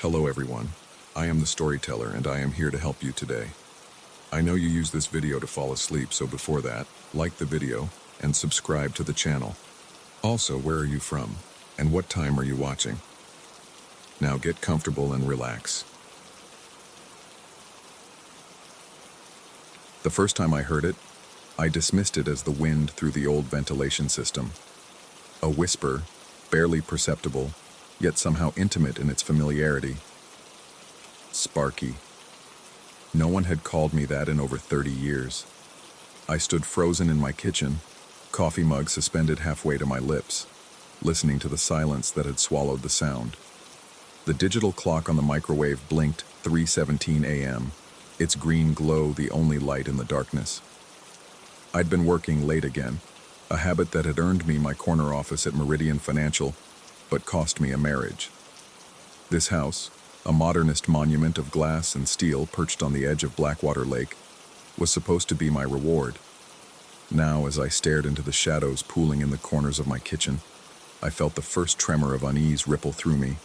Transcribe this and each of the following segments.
Hello everyone, I am the storyteller and I am here to help you today. I know you use this video to fall asleep, so before that, like the video and subscribe to the channel. Also, where are you from and what time are you watching? Now get comfortable and relax. The first time I heard it, I dismissed it as the wind through the old ventilation system. A whisper, barely perceptible, yet somehow intimate in its familiarity. Sparky. No one had called me that in over 30 years. I stood frozen in my kitchen, coffee mug suspended halfway to my lips, listening to the silence that had swallowed the sound. The digital clock on the microwave blinked 3:17 a.m., its green glow the only light in the darkness. I'd been working late again, a habit that had earned me my corner office at Meridian Financial, but cost me a marriage. This house, a modernist monument of glass and steel perched on the edge of Blackwater Lake, was supposed to be my reward. Now, as I stared into the shadows pooling in the corners of my kitchen, I felt the first tremor of unease ripple through me.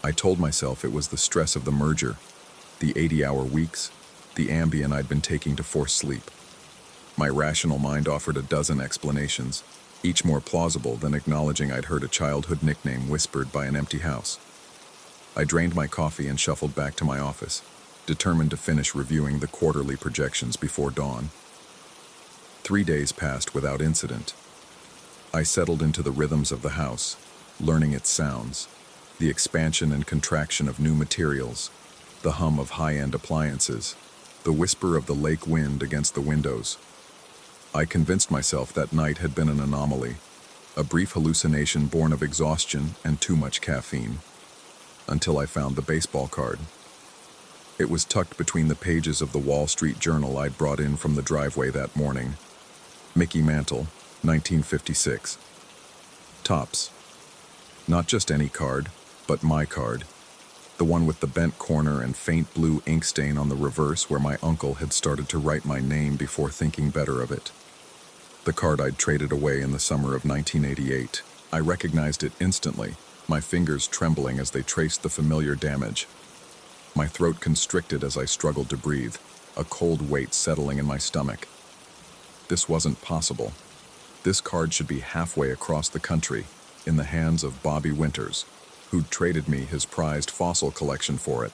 I told myself it was the stress of the merger, the 80-hour weeks, the ambient I'd been taking to force sleep. My rational mind offered a dozen explanations, each more plausible than acknowledging I'd heard a childhood nickname whispered by an empty house. I drained my coffee and shuffled back to my office, determined to finish reviewing the quarterly projections before dawn. 3 days passed without incident. I settled into the rhythms of the house, learning its sounds, the expansion and contraction of new materials, the hum of high-end appliances, the whisper of the lake wind against the windows. I convinced myself that night had been an anomaly, a brief hallucination born of exhaustion and too much caffeine, until I found the baseball card. It was tucked between the pages of the Wall Street Journal I'd brought in from the driveway that morning. Mickey Mantle, 1956. Tops. Not just any card, but my card. The one with the bent corner and faint blue ink stain on the reverse where my uncle had started to write my name before thinking better of it. The card I'd traded away in the summer of 1988. I recognized it instantly, my fingers trembling as they traced the familiar damage. My throat constricted as I struggled to breathe, a cold weight settling in my stomach. This wasn't possible. This card should be halfway across the country, in the hands of Bobby Winters, who'd traded me his prized fossil collection for it.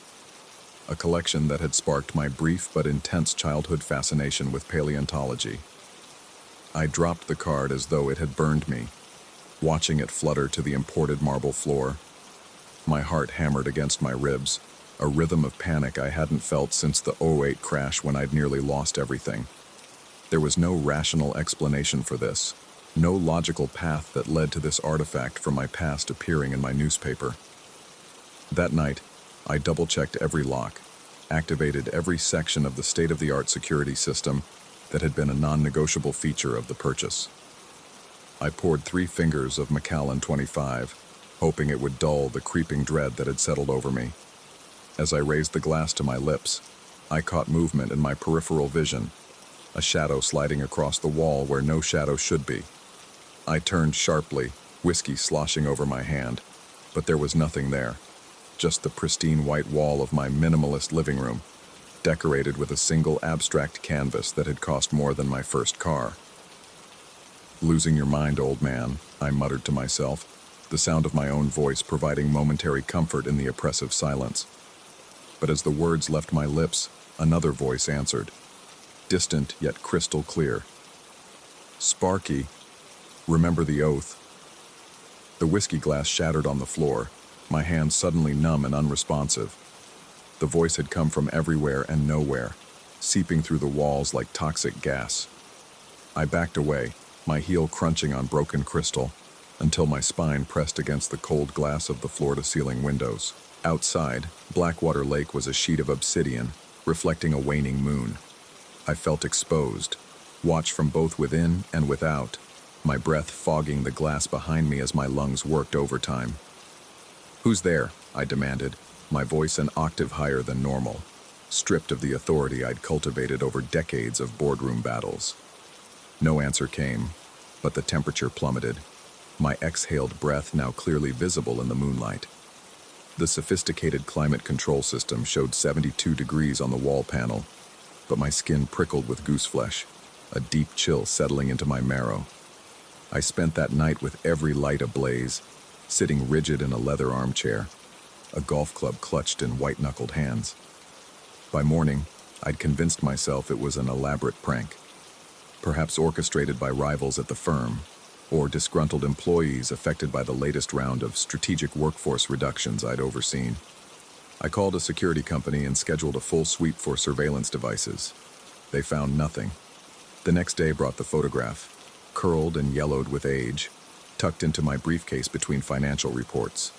A collection that had sparked my brief but intense childhood fascination with paleontology. I dropped the card as though it had burned me, watching it flutter to the imported marble floor. My heart hammered against my ribs, a rhythm of panic I hadn't felt since the '08 crash when I'd nearly lost everything. There was no rational explanation for this, no logical path that led to this artifact from my past appearing in my newspaper. That night, I double-checked every lock, activated every section of the state-of-the-art security system that had been a non-negotiable feature of the purchase. I poured 3 fingers of Macallan 25, hoping it would dull the creeping dread that had settled over me. As I raised the glass to my lips, I caught movement in my peripheral vision, a shadow sliding across the wall where no shadow should be. I turned sharply, whiskey sloshing over my hand, but there was nothing there, just the pristine white wall of my minimalist living room, decorated with a single abstract canvas that had cost more than my first car. "Losing your mind, old man," I muttered to myself, the sound of my own voice providing momentary comfort in the oppressive silence. But as the words left my lips, another voice answered, distant yet crystal clear. "Sparky, remember the oath." The whiskey glass shattered on the floor, my hands suddenly numb and unresponsive. The voice had come from everywhere and nowhere, seeping through the walls like toxic gas. I backed away, my heel crunching on broken crystal, until my spine pressed against the cold glass of the floor-to-ceiling windows. Outside, Blackwater Lake was a sheet of obsidian, reflecting a waning moon. I felt exposed, watched from both within and without, my breath fogging the glass behind me as my lungs worked overtime. "Who's there?" I demanded, my voice an octave higher than normal, stripped of the authority I'd cultivated over decades of boardroom battles. No answer came, but the temperature plummeted, my exhaled breath now clearly visible in the moonlight. The sophisticated climate control system showed 72 degrees on the wall panel, but my skin prickled with goose flesh, a deep chill settling into my marrow. I spent that night with every light ablaze, sitting rigid in a leather armchair, a golf club clutched in white-knuckled hands. By morning, I'd convinced myself it was an elaborate prank, perhaps orchestrated by rivals at the firm, or disgruntled employees affected by the latest round of strategic workforce reductions I'd overseen. I called a security company and scheduled a full sweep for surveillance devices. They found nothing. The next day brought the photograph, curled and yellowed with age, tucked into my briefcase between financial reports.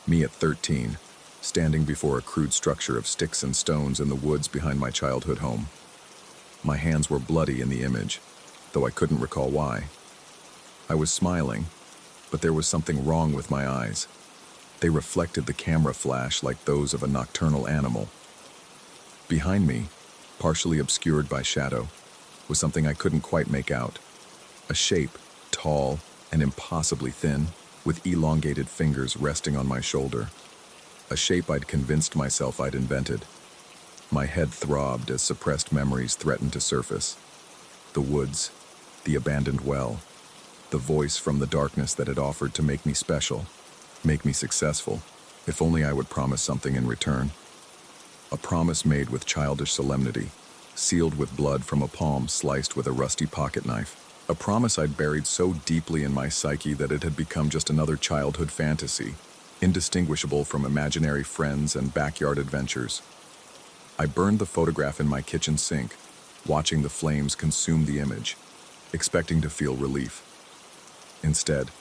Me at 13, standing before a crude structure of sticks and stones in the woods behind my childhood home. My hands were bloody in the image, though I couldn't recall why. I was smiling, but there was something wrong with my eyes. They reflected the camera flash like those of a nocturnal animal. Behind me, partially obscured by shadow, was something I couldn't quite make out. A shape, tall and impossibly thin, with elongated fingers resting on my shoulder. A shape I'd convinced myself I'd invented. My head throbbed as suppressed memories threatened to surface. The woods, the abandoned well, the voice from the darkness that had offered to make me special, make me successful, if only I would promise something in return. A promise made with childish solemnity, sealed with blood from a palm sliced with a rusty pocket knife. A promise I'd buried so deeply in my psyche that it had become just another childhood fantasy, indistinguishable from imaginary friends and backyard adventures. I burned the photograph in my kitchen sink, watching the flames consume the image, expecting to feel relief. Instead,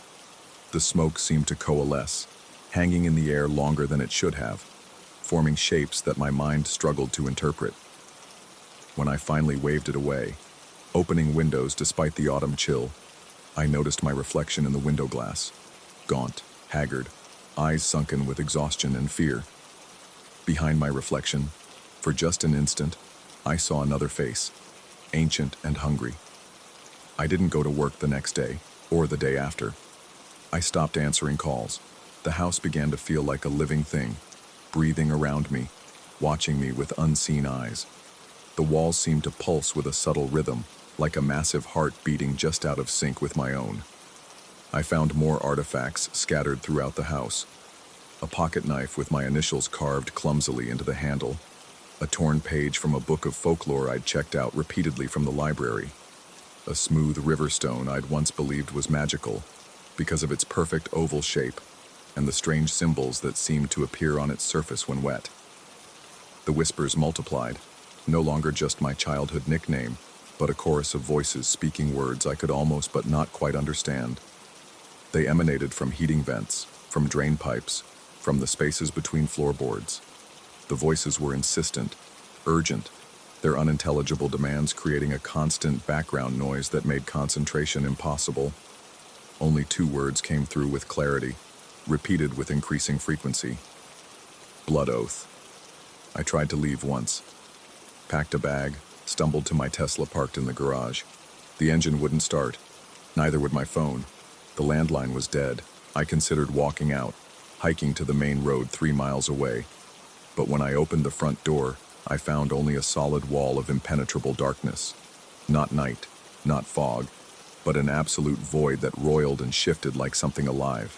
the smoke seemed to coalesce, hanging in the air longer than it should have, forming shapes that my mind struggled to interpret. When I finally waved it away, opening windows despite the autumn chill, I noticed my reflection in the window glass, gaunt, haggard, eyes sunken with exhaustion and fear. Behind my reflection, for just an instant, I saw another face, ancient and hungry. I didn't go to work the next day, or the day after. I stopped answering calls. The house began to feel like a living thing, breathing around me, watching me with unseen eyes. The walls seemed to pulse with a subtle rhythm, like a massive heart beating just out of sync with my own. I found more artifacts scattered throughout the house. A pocket knife with my initials carved clumsily into the handle, a torn page from a book of folklore I'd checked out repeatedly from the library, a smooth river stone I'd once believed was magical because of its perfect oval shape and the strange symbols that seemed to appear on its surface when wet. The whispers multiplied, no longer just my childhood nickname, but a chorus of voices speaking words I could almost but not quite understand. They emanated from heating vents, from drain pipes, from the spaces between floorboards. The voices were insistent, urgent, their unintelligible demands creating a constant background noise that made concentration impossible. Only 2 words came through with clarity, repeated with increasing frequency. Blood oath. I tried to leave once. Packed a bag, stumbled to my Tesla parked in the garage. The engine wouldn't start. Neither would my phone. The landline was dead. I considered walking out, hiking to the main road 3 miles away. But when I opened the front door, I found only a solid wall of impenetrable darkness. Not night, not fog, but an absolute void that roiled and shifted like something alive.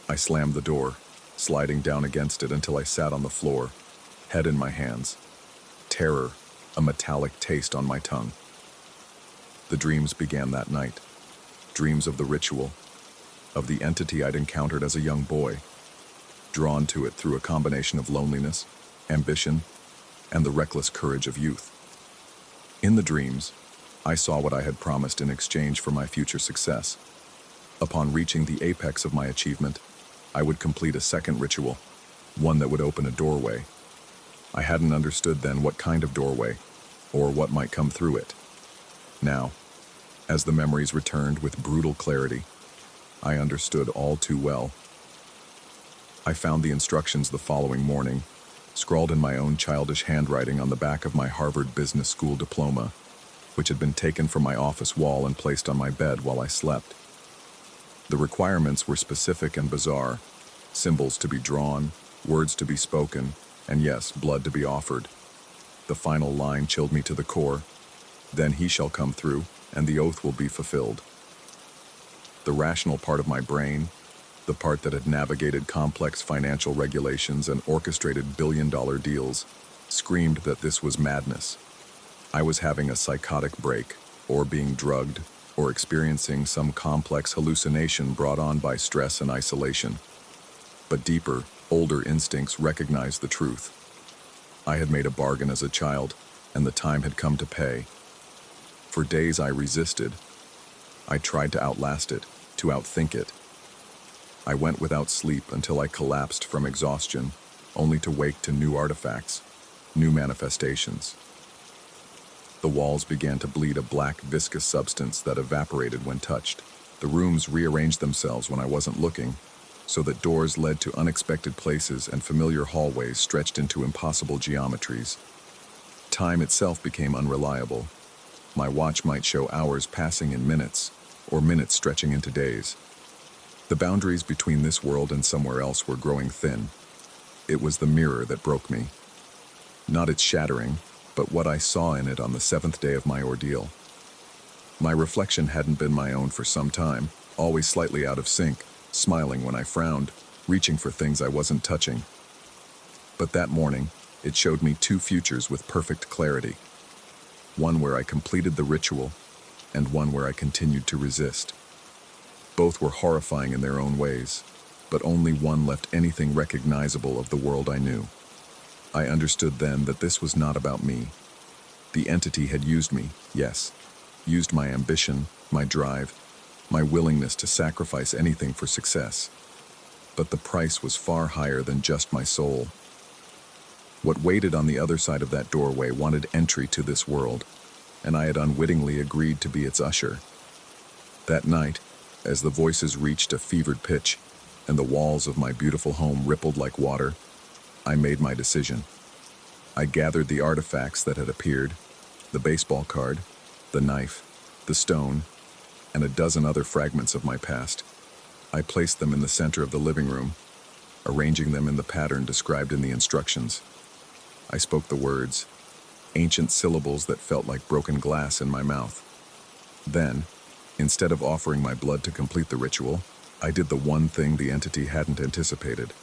I slammed the door, sliding down against it until I sat on the floor, head in my hands. Terror, a metallic taste on my tongue. The dreams began that night. Dreams of the ritual, of the entity I'd encountered as a young boy, drawn to it through a combination of loneliness, ambition, and the reckless courage of youth. In the dreams, I saw what I had promised in exchange for my future success. Upon reaching the apex of my achievement, I would complete a second ritual, one that would open a doorway. I hadn't understood then what kind of doorway, or what might come through it. Now, as the memories returned with brutal clarity, I understood all too well. I found the instructions the following morning, scrawled in my own childish handwriting on the back of my Harvard Business School diploma, which had been taken from my office wall and placed on my bed while I slept. The requirements were specific and bizarre, Symbols to be drawn, words to be spoken, and yes, blood to be offered. The final line chilled me to the core. Then he shall come through, and the oath will be fulfilled. The rational part of my brain, the part that had navigated complex financial regulations and orchestrated billion-dollar deals, screamed that this was madness. I was having a psychotic break, or being drugged, or experiencing some complex hallucination brought on by stress and isolation. But deeper, older instincts recognized the truth. I had made a bargain as a child, and the time had come to pay. For days I resisted. I tried to outlast it, to outthink it. I went without sleep until I collapsed from exhaustion, only to wake to new artifacts, new manifestations. The walls began to bleed a black, viscous substance that evaporated when touched. The rooms rearranged themselves when I wasn't looking, so that doors led to unexpected places and familiar hallways stretched into impossible geometries. Time itself became unreliable. My watch might show hours passing in minutes, or minutes stretching into days. The boundaries between this world and somewhere else were growing thin. It was the mirror that broke me. Not its shattering, but what I saw in it on the 7th day of my ordeal. My reflection hadn't been my own for some time, always slightly out of sync, smiling when I frowned, reaching for things I wasn't touching. But that morning, it showed me two futures with perfect clarity. One where I completed the ritual, and one where I continued to resist. Both were horrifying in their own ways, but only one left anything recognizable of the world I knew. I understood then that this was not about me. The entity had used me, yes, used my ambition, my drive, my willingness to sacrifice anything for success. But the price was far higher than just my soul. What waited on the other side of that doorway wanted entry to this world, and I had unwittingly agreed to be its usher. That night, as the voices reached a fevered pitch, and the walls of my beautiful home rippled like water, I made my decision. I gathered the artifacts that had appeared, the baseball card, the knife, the stone, and a dozen other fragments of my past. I placed them in the center of the living room, arranging them in the pattern described in the instructions. I spoke the words, ancient syllables that felt like broken glass in my mouth. Then, instead of offering my blood to complete the ritual, I did the one thing the entity hadn't anticipated.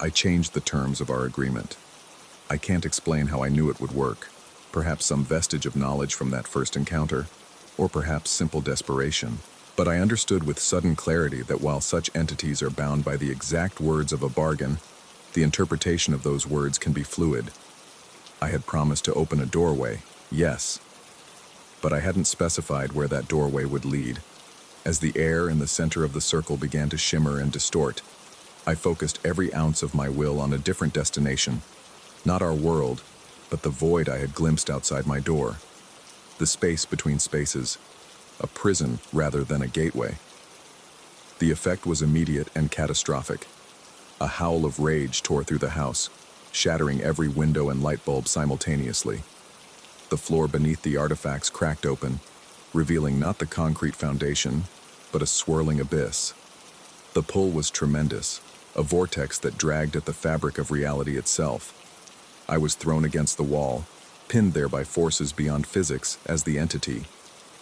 I changed the terms of our agreement. I can't explain how I knew it would work. Perhaps some vestige of knowledge from that first encounter, or perhaps simple desperation. But I understood with sudden clarity that while such entities are bound by the exact words of a bargain, the interpretation of those words can be fluid. I had promised to open a doorway, yes, but I hadn't specified where that doorway would lead. As the air in the center of the circle began to shimmer and distort, I focused every ounce of my will on a different destination. Not our world, but the void I had glimpsed outside my door. The space between spaces, a prison rather than a gateway. The effect was immediate and catastrophic. A howl of rage tore through the house, shattering every window and light bulb simultaneously. The floor beneath the artifacts cracked open, revealing not the concrete foundation, but a swirling abyss. The pull was tremendous, a vortex that dragged at the fabric of reality itself. I was thrown against the wall, pinned there by forces beyond physics as the entity,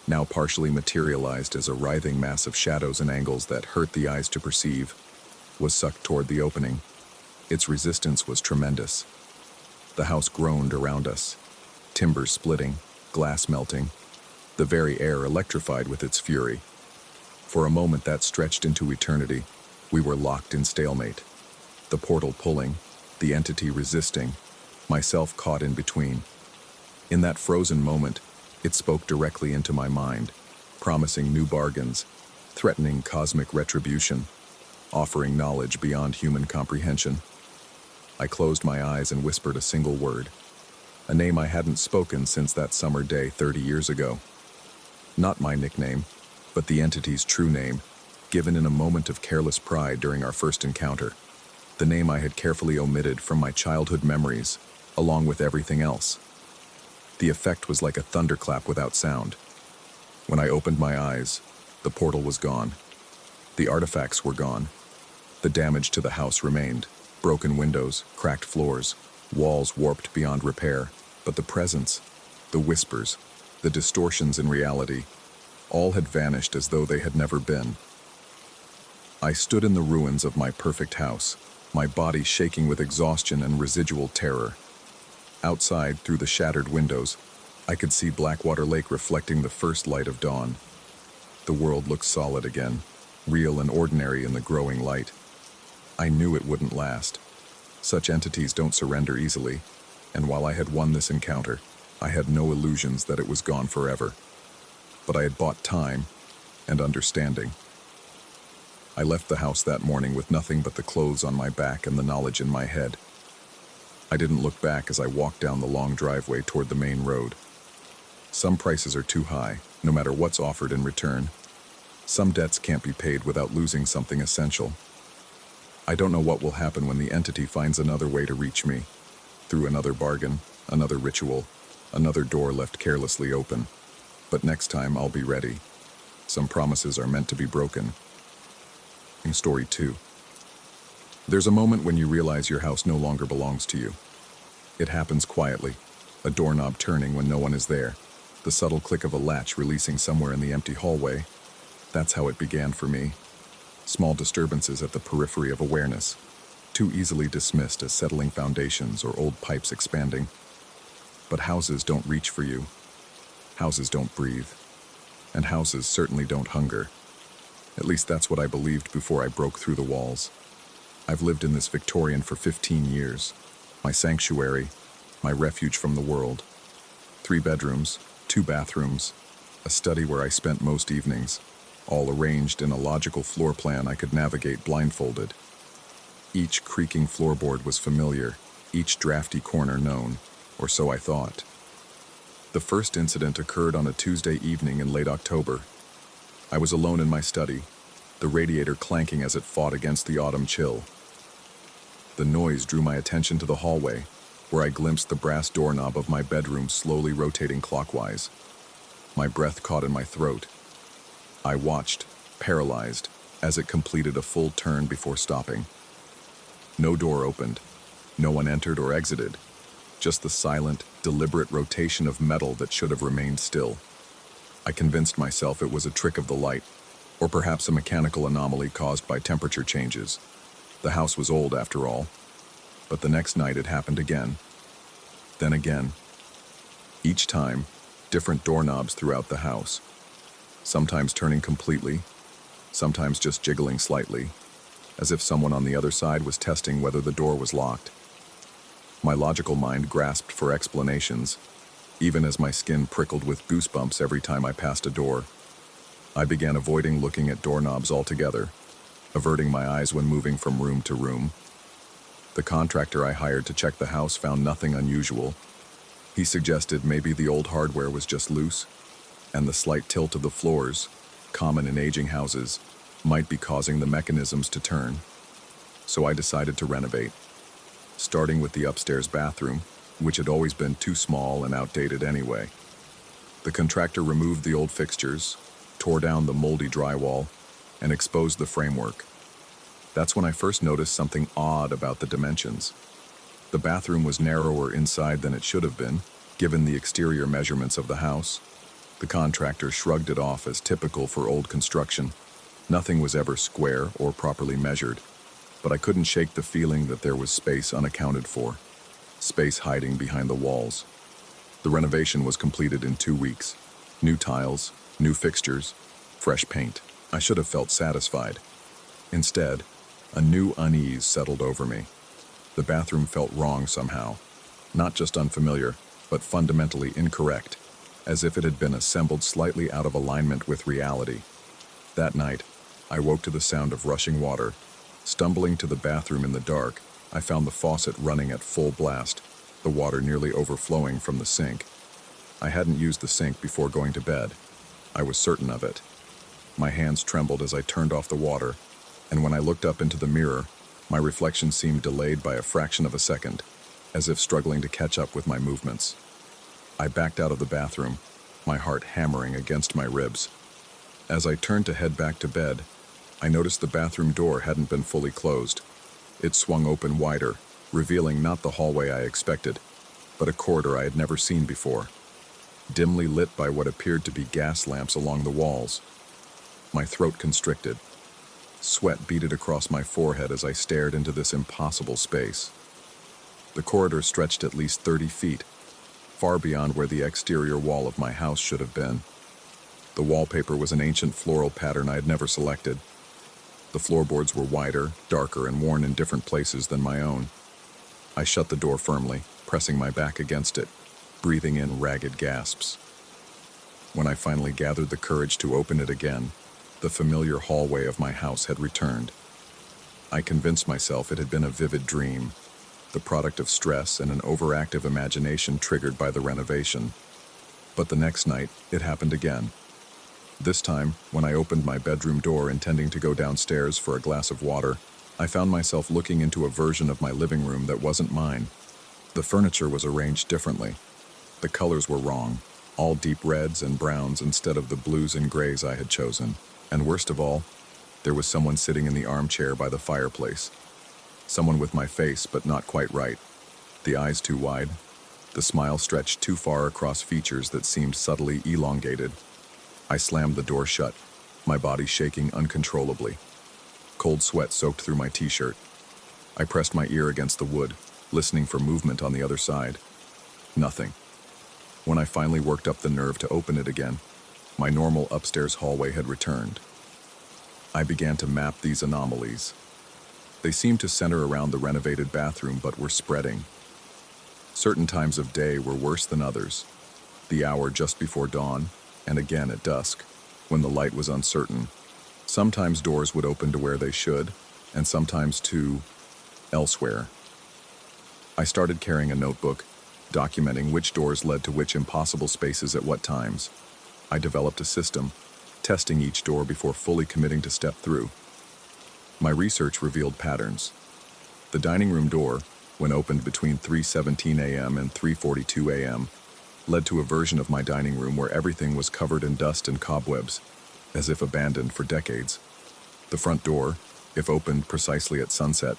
now partially materialized as a writhing mass of shadows and angles that hurt the eyes to perceive, was sucked toward the opening. Its resistance was tremendous. The house groaned around us, timbers splitting, glass melting, the very air electrified with its fury. For a moment that stretched into eternity, we were locked in stalemate. The portal pulling, the entity resisting, myself caught in between. In that frozen moment, it spoke directly into my mind, promising new bargains, threatening cosmic retribution, offering knowledge beyond human comprehension. I closed my eyes and whispered a single word, a name I hadn't spoken since that summer day 30 years ago. Not my nickname, but the entity's true name, given in a moment of careless pride during our first encounter. The name I had carefully omitted from my childhood memories, along with everything else. The effect was like a thunderclap without sound. When I opened my eyes, the portal was gone. The artifacts were gone. The damage to the house remained. Broken windows, cracked floors, walls warped beyond repair. But the presence, the whispers, the distortions in reality, all had vanished as though they had never been. I stood in the ruins of my perfect house, my body shaking with exhaustion and residual terror. Outside, through the shattered windows, I could see Blackwater Lake reflecting the first light of dawn. The world looked solid again, real and ordinary in the growing light. I knew it wouldn't last. Such entities don't surrender easily, and while I had won this encounter, I had no illusions that it was gone forever. But I had bought time and understanding. I left the house that morning with nothing but the clothes on my back and the knowledge in my head. I didn't look back as I walked down the long driveway toward the main road. Some prices are too high, no matter what's offered in return. Some debts can't be paid without losing something essential. I don't know what will happen when the entity finds another way to reach me, through another bargain, another ritual, another door left carelessly open. But next time I'll be ready. Some promises are meant to be broken. In Story 2. There's a moment when you realize your house no longer belongs to you. It happens quietly, a doorknob turning when no one is there, the subtle click of a latch releasing somewhere in the empty hallway. That's how it began for me. Small disturbances at the periphery of awareness, too easily dismissed as settling foundations or old pipes expanding. But houses don't reach for you. Houses don't breathe. And houses certainly don't hunger. At least that's what I believed before I broke through the walls. I've lived in this Victorian for 15 years. My sanctuary, my refuge from the world. 3 bedrooms, 2 bathrooms, a study where I spent most evenings, all arranged in a logical floor plan I could navigate blindfolded. Each creaking floorboard was familiar, each drafty corner known, or so I thought. The first incident occurred on a Tuesday evening in late October. I was alone in my study, the radiator clanking as it fought against the autumn chill. The noise drew my attention to the hallway, where I glimpsed the brass doorknob of my bedroom slowly rotating clockwise. My breath caught in my throat. I watched, paralyzed, as it completed a full turn before stopping. No door opened. No one entered or exited. Just the silent, deliberate rotation of metal that should have remained still. I convinced myself it was a trick of the light, or perhaps a mechanical anomaly caused by temperature changes. The house was old, after all. But the next night it happened again. Then again. Each time, different doorknobs throughout the house. Sometimes turning completely, sometimes just jiggling slightly, as if someone on the other side was testing whether the door was locked. My logical mind grasped for explanations, even as my skin prickled with goosebumps every time I passed a door. I began avoiding looking at doorknobs altogether, averting my eyes when moving from room to room. The contractor I hired to check the house found nothing unusual. He suggested maybe the old hardware was just loose, and the slight tilt of the floors, common in aging houses, might be causing the mechanisms to turn. So I decided to renovate, starting with the upstairs bathroom, which had always been too small and outdated anyway. The contractor removed the old fixtures, tore down the moldy drywall, and exposed the framework. That's when I first noticed something odd about the dimensions. The bathroom was narrower inside than it should have been, given the exterior measurements of the house. The contractor shrugged it off as typical for old construction. Nothing was ever square or properly measured, but I couldn't shake the feeling that there was space unaccounted for, space hiding behind the walls. The renovation was completed in 2 weeks. New tiles, new fixtures, fresh paint. I should have felt satisfied. Instead, a new unease settled over me. The bathroom felt wrong somehow, not just unfamiliar, but fundamentally incorrect, as if it had been assembled slightly out of alignment with reality. That night, I woke to the sound of rushing water. Stumbling to the bathroom in the dark, I found the faucet running at full blast, the water nearly overflowing from the sink. I hadn't used the sink before going to bed. I was certain of it. My hands trembled as I turned off the water, and when I looked up into the mirror, my reflection seemed delayed by a fraction of a second, as if struggling to catch up with my movements. I backed out of the bathroom, my heart hammering against my ribs. As I turned to head back to bed, I noticed the bathroom door hadn't been fully closed. It swung open wider, revealing not the hallway I expected, but a corridor I had never seen before, dimly lit by what appeared to be gas lamps along the walls. My throat constricted. Sweat beaded across my forehead as I stared into this impossible space. The corridor stretched at least 30 feet, far beyond where the exterior wall of my house should have been. The wallpaper was an ancient floral pattern I had never selected. The floorboards were wider, darker, and worn in different places than my own. I shut the door firmly, pressing my back against it, breathing in ragged gasps. When I finally gathered the courage to open it again, the familiar hallway of my house had returned. I convinced myself it had been a vivid dream, the product of stress and an overactive imagination triggered by the renovation. But the next night, it happened again. This time, when I opened my bedroom door intending to go downstairs for a glass of water, I found myself looking into a version of my living room that wasn't mine. The furniture was arranged differently. The colors were wrong, all deep reds and browns instead of the blues and grays I had chosen. And worst of all, there was someone sitting in the armchair by the fireplace. Someone with my face, but not quite right. The eyes too wide, the smile stretched too far across features that seemed subtly elongated. I slammed the door shut, my body shaking uncontrollably. Cold sweat soaked through my t-shirt. I pressed my ear against the wood, listening for movement on the other side. Nothing. When I finally worked up the nerve to open it again, my normal upstairs hallway had returned. I began to map these anomalies. They seemed to center around the renovated bathroom, but were spreading. Certain times of day were worse than others. The hour just before dawn, and again at dusk, when the light was uncertain. Sometimes doors would open to where they should, and sometimes to elsewhere. I started carrying a notebook, documenting which doors led to which impossible spaces at what times. I developed a system, testing each door before fully committing to step through. My research revealed patterns. The dining room door, when opened between 3:17 a.m. and 3:42 a.m., led to a version of my dining room where everything was covered in dust and cobwebs, as if abandoned for decades. The front door, if opened precisely at sunset,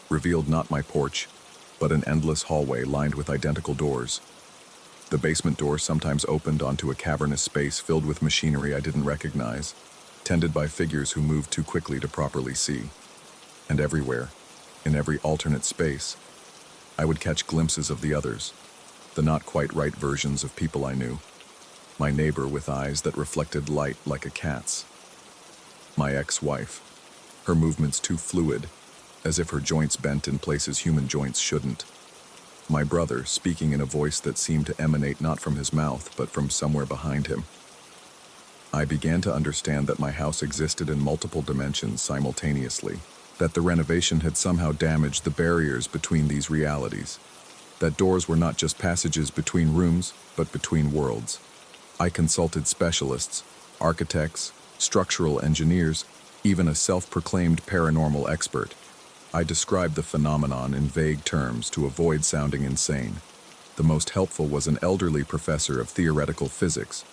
revealed not my porch, but an endless hallway lined with identical doors. The basement door sometimes opened onto a cavernous space filled with machinery I didn't recognize, tended by figures who moved too quickly to properly see. And everywhere, in every alternate space, I would catch glimpses of the others, the not quite right versions of people I knew. My neighbor with eyes that reflected light like a cat's. My ex-wife, her movements too fluid, as if her joints bent in places human joints shouldn't. My brother, speaking in a voice that seemed to emanate not from his mouth, but from somewhere behind him. I began to understand that my house existed in multiple dimensions simultaneously, that the renovation had somehow damaged the barriers between these realities, that doors were not just passages between rooms, but between worlds. I consulted specialists, architects, structural engineers, even a self-proclaimed paranormal expert. I described the phenomenon in vague terms to avoid sounding insane. The most helpful was an elderly professor of theoretical physics,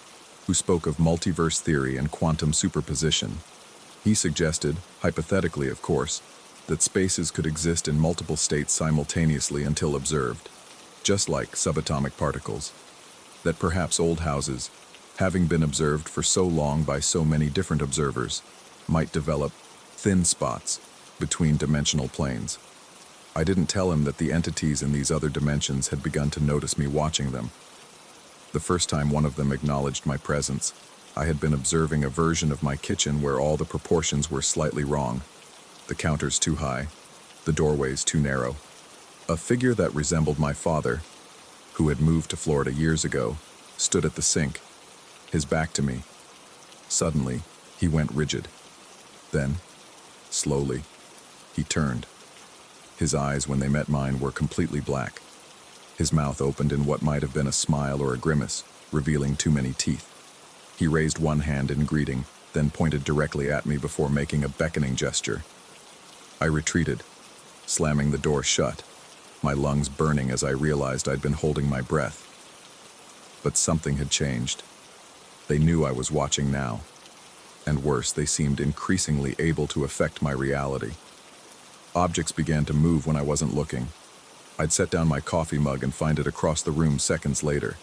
who spoke of multiverse theory and quantum superposition. He suggested, hypothetically of course, that spaces could exist in multiple states simultaneously until observed, just like subatomic particles. That perhaps old houses, having been observed for so long by so many different observers, might develop thin spots between dimensional planes. I didn't tell him that the entities in these other dimensions had begun to notice me watching them. The first time one of them acknowledged my presence, I had been observing a version of my kitchen where all the proportions were slightly wrong. The counters too high, the doorways too narrow. A figure that resembled my father, who had moved to Florida years ago, stood at the sink, his back to me. Suddenly, he went rigid. Then, slowly, he turned. His eyes, when they met mine, were completely black. His mouth opened in what might have been a smile or a grimace, revealing too many teeth. He raised one hand in greeting, then pointed directly at me before making a beckoning gesture. I retreated, slamming the door shut, my lungs burning as I realized I'd been holding my breath. But something had changed. They knew I was watching now. And worse, they seemed increasingly able to affect my reality. Objects began to move when I wasn't looking. I'd set down my coffee mug and find it across the room seconds later.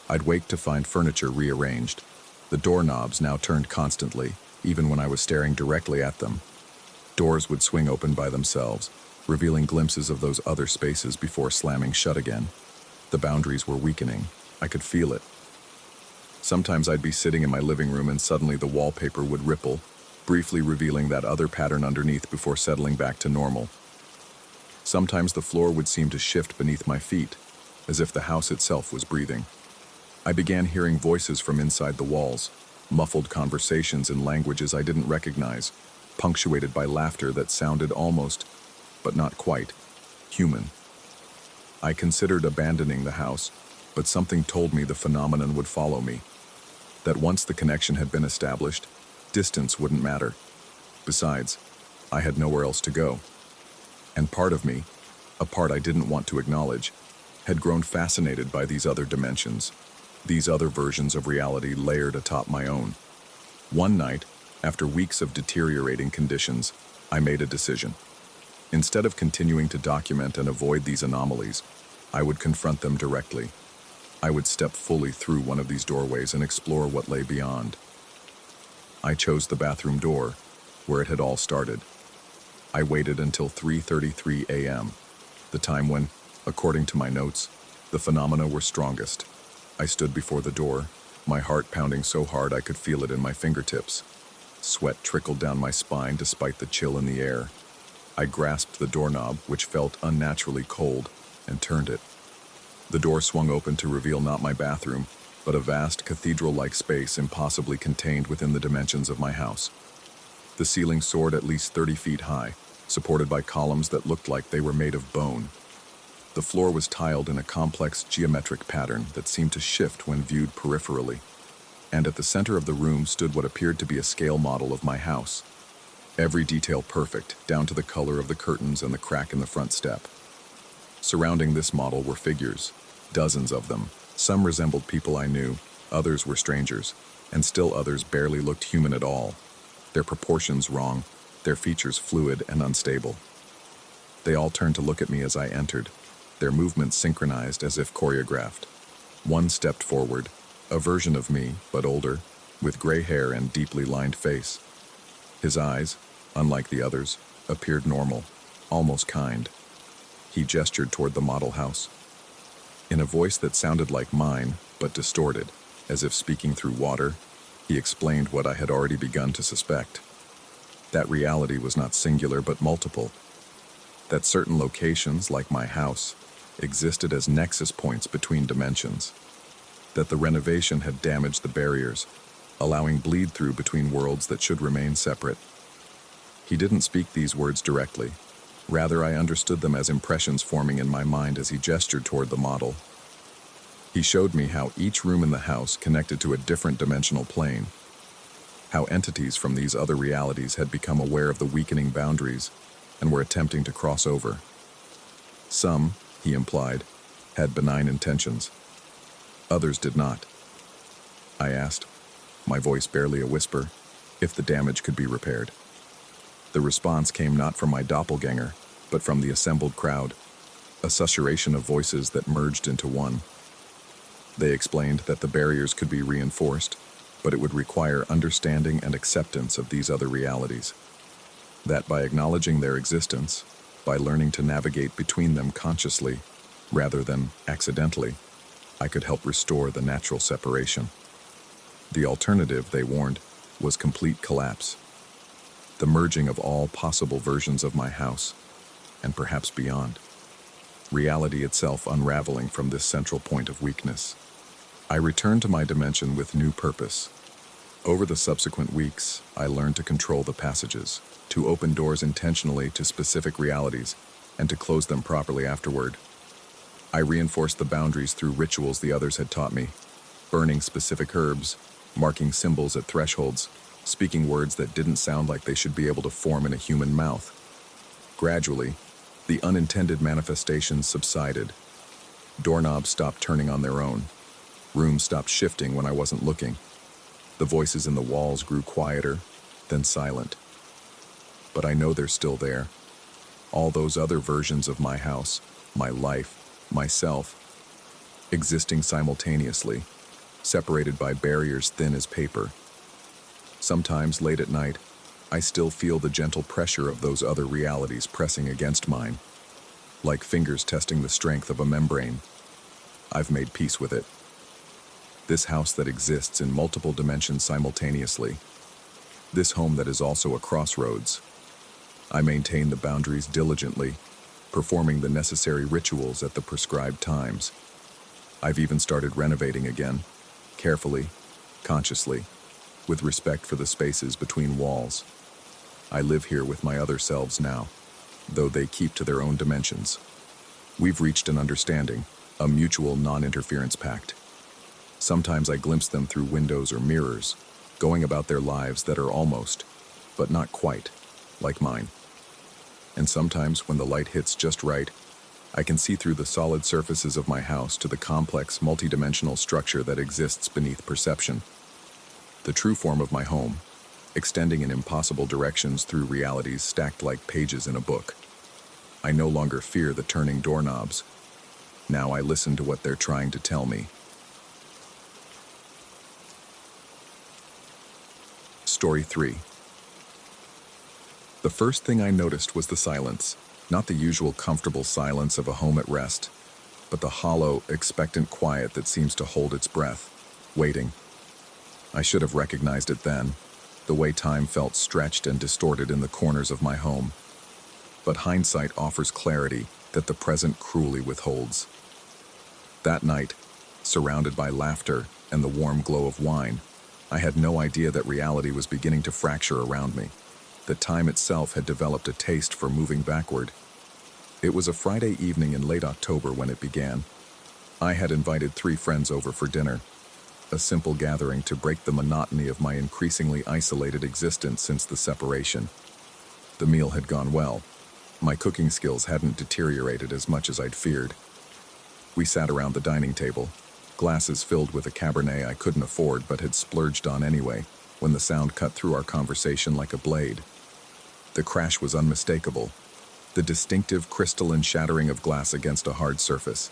I'd wake to find furniture rearranged. The doorknobs now turned constantly, even when I was staring directly at them. Doors would swing open by themselves, revealing glimpses of those other spaces before slamming shut again. The boundaries were weakening. I could feel it. Sometimes I'd be sitting in my living room and suddenly the wallpaper would ripple, briefly revealing that other pattern underneath before settling back to normal. Sometimes the floor would seem to shift beneath my feet, as if the house itself was breathing. I began hearing voices from inside the walls, muffled conversations in languages I didn't recognize, punctuated by laughter that sounded almost, but not quite, human. I considered abandoning the house, but something told me the phenomenon would follow me. That once the connection had been established, distance wouldn't matter. Besides, I had nowhere else to go. And part of me, a part I didn't want to acknowledge, had grown fascinated by these other dimensions, these other versions of reality layered atop my own. One night, after weeks of deteriorating conditions, I made a decision. Instead of continuing to document and avoid these anomalies, I would confront them directly. I would step fully through one of these doorways and explore what lay beyond. I chose the bathroom door, where it had all started. I waited until 3:33 a.m., the time when, according to my notes, the phenomena were strongest. I stood before the door, my heart pounding so hard I could feel it in my fingertips. Sweat trickled down my spine despite the chill in the air. I grasped the doorknob, which felt unnaturally cold, and turned it. The door swung open to reveal not my bathroom, but a vast cathedral-like space impossibly contained within the dimensions of my house. The ceiling soared at least 30 feet high, supported by columns that looked like they were made of bone. The floor was tiled in a complex geometric pattern that seemed to shift when viewed peripherally. And at the center of the room stood what appeared to be a scale model of my house. Every detail perfect, down to the color of the curtains and the crack in the front step. Surrounding this model were figures, dozens of them. Some resembled people I knew, others were strangers, and still others barely looked human at all. Their proportions wrong, their features fluid and unstable. They all turned to look at me as I entered, their movements synchronized as if choreographed. One stepped forward, a version of me, but older, with gray hair and deeply lined face. His eyes, unlike the others, appeared normal, almost kind. He gestured toward the model house. In a voice that sounded like mine, but distorted, as if speaking through water, he explained what I had already begun to suspect. That reality was not singular but multiple. That certain locations, like my house, existed as nexus points between dimensions. That the renovation had damaged the barriers, allowing bleed-through between worlds that should remain separate. He didn't speak these words directly. Rather, I understood them as impressions forming in my mind as he gestured toward the model. He showed me how each room in the house connected to a different dimensional plane, how entities from these other realities had become aware of the weakening boundaries and were attempting to cross over. Some, he implied, had benign intentions. Others did not. I asked, my voice barely a whisper, if the damage could be repaired. The response came not from my doppelganger, but from the assembled crowd, a susurration of voices that merged into one. They explained that the barriers could be reinforced, but it would require understanding and acceptance of these other realities. That by acknowledging their existence, by learning to navigate between them consciously, rather than accidentally, I could help restore the natural separation. The alternative, they warned, was complete collapse. The merging of all possible versions of my house, and perhaps beyond. Reality itself unraveling from this central point of weakness. I returned to my dimension with new purpose. Over the subsequent weeks, I learned to control the passages, to open doors intentionally to specific realities, and to close them properly afterward. I reinforced the boundaries through rituals the others had taught me, burning specific herbs, marking symbols at thresholds, speaking words that didn't sound like they should be able to form in a human mouth. Gradually, the unintended manifestations subsided. Doorknobs stopped turning on their own. Rooms stopped shifting when I wasn't looking. The voices in the walls grew quieter, then silent. But I know they're still there. All those other versions of my house, my life, myself, existing simultaneously, separated by barriers thin as paper. Sometimes, late at night, I still feel the gentle pressure of those other realities pressing against mine, like fingers testing the strength of a membrane. I've made peace with it. This house that exists in multiple dimensions simultaneously. This home that is also a crossroads. I maintain the boundaries diligently, performing the necessary rituals at the prescribed times. I've even started renovating again, carefully, consciously, with respect for the spaces between walls. I live here with my other selves now, though they keep to their own dimensions. We've reached an understanding, a mutual non-interference pact. Sometimes I glimpse them through windows or mirrors, going about their lives that are almost, but not quite, like mine. And sometimes, when the light hits just right, I can see through the solid surfaces of my house to the complex, multidimensional structure that exists beneath perception. The true form of my home, extending in impossible directions through realities stacked like pages in a book. I no longer fear the turning doorknobs. Now I listen to what they're trying to tell me. Story 3. The first thing I noticed was the silence, not the usual comfortable silence of a home at rest, but the hollow, expectant quiet that seems to hold its breath, waiting. I should have recognized it then, the way time felt stretched and distorted in the corners of my home. But hindsight offers clarity that the present cruelly withholds. That night, surrounded by laughter and the warm glow of wine, I had no idea that reality was beginning to fracture around me, that time itself had developed a taste for moving backward. It was a Friday evening in late October when it began. I had invited 3 friends over for dinner, a simple gathering to break the monotony of my increasingly isolated existence since the separation. The meal had gone well. My cooking skills hadn't deteriorated as much as I'd feared. We sat around the dining table, glasses filled with a Cabernet I couldn't afford but had splurged on anyway, when the sound cut through our conversation like a blade. The crash was unmistakable, the distinctive crystalline shattering of glass against a hard surface.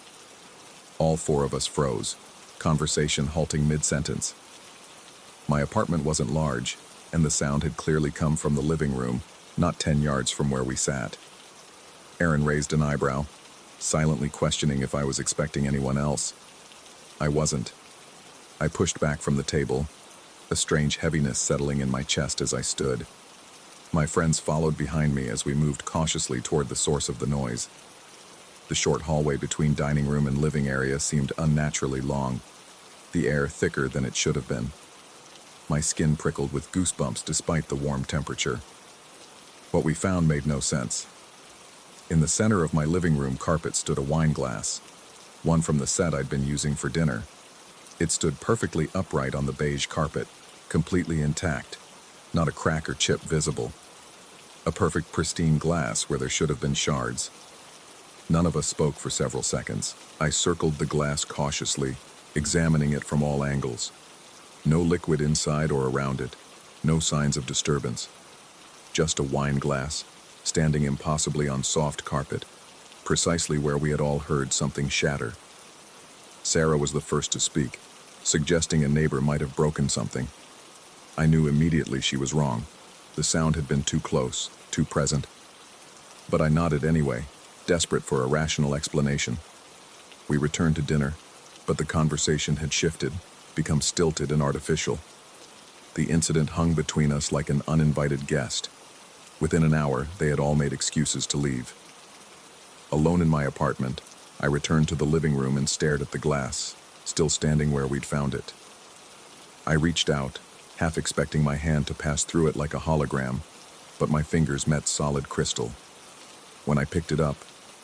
All 4 of us froze, conversation halting mid-sentence. My apartment wasn't large, and the sound had clearly come from the living room, not 10 yards from where we sat. Aaron raised an eyebrow, silently questioning if I was expecting anyone else. I wasn't. I pushed back from the table, a strange heaviness settling in my chest as I stood. My friends followed behind me as we moved cautiously toward the source of the noise. The short hallway between dining room and living area seemed unnaturally long, the air thicker than it should have been. My skin prickled with goosebumps despite the warm temperature. What we found made no sense. In the center of my living room carpet stood a wine glass, one from the set I'd been using for dinner. It stood perfectly upright on the beige carpet, completely intact, not a crack or chip visible. A perfect pristine glass where there should have been shards. None of us spoke for several seconds. I circled the glass cautiously, examining it from all angles. No liquid inside or around it, no signs of disturbance. Just a wine glass, standing impossibly on soft carpet, precisely where we had all heard something shatter. Sarah was the first to speak, suggesting a neighbor might have broken something. I knew immediately she was wrong. The sound had been too close, too present. But I nodded anyway, desperate for a rational explanation. We returned to dinner, but the conversation had shifted, become stilted and artificial. The incident hung between us like an uninvited guest. Within an hour, they had all made excuses to leave. Alone in my apartment, I returned to the living room and stared at the glass, still standing where we'd found it. I reached out, half expecting my hand to pass through it like a hologram, but my fingers met solid crystal. When I picked it up,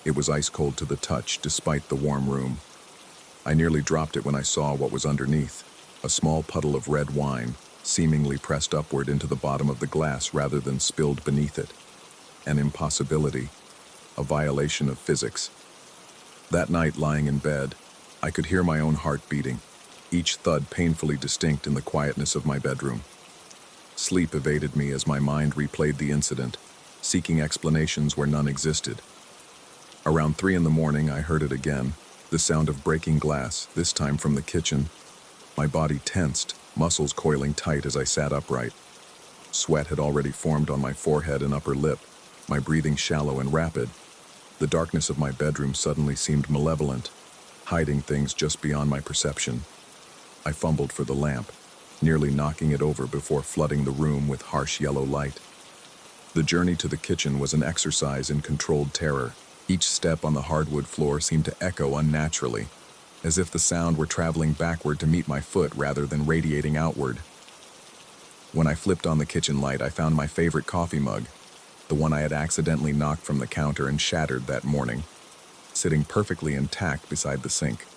it was ice cold to the touch despite the warm room. I nearly dropped it when I saw what was underneath, a small puddle of red wine, seemingly pressed upward into the bottom of the glass rather than spilled beneath it. An impossibility, a violation of physics. That night, lying in bed, I could hear my own heart beating, each thud painfully distinct in the quietness of my bedroom. Sleep evaded me as my mind replayed the incident, seeking explanations where none existed. Around 3 in the morning, I heard it again, the sound of breaking glass, this time from the kitchen. My body tensed, muscles coiling tight as I sat upright. Sweat had already formed on my forehead and upper lip, my breathing shallow and rapid. The darkness of my bedroom suddenly seemed malevolent, hiding things just beyond my perception. I fumbled for the lamp, nearly knocking it over before flooding the room with harsh yellow light. The journey to the kitchen was an exercise in controlled terror. Each step on the hardwood floor seemed to echo unnaturally, as if the sound were traveling backward to meet my foot rather than radiating outward. When I flipped on the kitchen light, I found my favorite coffee mug, the one I had accidentally knocked from the counter and shattered that morning, sitting perfectly intact beside the sink.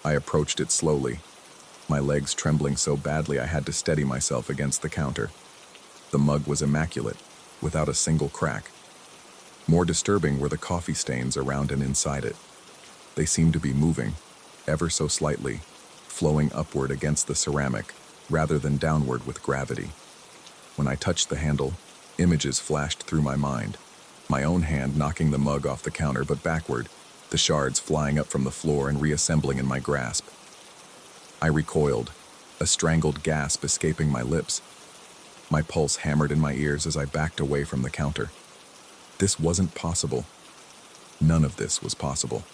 I approached it slowly, my legs trembling so badly I had to steady myself against the counter. The mug was immaculate, without a single crack. More disturbing were the coffee stains around and inside it. They seemed to be moving, ever so slightly, flowing upward against the ceramic, rather than downward with gravity. When I touched the handle, images flashed through my mind. My own hand knocking the mug off the counter but backward, the shards flying up from the floor and reassembling in my grasp. I recoiled, a strangled gasp escaping my lips. My pulse hammered in my ears as I backed away from the counter. This wasn't possible. None of this was possible.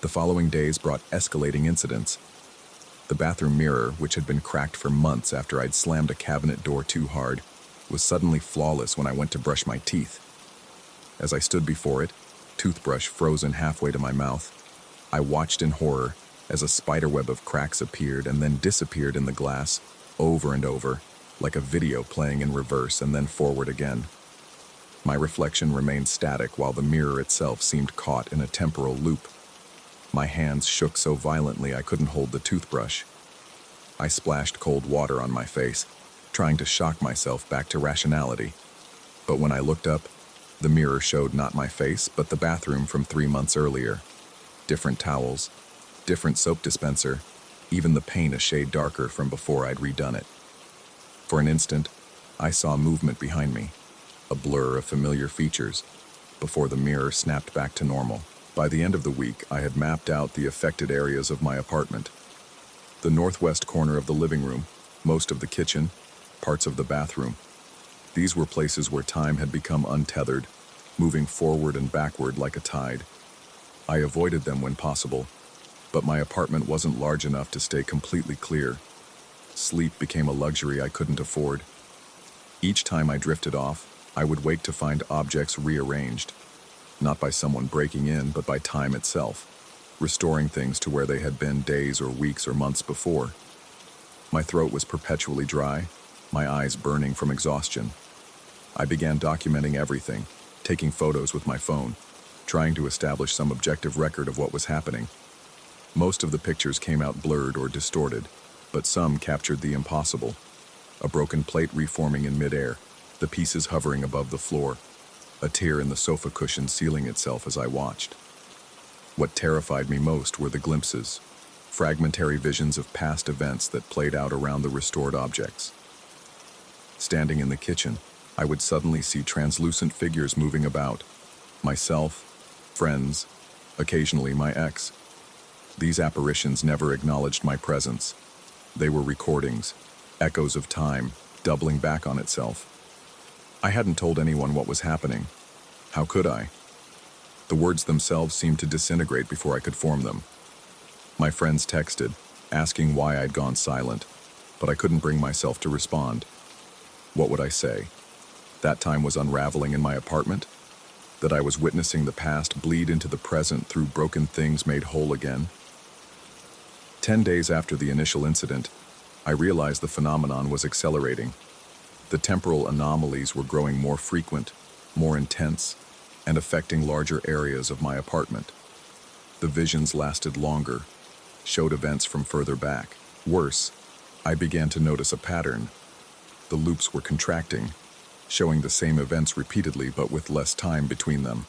The following days brought escalating incidents. The bathroom mirror, which had been cracked for months after I'd slammed a cabinet door too hard, was suddenly flawless when I went to brush my teeth. As I stood before it, toothbrush frozen halfway to my mouth, I watched in horror as a spiderweb of cracks appeared and then disappeared in the glass, over and over, like a video playing in reverse and then forward again. My reflection remained static while the mirror itself seemed caught in a temporal loop. My hands shook so violently I couldn't hold the toothbrush. I splashed cold water on my face, trying to shock myself back to rationality. But when I looked up, the mirror showed not my face, but the bathroom from 3 months earlier. Different towels, different soap dispenser, even the paint a shade darker from before I'd redone it. For an instant, I saw movement behind me, a blur of familiar features, before the mirror snapped back to normal. By the end of the week, I had mapped out the affected areas of my apartment. The northwest corner of the living room, most of the kitchen, parts of the bathroom. These were places where time had become untethered, moving forward and backward like a tide. I avoided them when possible, but my apartment wasn't large enough to stay completely clear. Sleep became a luxury I couldn't afford. Each time I drifted off, I would wake to find objects rearranged, not by someone breaking in, but by time itself, restoring things to where they had been days or weeks or months before. My throat was perpetually dry, my eyes burning from exhaustion. I began documenting everything, taking photos with my phone, trying to establish some objective record of what was happening. Most of the pictures came out blurred or distorted, but some captured the impossible. A broken plate reforming in midair, the pieces hovering above the floor, a tear in the sofa cushion sealing itself as I watched. What terrified me most were the glimpses, fragmentary visions of past events that played out around the restored objects. Standing in the kitchen, I would suddenly see translucent figures moving about. Myself, friends, occasionally my ex. These apparitions never acknowledged my presence. They were recordings, echoes of time, doubling back on itself. I hadn't told anyone what was happening. How could I? The words themselves seemed to disintegrate before I could form them. My friends texted, asking why I'd gone silent, but I couldn't bring myself to respond. What would I say? That time was unraveling in my apartment? That I was witnessing the past bleed into the present through broken things made whole again? 10 days after the initial incident, I realized the phenomenon was accelerating. The temporal anomalies were growing more frequent, more intense, and affecting larger areas of my apartment. The visions lasted longer, showed events from further back. Worse, I began to notice a pattern. The loops were contracting, showing the same events repeatedly but with less time between them.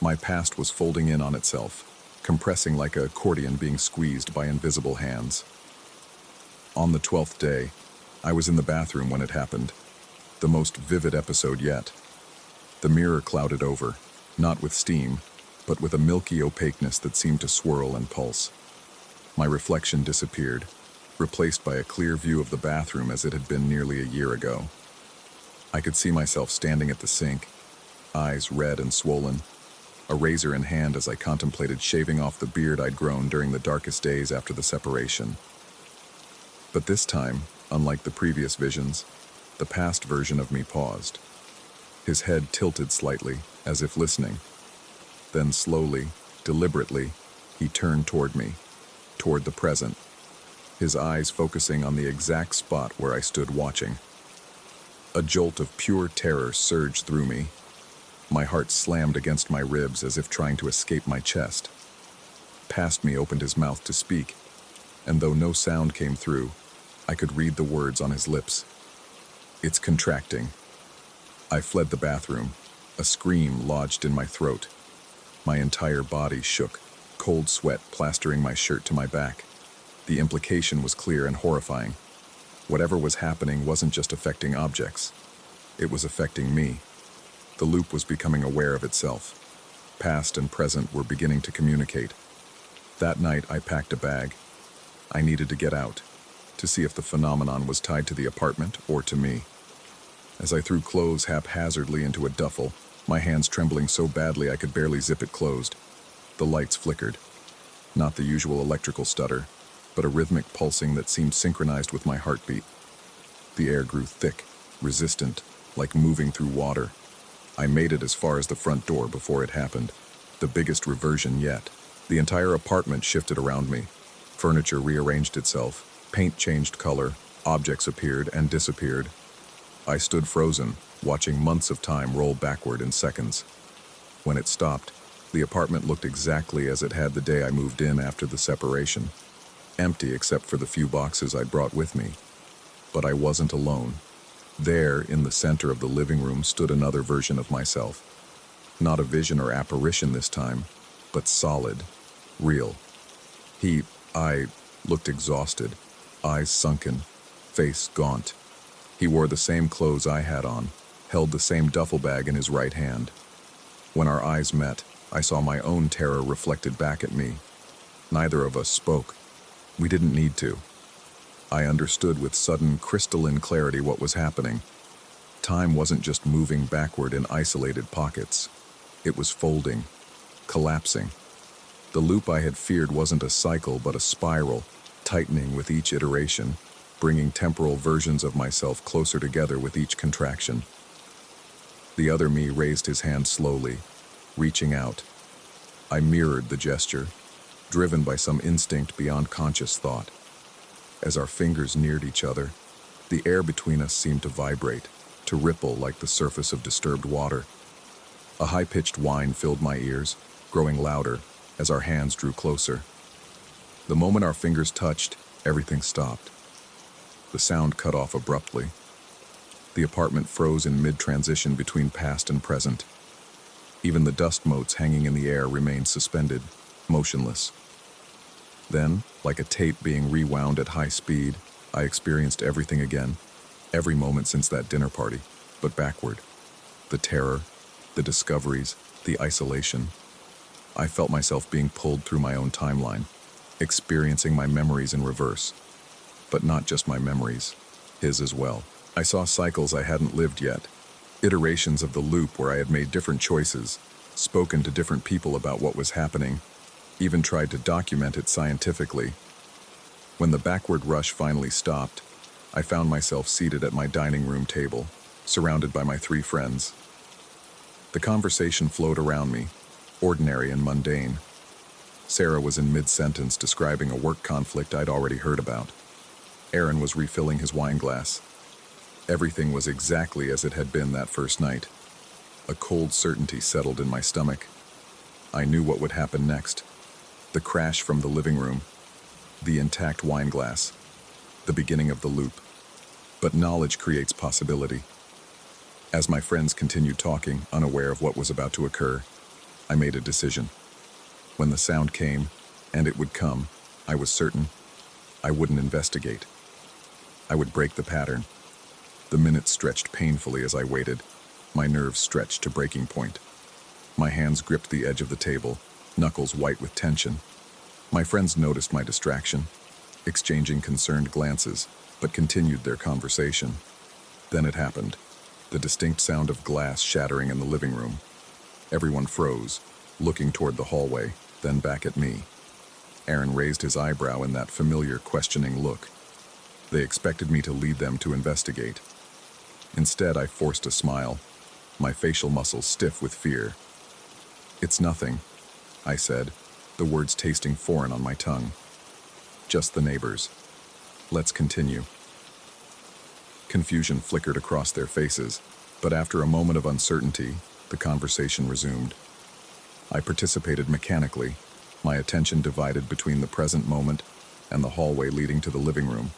My past was folding in on itself, compressing like a accordion being squeezed by invisible hands. On the 12th day, I was in the bathroom when it happened. The most vivid episode yet. The mirror clouded over, not with steam, but with a milky opaqueness that seemed to swirl and pulse. My reflection disappeared, replaced by a clear view of the bathroom as it had been nearly a year ago. I could see myself standing at the sink, eyes red and swollen, a razor in hand as I contemplated shaving off the beard I'd grown during the darkest days after the separation. But this time, unlike the previous visions, the past version of me paused. His head tilted slightly, as if listening. Then slowly, deliberately, he turned toward me, toward the present, his eyes focusing on the exact spot where I stood watching. A jolt of pure terror surged through me. My heart slammed against my ribs as if trying to escape my chest. Past me opened his mouth to speak, and though no sound came through, I could read the words on his lips. "It's contracting." I fled the bathroom, a scream lodged in my throat. My entire body shook, cold sweat plastering my shirt to my back. The implication was clear and horrifying. Whatever was happening wasn't just affecting objects. It was affecting me. The loop was becoming aware of itself. Past and present were beginning to communicate. That night, I packed a bag. I needed to get out, to see if the phenomenon was tied to the apartment or to me. As I threw clothes haphazardly into a duffel, my hands trembling so badly I could barely zip it closed, the lights flickered. Not the usual electrical stutter, but a rhythmic pulsing that seemed synchronized with my heartbeat. The air grew thick, resistant, like moving through water. I made it as far as the front door before it happened. The biggest reversion yet. The entire apartment shifted around me. Furniture rearranged itself, paint changed color, objects appeared and disappeared. I stood frozen, watching months of time roll backward in seconds. When it stopped, the apartment looked exactly as it had the day I moved in after the separation. Empty except for the few boxes I'd brought with me. But I wasn't alone. There, in the center of the living room, stood another version of myself. Not a vision or apparition this time, but solid, real. I looked exhausted, eyes sunken, face gaunt. He wore the same clothes I had on, held the same duffel bag in his right hand. When our eyes met, I saw my own terror reflected back at me. Neither of us spoke. We didn't need to. I understood with sudden, crystalline clarity what was happening. Time wasn't just moving backward in isolated pockets. It was folding, collapsing. The loop I had feared wasn't a cycle, but a spiral, tightening with each iteration, bringing temporal versions of myself closer together with each contraction. The other me raised his hand slowly, reaching out. I mirrored the gesture, driven by some instinct beyond conscious thought. As our fingers neared each other, the air between us seemed to vibrate, to ripple like the surface of disturbed water. A high-pitched whine filled my ears, growing louder as our hands drew closer. The moment our fingers touched, everything stopped. The sound cut off abruptly. The apartment froze in mid-transition between past and present. Even the dust motes hanging in the air remained suspended, motionless. Then, like a tape being rewound at high speed, I experienced everything again, every moment since that dinner party, but backward. The terror, the discoveries, the isolation. I felt myself being pulled through my own timeline, experiencing my memories in reverse. But not just my memories, his as well. I saw cycles I hadn't lived yet, iterations of the loop where I had made different choices, spoken to different people about what was happening, even tried to document it scientifically. When the backward rush finally stopped, I found myself seated at my dining room table, surrounded by my 3 friends. The conversation flowed around me, ordinary and mundane. Sarah was in mid-sentence describing a work conflict I'd already heard about. Aaron was refilling his wine glass. Everything was exactly as it had been that first night. A cold certainty settled in my stomach. I knew what would happen next. The crash from the living room, the intact wine glass, the beginning of the loop. But knowledge creates possibility. As my friends continued talking, unaware of what was about to occur, I made a decision. When the sound came, and it would come, I was certain I wouldn't investigate. I would break the pattern. The minutes stretched painfully as I waited, my nerves stretched to breaking point. My hands gripped the edge of the table, knuckles white with tension. My friends noticed my distraction, exchanging concerned glances, but continued their conversation. Then it happened, the distinct sound of glass shattering in the living room. Everyone froze, looking toward the hallway, then back at me. Aaron raised his eyebrow in that familiar, questioning look. They expected me to lead them to investigate. Instead, I forced a smile, my facial muscles stiff with fear. "It's nothing," I said, the words tasting foreign on my tongue. "Just the neighbors. Let's continue." Confusion flickered across their faces, but after a moment of uncertainty, the conversation resumed. I participated mechanically, my attention divided between the present moment and the hallway leading to the living room.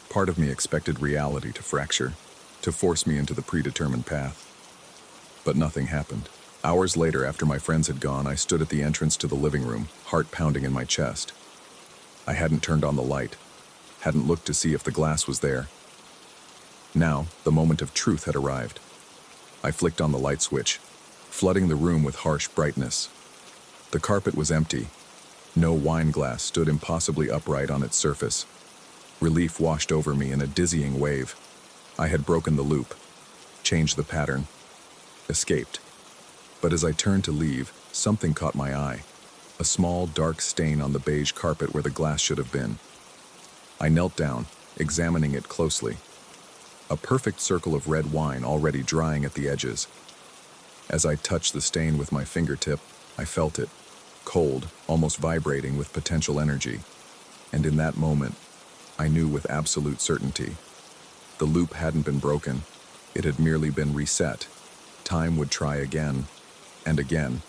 Part of me expected reality to fracture, to force me into the predetermined path. But nothing happened. Hours later, after my friends had gone, I stood at the entrance to the living room, heart pounding in my chest. I hadn't turned on the light, hadn't looked to see if the glass was there. Now, the moment of truth had arrived. I flicked on the light switch, flooding the room with harsh brightness. The carpet was empty. No wine glass stood impossibly upright on its surface. Relief washed over me in a dizzying wave. I had broken the loop, changed the pattern, escaped. But as I turned to leave, something caught my eye. A small, dark stain on the beige carpet where the glass should have been. I knelt down, examining it closely. A perfect circle of red wine already drying at the edges. As I touched the stain with my fingertip, I felt it, cold, almost vibrating with potential energy. And in that moment, I knew with absolute certainty. The loop hadn't been broken, it had merely been reset. Time would try again, and again,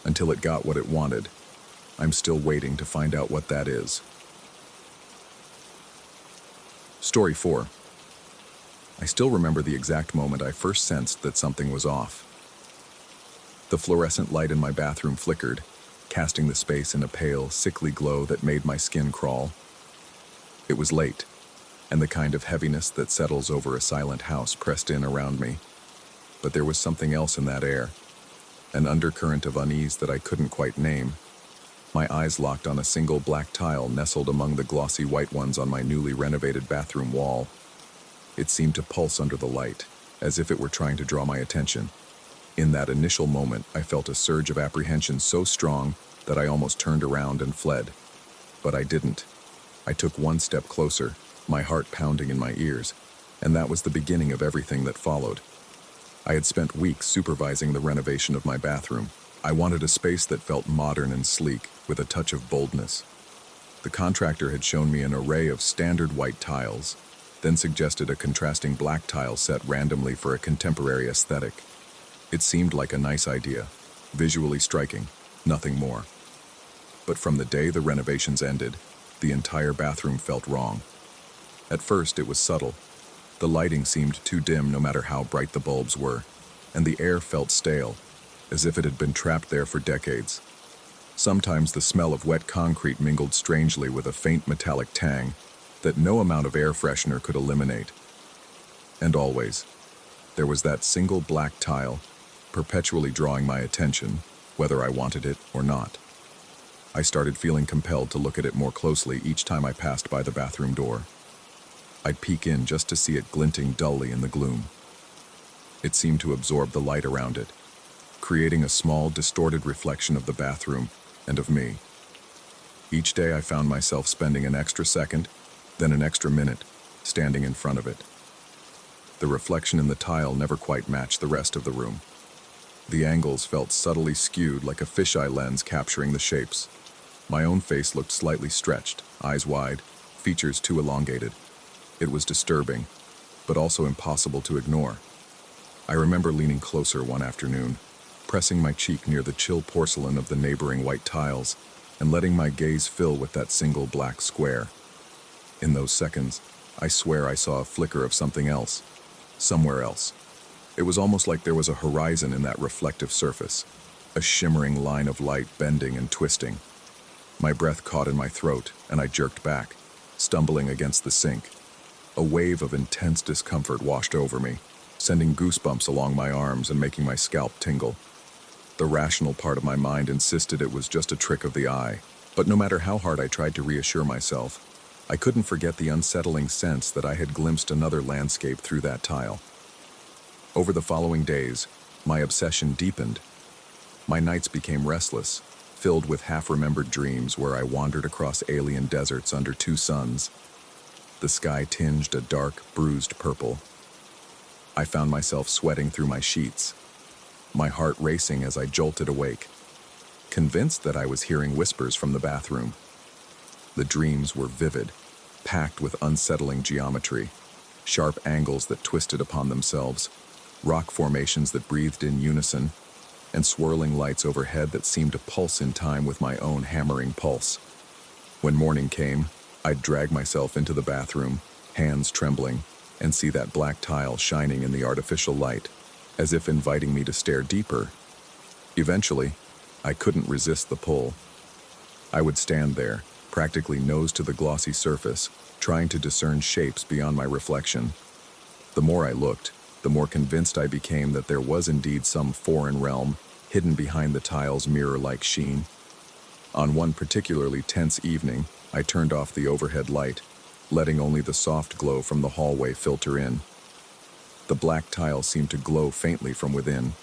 until it got what it wanted. I'm still waiting to find out what that is. Story 4. I still remember the exact moment I first sensed that something was off. The fluorescent light in my bathroom flickered, casting the space in a pale, sickly glow that made my skin crawl. It was late, and the kind of heaviness that settles over a silent house pressed in around me. But there was something else in that air, an undercurrent of unease that I couldn't quite name. My eyes locked on a single black tile nestled among the glossy white ones on my newly renovated bathroom wall. It seemed to pulse under the light, as if it were trying to draw my attention. In that initial moment, I felt a surge of apprehension so strong that I almost turned around and fled. But I didn't. I took one step closer, my heart pounding in my ears, and that was the beginning of everything that followed. I had spent weeks supervising the renovation of my bathroom. I wanted a space that felt modern and sleek, with a touch of boldness. The contractor had shown me an array of standard white tiles, then suggested a contrasting black tile set randomly for a contemporary aesthetic. It seemed like a nice idea, visually striking, nothing more. But from the day the renovations ended, the entire bathroom felt wrong. At first, it was subtle. The lighting seemed too dim no matter how bright the bulbs were, and the air felt stale, as if it had been trapped there for decades. Sometimes the smell of wet concrete mingled strangely with a faint metallic tang that no amount of air freshener could eliminate. And always, there was that single black tile, perpetually drawing my attention, whether I wanted it or not. I started feeling compelled to look at it more closely each time I passed by the bathroom door. I'd peek in just to see it glinting dully in the gloom. It seemed to absorb the light around it, creating a small, distorted reflection of the bathroom and of me. Each day I found myself spending an extra second, then an extra minute, standing in front of it. The reflection in the tile never quite matched the rest of the room. The angles felt subtly skewed, like a fisheye lens capturing the shapes. My own face looked slightly stretched, eyes wide, features too elongated. It was disturbing, but also impossible to ignore. I remember leaning closer one afternoon, pressing my cheek near the chill porcelain of the neighboring white tiles, and letting my gaze fill with that single black square. In those seconds, I swear I saw a flicker of something else, somewhere else. It was almost like there was a horizon in that reflective surface, a shimmering line of light bending and twisting. My breath caught in my throat, and I jerked back, stumbling against the sink. A wave of intense discomfort washed over me, sending goosebumps along my arms and making my scalp tingle. The rational part of my mind insisted it was just a trick of the eye, but no matter how hard I tried to reassure myself, I couldn't forget the unsettling sense that I had glimpsed another landscape through that tile. Over the following days, my obsession deepened. My nights became restless, filled with half-remembered dreams where I wandered across alien deserts under two suns. The sky tinged a dark, bruised purple. I found myself sweating through my sheets, my heart racing as I jolted awake, convinced that I was hearing whispers from the bathroom. The dreams were vivid, packed with unsettling geometry, sharp angles that twisted upon themselves, rock formations that breathed in unison, and swirling lights overhead that seemed to pulse in time with my own hammering pulse. When morning came, I'd drag myself into the bathroom, hands trembling, and see that black tile shining in the artificial light, as if inviting me to stare deeper. Eventually, I couldn't resist the pull. I would stand there, practically nose to the glossy surface, trying to discern shapes beyond my reflection. The more I looked, the more convinced I became that there was indeed some foreign realm hidden behind the tile's mirror-like sheen. On one particularly tense evening, I turned off the overhead light, letting only the soft glow from the hallway filter in. The black tile seemed to glow faintly from within.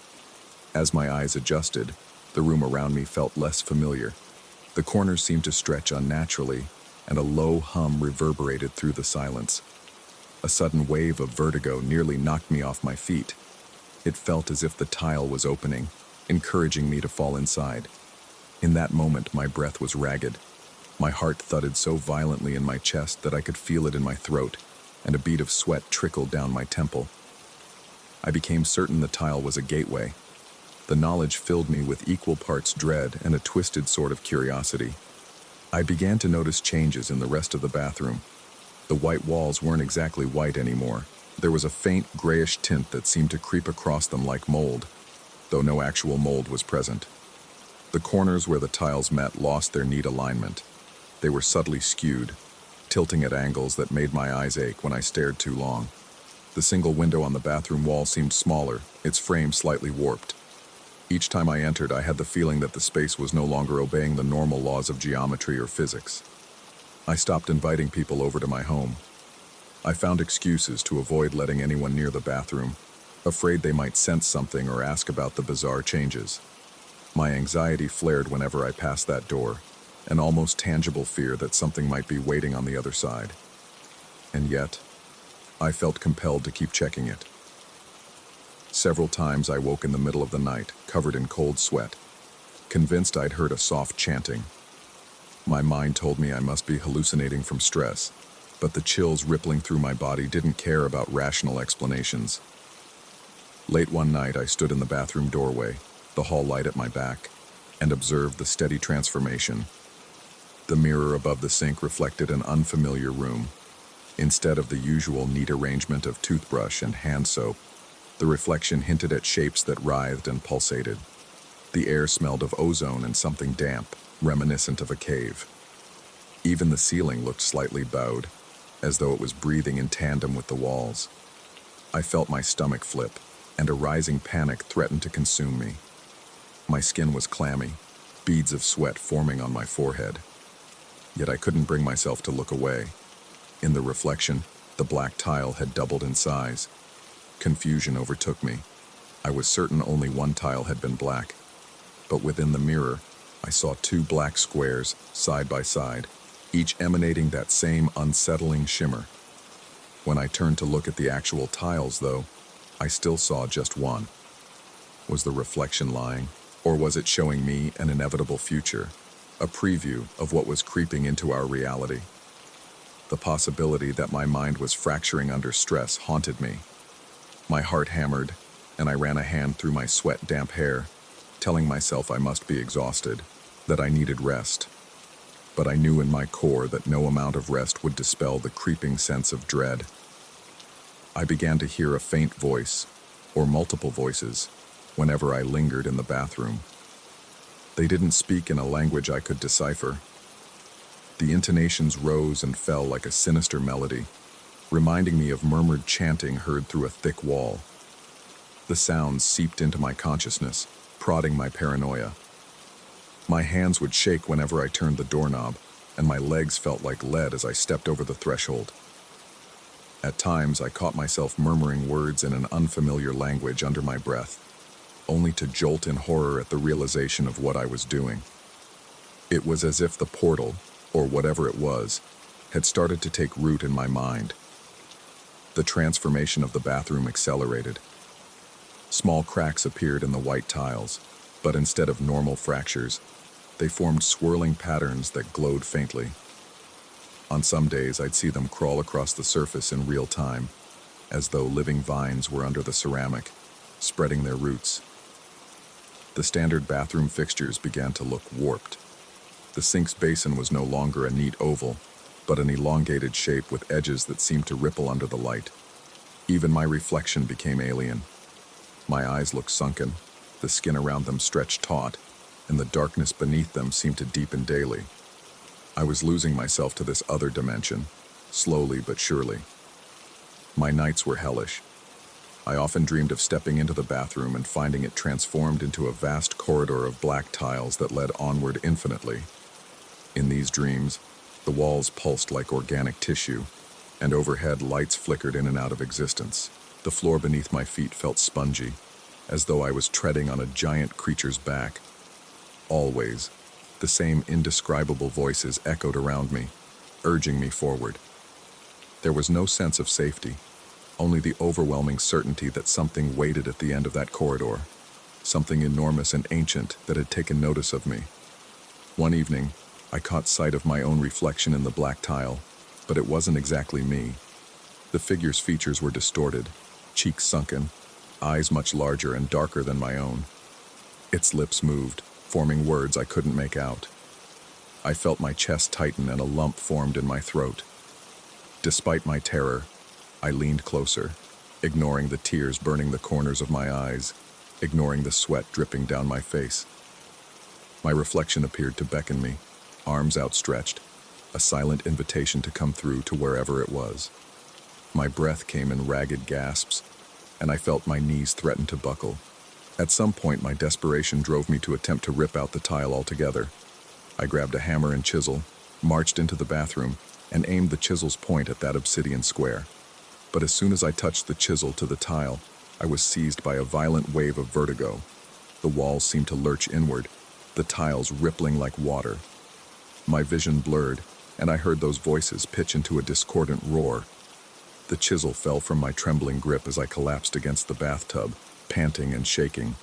As my eyes adjusted, the room around me felt less familiar. The corners seemed to stretch unnaturally, and a low hum reverberated through the silence. A sudden wave of vertigo nearly knocked me off my feet. It felt as if the tile was opening, encouraging me to fall inside. In that moment, my breath was ragged. My heart thudded so violently in my chest that I could feel it in my throat, and a bead of sweat trickled down my temple. I became certain the tile was a gateway. The knowledge filled me with equal parts dread and a twisted sort of curiosity. I began to notice changes in the rest of the bathroom. The white walls weren't exactly white anymore. There was a faint grayish tint that seemed to creep across them like mold, though no actual mold was present. The corners where the tiles met lost their neat alignment. They were subtly skewed, tilting at angles that made my eyes ache when I stared too long. The single window on the bathroom wall seemed smaller, its frame slightly warped. Each time I entered, I had the feeling that the space was no longer obeying the normal laws of geometry or physics. I stopped inviting people over to my home. I found excuses to avoid letting anyone near the bathroom, afraid they might sense something or ask about the bizarre changes. My anxiety flared whenever I passed that door, an almost tangible fear that something might be waiting on the other side. And yet, I felt compelled to keep checking it. Several times I woke in the middle of the night, covered in cold sweat, convinced I'd heard a soft chanting. My mind told me I must be hallucinating from stress, but the chills rippling through my body didn't care about rational explanations. Late one night, I stood in the bathroom doorway, the hall light at my back, and observed the steady transformation. The mirror above the sink reflected an unfamiliar room. Instead of the usual neat arrangement of toothbrush and hand soap, the reflection hinted at shapes that writhed and pulsated. The air smelled of ozone and something damp, reminiscent of a cave. Even the ceiling looked slightly bowed, as though it was breathing in tandem with the walls. I felt my stomach flip, and a rising panic threatened to consume me. My skin was clammy, beads of sweat forming on my forehead. Yet I couldn't bring myself to look away. In the reflection, the black tile had doubled in size. Confusion overtook me. I was certain only one tile had been black, but within the mirror, I saw two black squares, side by side, each emanating that same unsettling shimmer. When I turned to look at the actual tiles, though, I still saw just one. Was the reflection lying, or was it showing me an inevitable future, a preview of what was creeping into our reality? The possibility that my mind was fracturing under stress haunted me. My heart hammered, and I ran a hand through my sweat-damp hair, telling myself I must be exhausted, that I needed rest. But I knew in my core that no amount of rest would dispel the creeping sense of dread. I began to hear a faint voice, or multiple voices, whenever I lingered in the bathroom. They didn't speak in a language I could decipher. The intonations rose and fell like a sinister melody, reminding me of murmured chanting heard through a thick wall. The sounds seeped into my consciousness, prodding my paranoia. My hands would shake whenever I turned the doorknob, and my legs felt like lead as I stepped over the threshold. At times, I caught myself murmuring words in an unfamiliar language under my breath, only to jolt in horror at the realization of what I was doing. It was as if the portal, or whatever it was, had started to take root in my mind. The transformation of the bathroom accelerated. Small cracks appeared in the white tiles, but instead of normal fractures, they formed swirling patterns that glowed faintly. On some days, I'd see them crawl across the surface in real time, as though living vines were under the ceramic, spreading their roots. The standard bathroom fixtures began to look warped. The sink's basin was no longer a neat oval, but an elongated shape with edges that seemed to ripple under the light. Even my reflection became alien. My eyes looked sunken, the skin around them stretched taut, and the darkness beneath them seemed to deepen daily. I was losing myself to this other dimension, slowly but surely. My nights were hellish. I often dreamed of stepping into the bathroom and finding it transformed into a vast corridor of black tiles that led onward infinitely. In these dreams, the walls pulsed like organic tissue, and overhead lights flickered in and out of existence. The floor beneath my feet felt spongy, as though I was treading on a giant creature's back. Always, the same indescribable voices echoed around me, urging me forward. There was no sense of safety, only the overwhelming certainty that something waited at the end of that corridor, something enormous and ancient that had taken notice of me. One evening, I caught sight of my own reflection in the black tile, but it wasn't exactly me. The figure's features were distorted, cheeks sunken, eyes much larger and darker than my own. Its lips moved, forming words I couldn't make out. I felt my chest tighten and a lump formed in my throat. Despite my terror, I leaned closer, ignoring the tears burning the corners of my eyes, ignoring the sweat dripping down my face. My reflection appeared to beckon me, arms outstretched, a silent invitation to come through to wherever it was. My breath came in ragged gasps, and I felt my knees threaten to buckle. At some point, my desperation drove me to attempt to rip out the tile altogether. I grabbed a hammer and chisel, marched into the bathroom, and aimed the chisel's point at that obsidian square. But as soon as I touched the chisel to the tile, I was seized by a violent wave of vertigo. The walls seemed to lurch inward, the tiles rippling like water. My vision blurred, and I heard those voices pitch into a discordant roar. The chisel fell from my trembling grip as I collapsed against the bathtub, panting and shaking.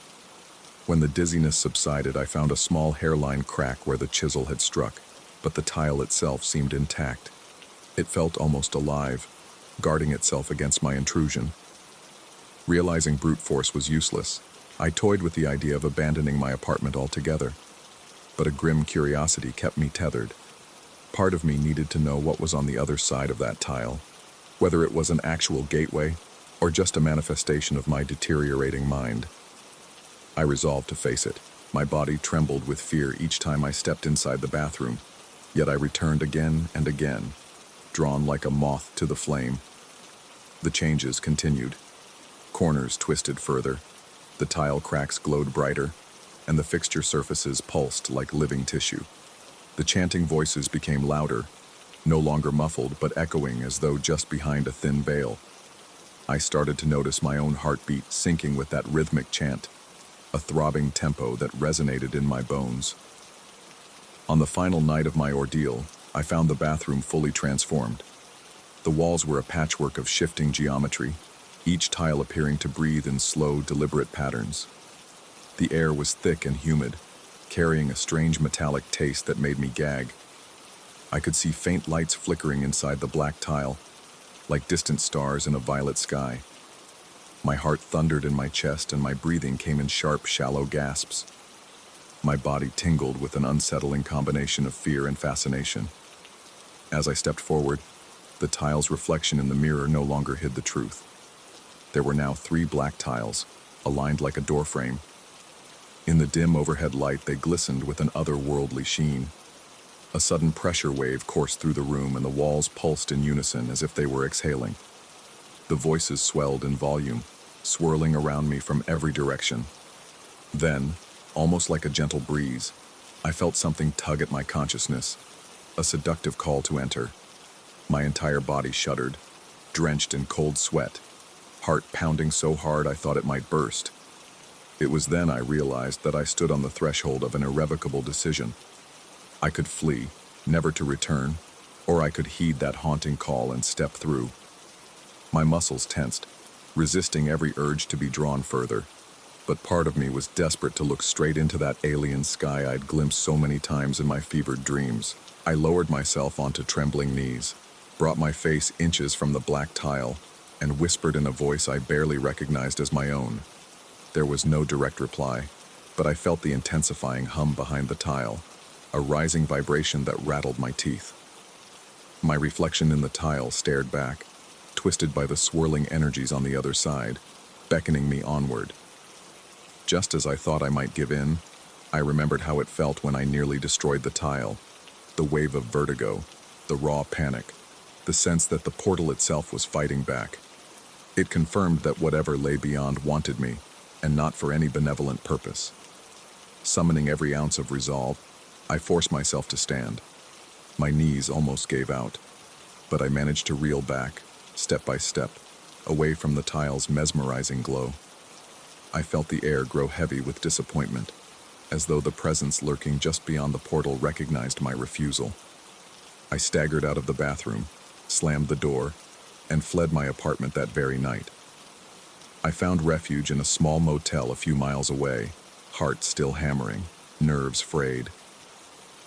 When the dizziness subsided, I found a small hairline crack where the chisel had struck, but the tile itself seemed intact. It felt almost alive, guarding itself against my intrusion. Realizing brute force was useless, I toyed with the idea of abandoning my apartment altogether. But a grim curiosity kept me tethered. Part of me needed to know what was on the other side of that tile, whether it was an actual gateway or just a manifestation of my deteriorating mind. I resolved to face it. My body trembled with fear each time I stepped inside the bathroom, yet I returned again and again, drawn like a moth to the flame. The changes continued. Corners twisted further, the tile cracks glowed brighter, and the fixture surfaces pulsed like living tissue. The chanting voices became louder, no longer muffled but echoing as though just behind a thin veil. I started to notice my own heartbeat syncing with that rhythmic chant, a throbbing tempo that resonated in my bones. On the final night of my ordeal, I found the bathroom fully transformed. The walls were a patchwork of shifting geometry, each tile appearing to breathe in slow, deliberate patterns. The air was thick and humid, carrying a strange metallic taste that made me gag. I could see faint lights flickering inside the black tile, like distant stars in a violet sky. My heart thundered in my chest and my breathing came in sharp, shallow gasps. My body tingled with an unsettling combination of fear and fascination. As I stepped forward, the tile's reflection in the mirror no longer hid the truth. There were now 3 black tiles, aligned like a doorframe. In the dim overhead light, they glistened with an otherworldly sheen. A sudden pressure wave coursed through the room, and the walls pulsed in unison as if they were exhaling. The voices swelled in volume, swirling around me from every direction. Then, almost like a gentle breeze, I felt something tug at my consciousness, a seductive call to enter. My entire body shuddered, drenched in cold sweat, heart pounding so hard I thought it might burst. It was then I realized that I stood on the threshold of an irrevocable decision. I could flee, never to return, or I could heed that haunting call and step through. My muscles tensed, resisting every urge to be drawn further. But part of me was desperate to look straight into that alien sky I'd glimpsed so many times in my fevered dreams. I lowered myself onto trembling knees, brought my face inches from the black tile, and whispered in a voice I barely recognized as my own. There was no direct reply, but I felt the intensifying hum behind the tile, a rising vibration that rattled my teeth. My reflection in the tile stared back, twisted by the swirling energies on the other side, beckoning me onward. Just as I thought I might give in, I remembered how it felt when I nearly destroyed the tile. The wave of vertigo, the raw panic, the sense that the portal itself was fighting back. It confirmed that whatever lay beyond wanted me, and not for any benevolent purpose. Summoning every ounce of resolve, I forced myself to stand. My knees almost gave out, but I managed to reel back, step by step, away from the tile's mesmerizing glow. I felt the air grow heavy with disappointment, as though the presence lurking just beyond the portal recognized my refusal. I staggered out of the bathroom, slammed the door, and fled my apartment that very night. I found refuge in a small motel a few miles away, heart still hammering, nerves frayed.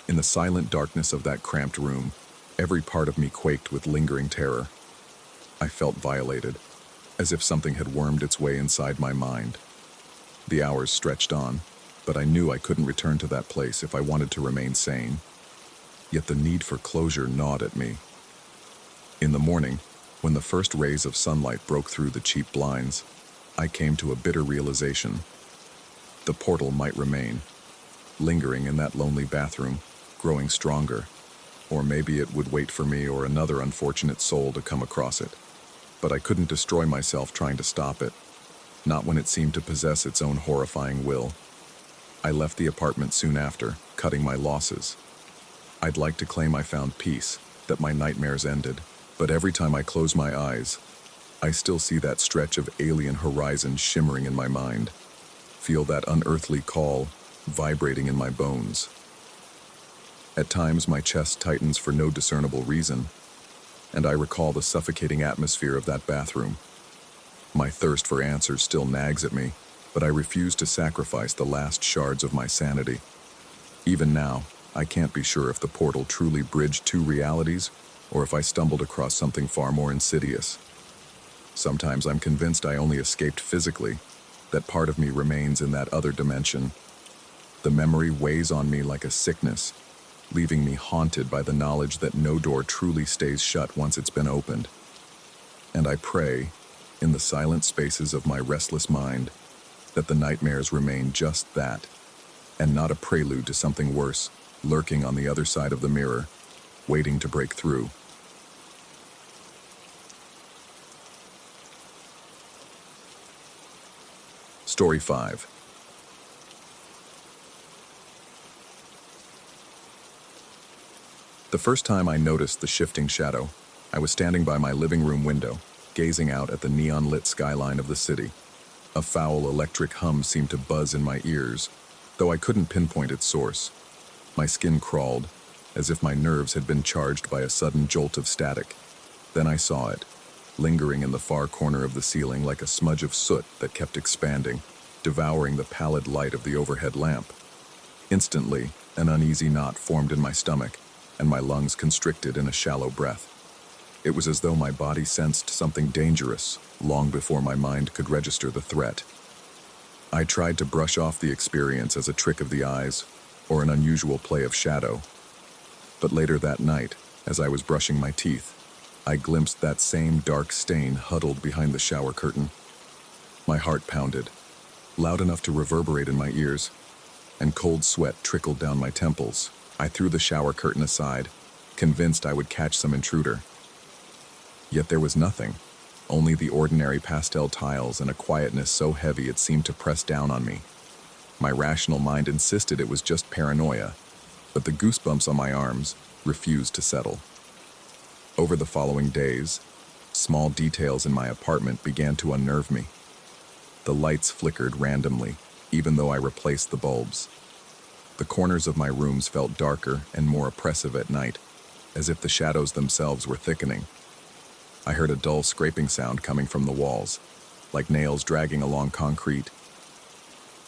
In the silent darkness of that cramped room, every part of me quaked with lingering terror. I felt violated, as if something had wormed its way inside my mind. The hours stretched on, but I knew I couldn't return to that place if I wanted to remain sane. Yet the need for closure gnawed at me. In the morning, when the first rays of sunlight broke through the cheap blinds, I came to a bitter realization. The portal might remain, lingering in that lonely bathroom, growing stronger, or maybe it would wait for me or another unfortunate soul to come across it. But I couldn't destroy myself trying to stop it, not when it seemed to possess its own horrifying will. I left the apartment soon after, cutting my losses. I'd like to claim I found peace, that my nightmares ended, but every time I close my eyes, I still see that stretch of alien horizon shimmering in my mind, feel that unearthly call vibrating in my bones. At times, my chest tightens for no discernible reason, and I recall the suffocating atmosphere of that bathroom. My thirst for answers still nags at me, but I refuse to sacrifice the last shards of my sanity. Even now, I can't be sure if the portal truly bridged two realities, or if I stumbled across something far more insidious. Sometimes I'm convinced I only escaped physically, that part of me remains in that other dimension. The memory weighs on me like a sickness, leaving me haunted by the knowledge that no door truly stays shut once it's been opened. And I pray, in the silent spaces of my restless mind, that the nightmares remain just that, and not a prelude to something worse, lurking on the other side of the mirror, waiting to break through. Story 5. The first time I noticed the shifting shadow, I was standing by my living room window, gazing out at the neon-lit skyline of the city. A foul electric hum seemed to buzz in my ears, though I couldn't pinpoint its source. My skin crawled, as if my nerves had been charged by a sudden jolt of static. Then I saw it, lingering in the far corner of the ceiling like a smudge of soot that kept expanding, devouring the pallid light of the overhead lamp. Instantly, an uneasy knot formed in my stomach, and my lungs constricted in a shallow breath. It was as though my body sensed something dangerous long before my mind could register the threat. I tried to brush off the experience as a trick of the eyes or an unusual play of shadow. But later that night, as I was brushing my teeth, I glimpsed that same dark stain huddled behind the shower curtain. My heart pounded, loud enough to reverberate in my ears, and cold sweat trickled down my temples. I threw the shower curtain aside, convinced I would catch some intruder. Yet there was nothing, only the ordinary pastel tiles and a quietness so heavy it seemed to press down on me. My rational mind insisted it was just paranoia, but the goosebumps on my arms refused to settle. Over the following days, small details in my apartment began to unnerve me. The lights flickered randomly, even though I replaced the bulbs. The corners of my rooms felt darker and more oppressive at night, as if the shadows themselves were thickening. I heard a dull scraping sound coming from the walls, like nails dragging along concrete.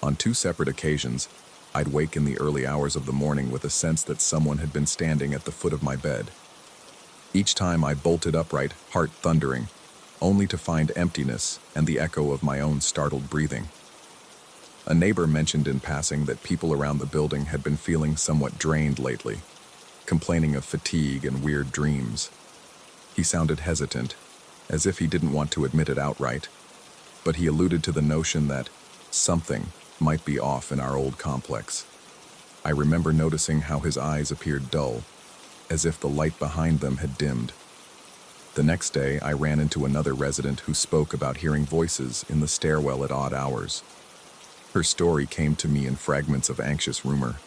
On 2 separate occasions, I'd wake in the early hours of the morning with a sense that someone had been standing at the foot of my bed. Each time I bolted upright, heart thundering, only to find emptiness and the echo of my own startled breathing. A neighbor mentioned in passing that people around the building had been feeling somewhat drained lately, complaining of fatigue and weird dreams. He sounded hesitant, as if he didn't want to admit it outright, but he alluded to the notion that something might be off in our old complex. I remember noticing how his eyes appeared dull, as if the light behind them had dimmed. The next day, I ran into another resident who spoke about hearing voices in the stairwell at odd hours. Her story came to me in fragments of anxious rumor.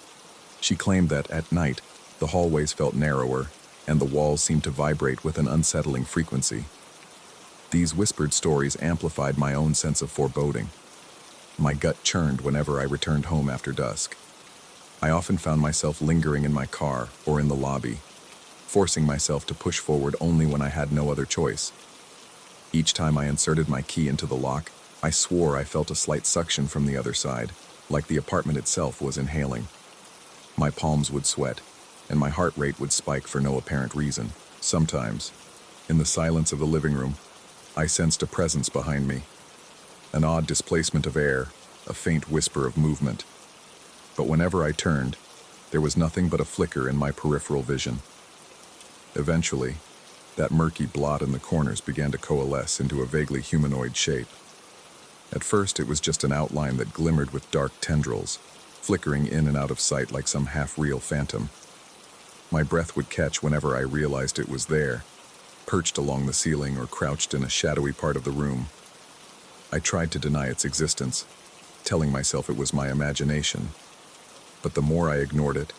She claimed that at night, the hallways felt narrower, and the walls seemed to vibrate with an unsettling frequency. These whispered stories amplified my own sense of foreboding. My gut churned whenever I returned home after dusk. I often found myself lingering in my car or in the lobby, forcing myself to push forward only when I had no other choice. Each time I inserted my key into the lock, I swore I felt a slight suction from the other side, like the apartment itself was inhaling. My palms would sweat, and my heart rate would spike for no apparent reason. Sometimes, in the silence of the living room, I sensed a presence behind me, an odd displacement of air, a faint whisper of movement. But whenever I turned, there was nothing but a flicker in my peripheral vision. Eventually, that murky blot in the corners began to coalesce into a vaguely humanoid shape. At first, it was just an outline that glimmered with dark tendrils, flickering in and out of sight like some half-real phantom. My breath would catch whenever I realized it was there, perched along the ceiling or crouched in a shadowy part of the room. I tried to deny its existence, telling myself it was my imagination. But the more I ignored it,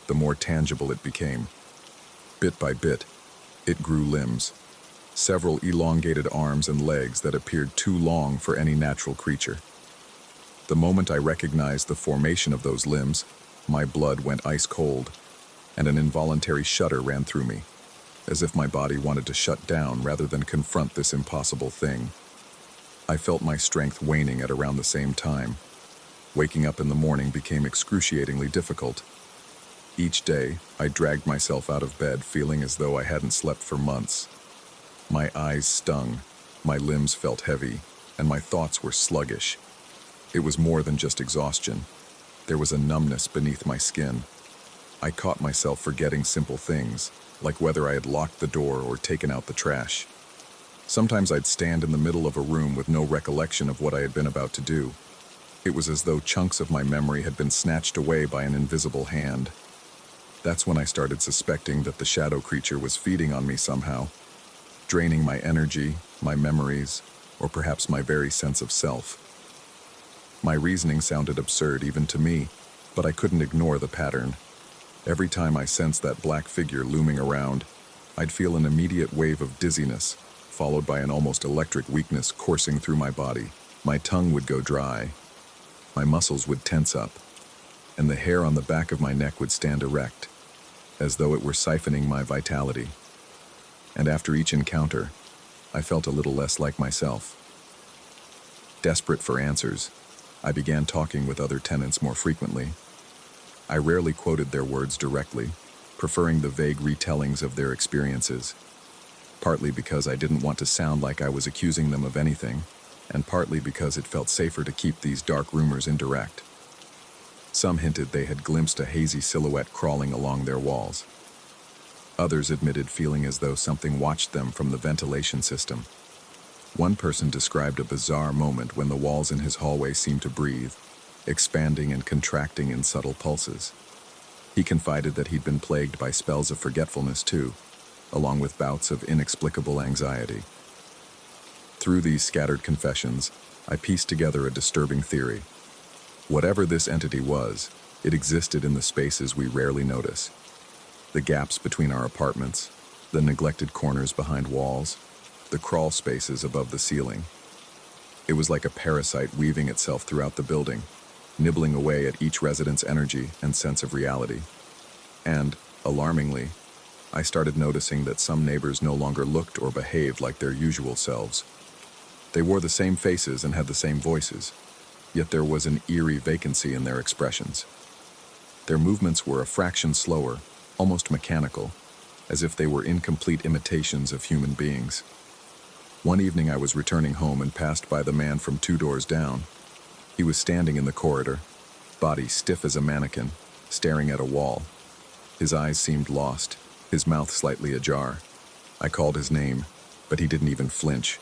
the more tangible it became. Bit by bit, it grew limbs, several elongated arms and legs that appeared too long for any natural creature. The moment I recognized the formation of those limbs, my blood went ice cold, and an involuntary shudder ran through me, as if my body wanted to shut down rather than confront this impossible thing. I felt my strength waning at around the same time. Waking up in the morning became excruciatingly difficult. Each day, I dragged myself out of bed feeling as though I hadn't slept for months. My eyes stung, my limbs felt heavy, and my thoughts were sluggish. It was more than just exhaustion. There was a numbness beneath my skin. I caught myself forgetting simple things, like whether I had locked the door or taken out the trash. Sometimes I'd stand in the middle of a room with no recollection of what I had been about to do. It was as though chunks of my memory had been snatched away by an invisible hand. That's when I started suspecting that the shadow creature was feeding on me somehow, draining my energy, my memories, or perhaps my very sense of self. My reasoning sounded absurd even to me, but I couldn't ignore the pattern. Every time I sensed that black figure looming around, I'd feel an immediate wave of dizziness, followed by an almost electric weakness coursing through my body. My tongue would go dry, my muscles would tense up, and the hair on the back of my neck would stand erect, as though it were siphoning my vitality. And after each encounter, I felt a little less like myself. Desperate for answers, I began talking with other tenants more frequently. I rarely quoted their words directly, preferring the vague retellings of their experiences, partly because I didn't want to sound like I was accusing them of anything, and partly because it felt safer to keep these dark rumors indirect. Some hinted they had glimpsed a hazy silhouette crawling along their walls. Others admitted feeling as though something watched them from the ventilation system. One person described a bizarre moment when the walls in his hallway seemed to breathe, expanding and contracting in subtle pulses. He confided that he'd been plagued by spells of forgetfulness too, along with bouts of inexplicable anxiety. Through these scattered confessions, I pieced together a disturbing theory. Whatever this entity was, it existed in the spaces we rarely notice. The gaps between our apartments, the neglected corners behind walls, the crawl spaces above the ceiling. It was like a parasite weaving itself throughout the building, nibbling away at each resident's energy and sense of reality. And, alarmingly, I started noticing that some neighbors no longer looked or behaved like their usual selves. They wore the same faces and had the same voices, yet there was an eerie vacancy in their expressions. Their movements were a fraction slower, almost mechanical, as if they were incomplete imitations of human beings. One evening I was returning home and passed by the man from 2 doors down. He was standing in the corridor, body stiff as a mannequin, staring at a wall. His eyes seemed lost, his mouth slightly ajar. I called his name, but he didn't even flinch.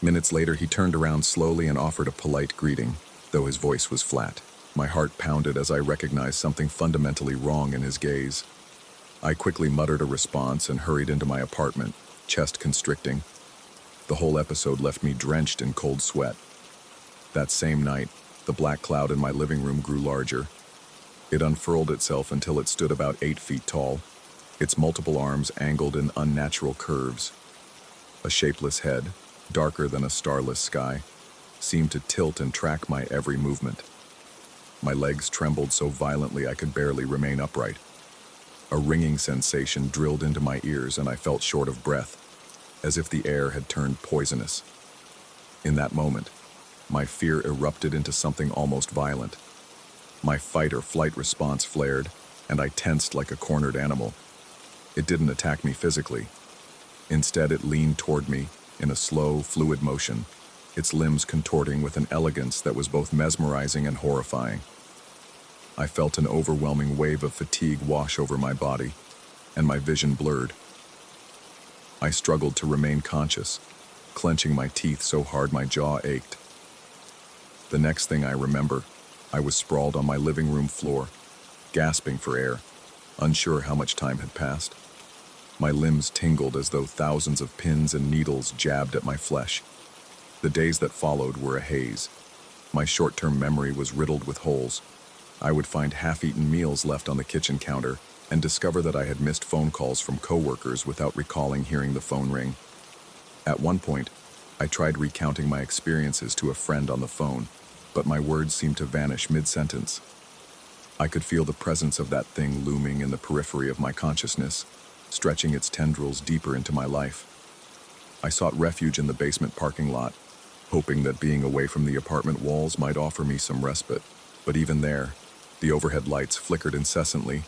Minutes later, he turned around slowly and offered a polite greeting, though his voice was flat. My heart pounded as I recognized something fundamentally wrong in his gaze. I quickly muttered a response and hurried into my apartment, chest constricting. The whole episode left me drenched in cold sweat. That same night, the black cloud in my living room grew larger. It unfurled itself until it stood about 8 feet tall, its multiple arms angled in unnatural curves. A shapeless head, darker than a starless sky, seemed to tilt and track my every movement. My legs trembled so violently I could barely remain upright. A ringing sensation drilled into my ears and I felt short of breath, as if the air had turned poisonous. In that moment, my fear erupted into something almost violent. My fight or flight response flared, and I tensed like a cornered animal. It didn't attack me physically. Instead, it leaned toward me in a slow, fluid motion, its limbs contorting with an elegance that was both mesmerizing and horrifying. I felt an overwhelming wave of fatigue wash over my body, and my vision blurred. I struggled to remain conscious, clenching my teeth so hard my jaw ached. The next thing I remember, I was sprawled on my living room floor, gasping for air, unsure how much time had passed. My limbs tingled as though thousands of pins and needles jabbed at my flesh. The days that followed were a haze. My short-term memory was riddled with holes. I would find half-eaten meals left on the kitchen counter and discover that I had missed phone calls from coworkers without recalling hearing the phone ring. At one point, I tried recounting my experiences to a friend on the phone, but my words seemed to vanish mid-sentence. I could feel the presence of that thing looming in the periphery of my consciousness, stretching its tendrils deeper into my life. I sought refuge in the basement parking lot, hoping that being away from the apartment walls might offer me some respite. But even there, the overhead lights flickered incessantly,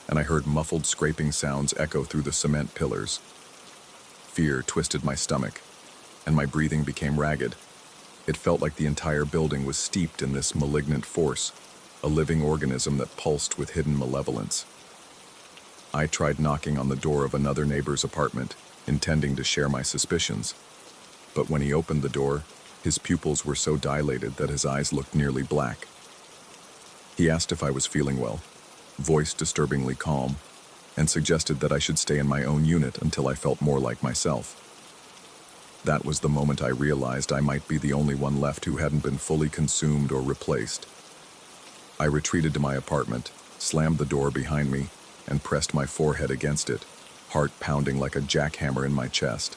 and I heard muffled scraping sounds echo through the cement pillars. Fear twisted my stomach, and my breathing became ragged. It felt like the entire building was steeped in this malignant force, a living organism that pulsed with hidden malevolence. I tried knocking on the door of another neighbor's apartment, intending to share my suspicions. But when he opened the door, his pupils were so dilated that his eyes looked nearly black. He asked if I was feeling well, voice disturbingly calm, and suggested that I should stay in my own unit until I felt more like myself. That was the moment I realized I might be the only one left who hadn't been fully consumed or replaced. I retreated to my apartment, slammed the door behind me, and pressed my forehead against it, heart pounding like a jackhammer in my chest.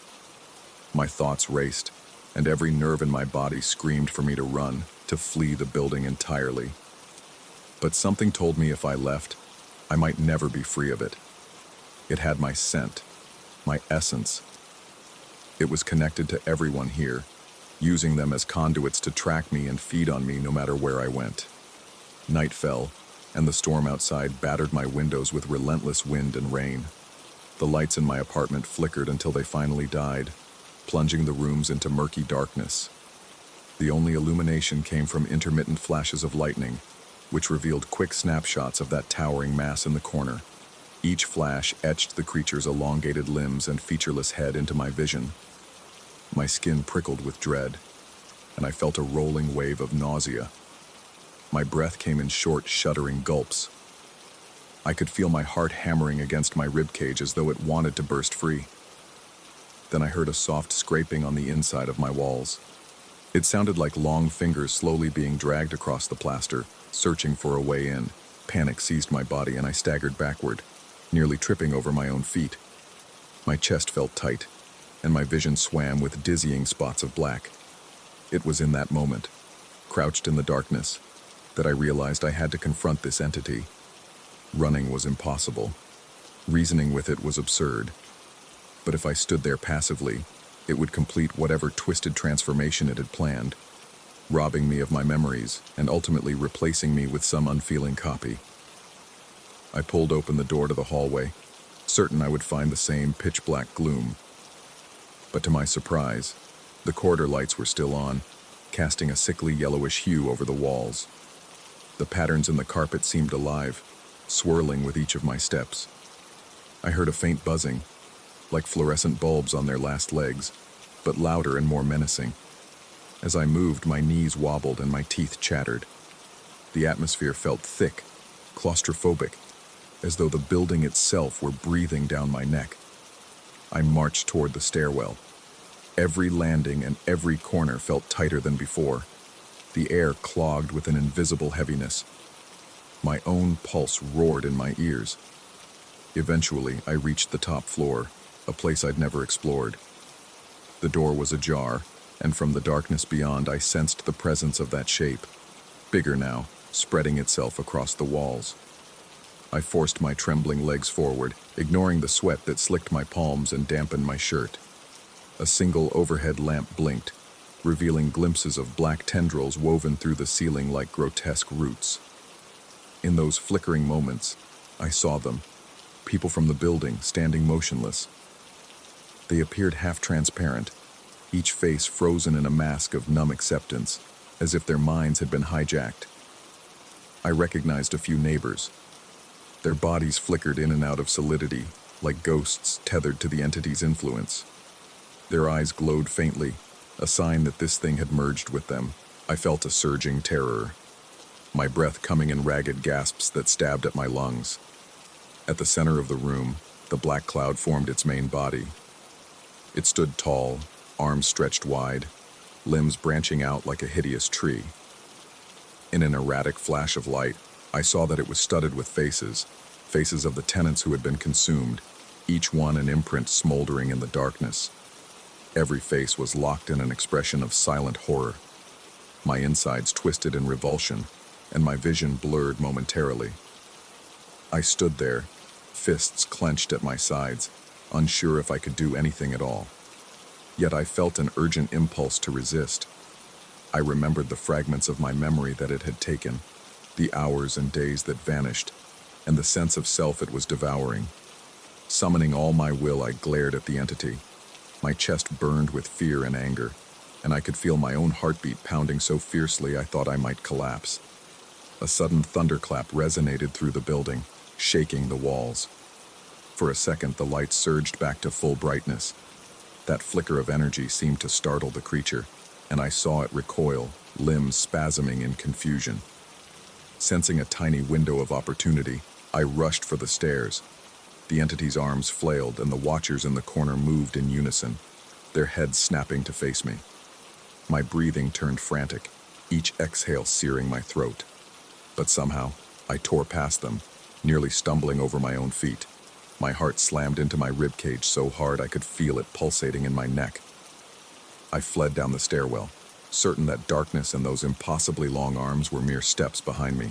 My thoughts raced, and every nerve in my body screamed for me to run, to flee the building entirely. But something told me if I left, I might never be free of it. It had my scent, my essence. It was connected to everyone here, using them as conduits to track me and feed on me no matter where I went. Night fell, and the storm outside battered my windows with relentless wind and rain. The lights in my apartment flickered until they finally died, plunging the rooms into murky darkness. The only illumination came from intermittent flashes of lightning, which revealed quick snapshots of that towering mass in the corner. Each flash etched the creature's elongated limbs and featureless head into my vision. My skin prickled with dread, and I felt a rolling wave of nausea. My breath came in short, shuddering gulps. I could feel my heart hammering against my ribcage as though it wanted to burst free. Then I heard a soft scraping on the inside of my walls. It sounded like long fingers slowly being dragged across the plaster, searching for a way in. Panic seized my body and I staggered backward, nearly tripping over my own feet. My chest felt tight, and my vision swam with dizzying spots of black. It was in that moment, crouched in the darkness, that I realized I had to confront this entity. Running was impossible. Reasoning with it was absurd. But if I stood there passively, it would complete whatever twisted transformation it had planned, robbing me of my memories and ultimately replacing me with some unfeeling copy. I pulled open the door to the hallway, certain I would find the same pitch-black gloom. But to my surprise, the corridor lights were still on, casting a sickly yellowish hue over the walls. The patterns in the carpet seemed alive, swirling with each of my steps. I heard a faint buzzing, like fluorescent bulbs on their last legs, but louder and more menacing. As I moved, my knees wobbled and my teeth chattered. The atmosphere felt thick, claustrophobic, as though the building itself were breathing down my neck. I marched toward the stairwell. Every landing and every corner felt tighter than before, the air clogged with an invisible heaviness. My own pulse roared in my ears. Eventually, I reached the top floor, a place I'd never explored. The door was ajar, and from the darkness beyond I sensed the presence of that shape, bigger now, spreading itself across the walls. I forced my trembling legs forward, ignoring the sweat that slicked my palms and dampened my shirt. A single overhead lamp blinked, revealing glimpses of black tendrils woven through the ceiling like grotesque roots. In those flickering moments, I saw them, people from the building standing motionless. They appeared half-transparent, each face frozen in a mask of numb acceptance, as if their minds had been hijacked. I recognized a few neighbors. Their bodies flickered in and out of solidity, like ghosts tethered to the entity's influence. Their eyes glowed faintly, a sign that this thing had merged with them. I felt a surging terror, my breath coming in ragged gasps that stabbed at my lungs. At the center of the room, the black cloud formed its main body. It stood tall, arms stretched wide, limbs branching out like a hideous tree. In an erratic flash of light, I saw that it was studded with faces of the tenants who had been consumed, each one an imprint smoldering in the darkness. Every face was locked in an expression of silent horror. My insides twisted in revulsion, and my vision blurred momentarily. I stood there, fists clenched at my sides, unsure if I could do anything at all. Yet I felt an urgent impulse to resist. I remembered the fragments of my memory that it had taken, the hours and days that vanished, and the sense of self it was devouring. Summoning all my will, I glared at the entity. My chest burned with fear and anger, and I could feel my own heartbeat pounding so fiercely I thought I might collapse. A sudden thunderclap resonated through the building, shaking the walls. For a second, the lights surged back to full brightness. That flicker of energy seemed to startle the creature, and I saw it recoil, limbs spasming in confusion. Sensing a tiny window of opportunity, I rushed for the stairs. The entity's arms flailed, and the watchers in the corner moved in unison, their heads snapping to face me. My breathing turned frantic, each exhale searing my throat. But somehow, I tore past them, nearly stumbling over my own feet. My heart slammed into my ribcage so hard I could feel it pulsating in my neck. I fled down the stairwell, certain that darkness and those impossibly long arms were mere steps behind me.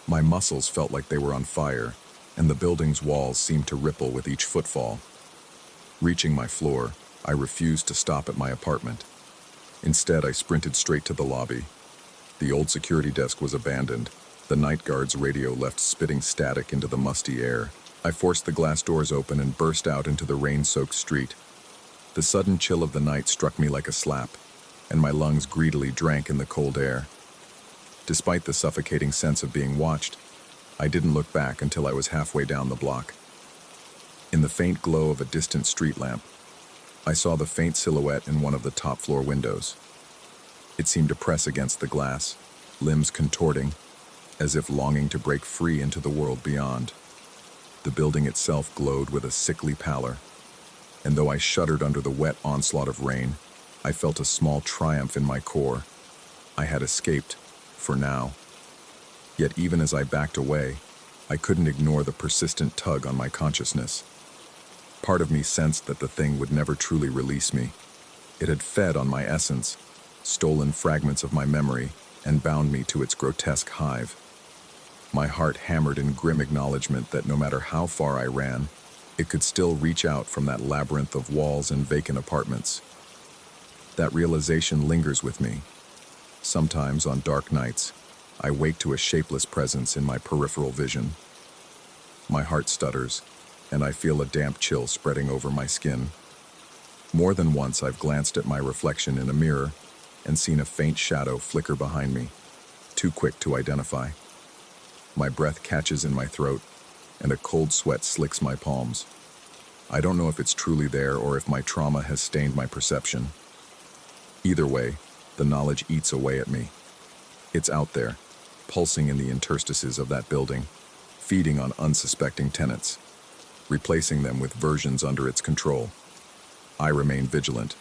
My muscles felt like they were on fire, and the building's walls seemed to ripple with each footfall. Reaching my floor, I refused to stop at my apartment. Instead, I sprinted straight to the lobby. The old security desk was abandoned, the night guard's radio left spitting static into the musty air. I forced the glass doors open and burst out into the rain-soaked street. The sudden chill of the night struck me like a slap, and my lungs greedily drank in the cold air. Despite the suffocating sense of being watched, I didn't look back until I was halfway down the block. In the faint glow of a distant street lamp, I saw the faint silhouette in one of the top-floor windows. It seemed to press against the glass, limbs contorting, as if longing to break free into the world beyond. The building itself glowed with a sickly pallor, and though I shuddered under the wet onslaught of rain, I felt a small triumph in my core. I had escaped, for now. Yet even as I backed away, I couldn't ignore the persistent tug on my consciousness. Part of me sensed that the thing would never truly release me. It had fed on my essence, stolen fragments of my memory, and bound me to its grotesque hive. My heart hammered in grim acknowledgement that no matter how far I ran, it could still reach out from that labyrinth of walls and vacant apartments. That realization lingers with me. Sometimes, on dark nights, I wake to a shapeless presence in my peripheral vision. My heart stutters, and I feel a damp chill spreading over my skin. More than once I've glanced at my reflection in a mirror and seen a faint shadow flicker behind me, too quick to identify. My breath catches in my throat, and a cold sweat slicks my palms. I don't know if it's truly there or if my trauma has stained my perception. Either way, the knowledge eats away at me. It's out there, pulsing in the interstices of that building, feeding on unsuspecting tenants, replacing them with versions under its control. I remain vigilant,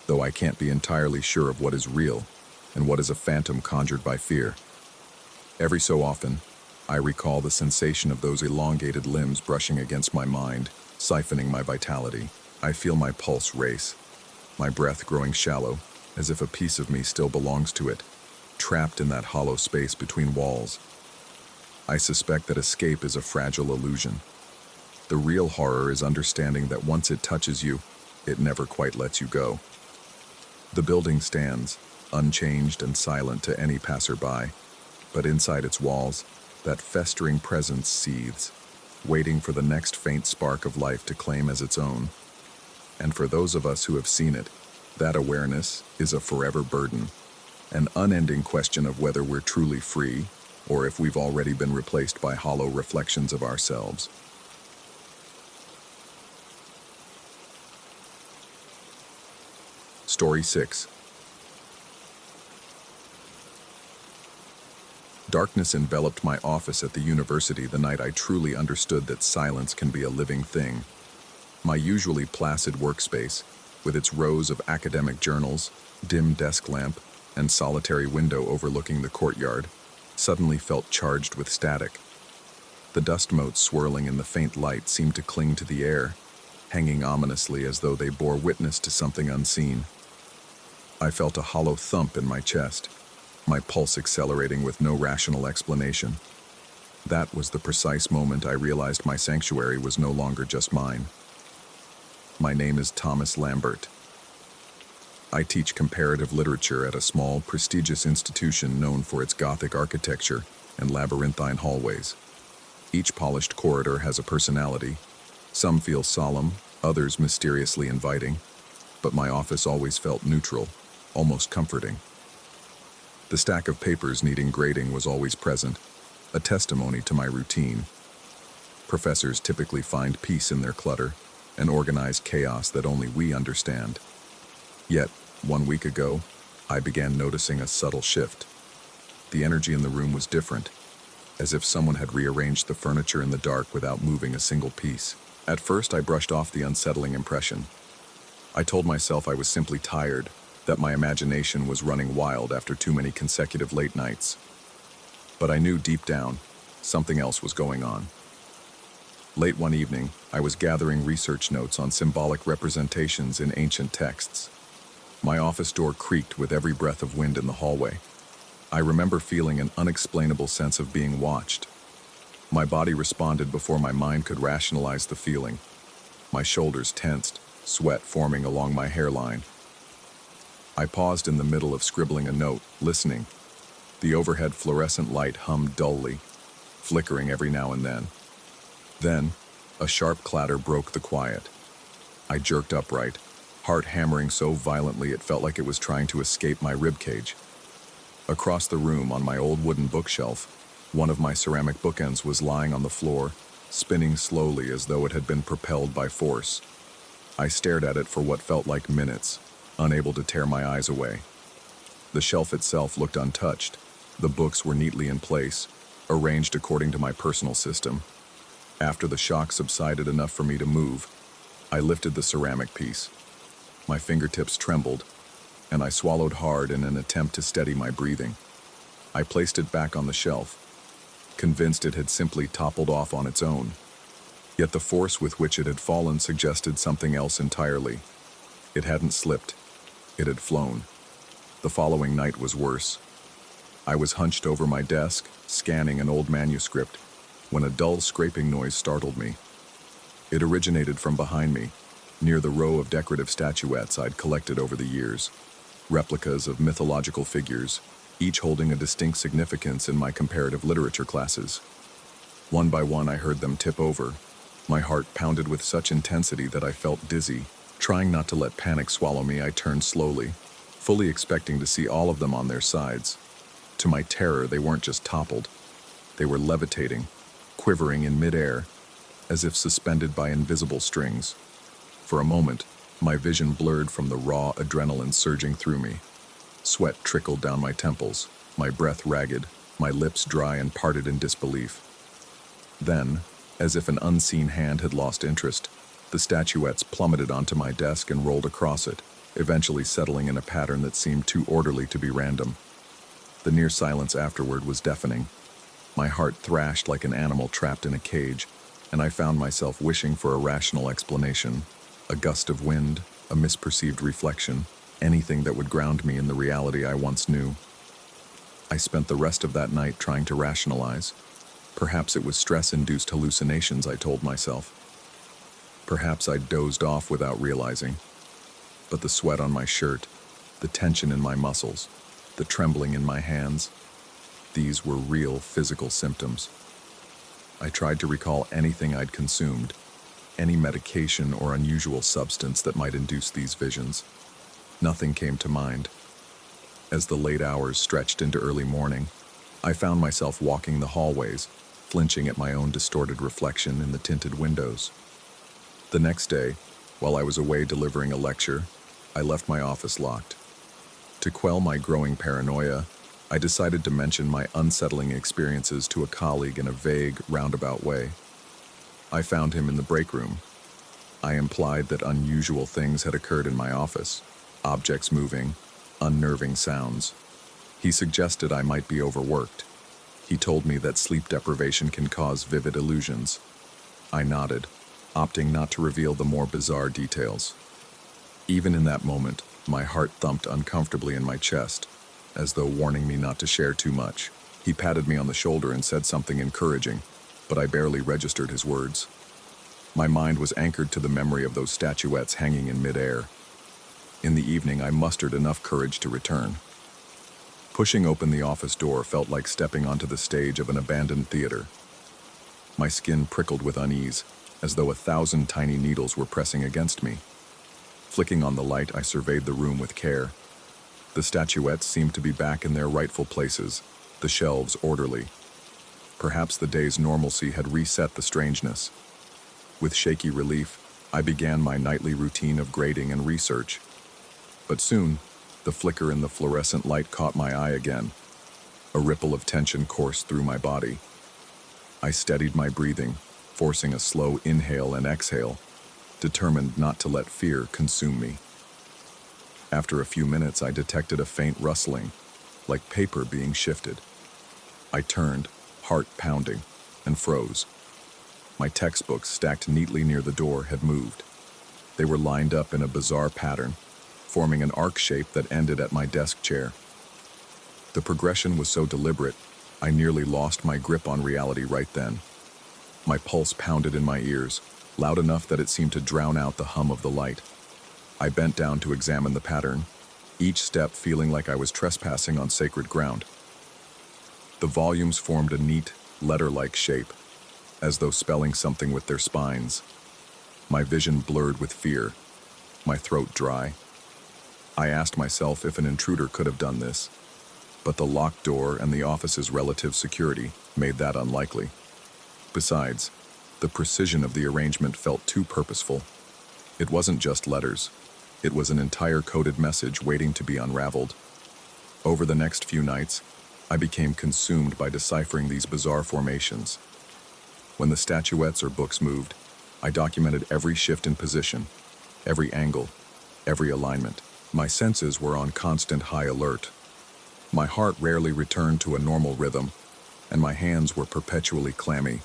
though I can't be entirely sure of what is real and what is a phantom conjured by fear. Every so often, I recall the sensation of those elongated limbs brushing against my mind, siphoning my vitality. I feel my pulse race, my breath growing shallow, as if a piece of me still belongs to it, trapped in that hollow space between walls. I suspect that escape is a fragile illusion. The real horror is understanding that once it touches you, it never quite lets you go. The building stands, unchanged and silent to any passerby, but inside its walls, that festering presence seethes, waiting for the next faint spark of life to claim as its own. And for those of us who have seen it, that awareness is a forever burden, an unending question of whether we're truly free or if we've already been replaced by hollow reflections of ourselves. Story 6. Darkness enveloped my office at the university the night I truly understood that silence can be a living thing. My usually placid workspace, with its rows of academic journals, dim desk lamp, and solitary window overlooking the courtyard, suddenly felt charged with static. The dust motes swirling in the faint light seemed to cling to the air, hanging ominously as though they bore witness to something unseen. I felt a hollow thump in my chest, my pulse accelerating with no rational explanation. That was the precise moment I realized my sanctuary was no longer just mine. My name is Thomas Lambert. I teach comparative literature at a small, prestigious institution known for its Gothic architecture and labyrinthine hallways. Each polished corridor has a personality. Some feel solemn, others mysteriously inviting, but my office always felt neutral, almost comforting. The stack of papers needing grading was always present, a testimony to my routine. Professors typically find peace in their clutter, an organized chaos that only we understand. Yet, 1 week ago, I began noticing a subtle shift. The energy in the room was different, as if someone had rearranged the furniture in the dark without moving a single piece. At first, I brushed off the unsettling impression. I told myself I was simply tired, that my imagination was running wild after too many consecutive late nights. But I knew deep down, something else was going on. Late one evening, I was gathering research notes on symbolic representations in ancient texts. My office door creaked with every breath of wind in the hallway. I remember feeling an unexplainable sense of being watched. My body responded before my mind could rationalize the feeling. My shoulders tensed, sweat forming along my hairline. I paused in the middle of scribbling a note, listening. The overhead fluorescent light hummed dully, flickering every now and then. Then, a sharp clatter broke the quiet. I jerked upright, heart hammering so violently it felt like it was trying to escape my ribcage. Across the room, on my old wooden bookshelf, one of my ceramic bookends was lying on the floor, spinning slowly as though it had been propelled by force. I stared at it for what felt like minutes, unable to tear my eyes away. The shelf itself looked untouched, The books were neatly in place, arranged according to my personal system. After the shock subsided enough for me to move, I lifted the ceramic piece. My fingertips trembled, and I swallowed hard in an attempt to steady my breathing. I placed it back on the shelf, convinced it had simply toppled off on its own. Yet the force with which it had fallen suggested something else entirely. It hadn't slipped. It had flown. The following night was worse. I was hunched over my desk, scanning an old manuscript, when a dull scraping noise startled me. It originated from behind me, near the row of decorative statuettes I'd collected over the years, replicas of mythological figures, each holding a distinct significance in my comparative literature classes. One by one I heard them tip over. My heart pounded with such intensity that I felt dizzy. Trying not to let panic swallow me, I turned slowly, fully expecting to see all of them on their sides. To my terror, they weren't just toppled. They were levitating, quivering in midair, as if suspended by invisible strings. For a moment, my vision blurred from the raw adrenaline surging through me. Sweat trickled down my temples, my breath ragged, my lips dry and parted in disbelief. Then, as if an unseen hand had lost interest, the statuettes plummeted onto my desk and rolled across it, eventually settling in a pattern that seemed too orderly to be random. The near silence afterward was deafening. My heart thrashed like an animal trapped in a cage, and I found myself wishing for a rational explanation. A gust of wind, a misperceived reflection, anything that would ground me in the reality I once knew. I spent the rest of that night trying to rationalize. Perhaps it was stress-induced hallucinations, I told myself. Perhaps I'd dozed off without realizing. But the sweat on my shirt, the tension in my muscles, the trembling in my hands, these were real physical symptoms. I tried to recall anything I'd consumed, any medication or unusual substance that might induce these visions. Nothing came to mind. As the late hours stretched into early morning, I found myself walking the hallways, flinching at my own distorted reflection in the tinted windows. The next day, while I was away delivering a lecture, I left my office locked. To quell my growing paranoia, I decided to mention my unsettling experiences to a colleague in a vague, roundabout way. I found him in the break room. I implied that unusual things had occurred in my office, objects moving, unnerving sounds. He suggested I might be overworked. He told me that sleep deprivation can cause vivid illusions. I nodded, opting not to reveal the more bizarre details. Even in that moment, my heart thumped uncomfortably in my chest, as though warning me not to share too much. He patted me on the shoulder and said something encouraging, but I barely registered his words. My mind was anchored to the memory of those statuettes hanging in midair. In the evening, I mustered enough courage to return. Pushing open the office door felt like stepping onto the stage of an abandoned theater. My skin prickled with unease, as though 1,000 tiny needles were pressing against me. Flicking on the light, I surveyed the room with care. The statuettes seemed to be back in their rightful places, the shelves orderly. Perhaps the day's normalcy had reset the strangeness. With shaky relief, I began my nightly routine of grading and research. But soon, the flicker in the fluorescent light caught my eye again. A ripple of tension coursed through my body. I steadied my breathing, forcing a slow inhale and exhale, determined not to let fear consume me. After a few minutes, I detected a faint rustling, like paper being shifted. I turned, heart pounding, and froze. My textbooks, stacked neatly near the door, had moved. They were lined up in a bizarre pattern, forming an arc shape that ended at my desk chair. The progression was so deliberate, I nearly lost my grip on reality right then. My pulse pounded in my ears, loud enough that it seemed to drown out the hum of the light. I bent down to examine the pattern, each step feeling like I was trespassing on sacred ground. The volumes formed a neat, letter-like shape, as though spelling something with their spines. My vision blurred with fear, my throat dry. I asked myself if an intruder could have done this, but the locked door and the office's relative security made that unlikely. Besides, the precision of the arrangement felt too purposeful. It wasn't just letters. It was an entire coded message waiting to be unraveled. Over the next few nights, I became consumed by deciphering these bizarre formations. When the statuettes or books moved, I documented every shift in position, every angle, every alignment. My senses were on constant high alert. My heart rarely returned to a normal rhythm, and my hands were perpetually clammy.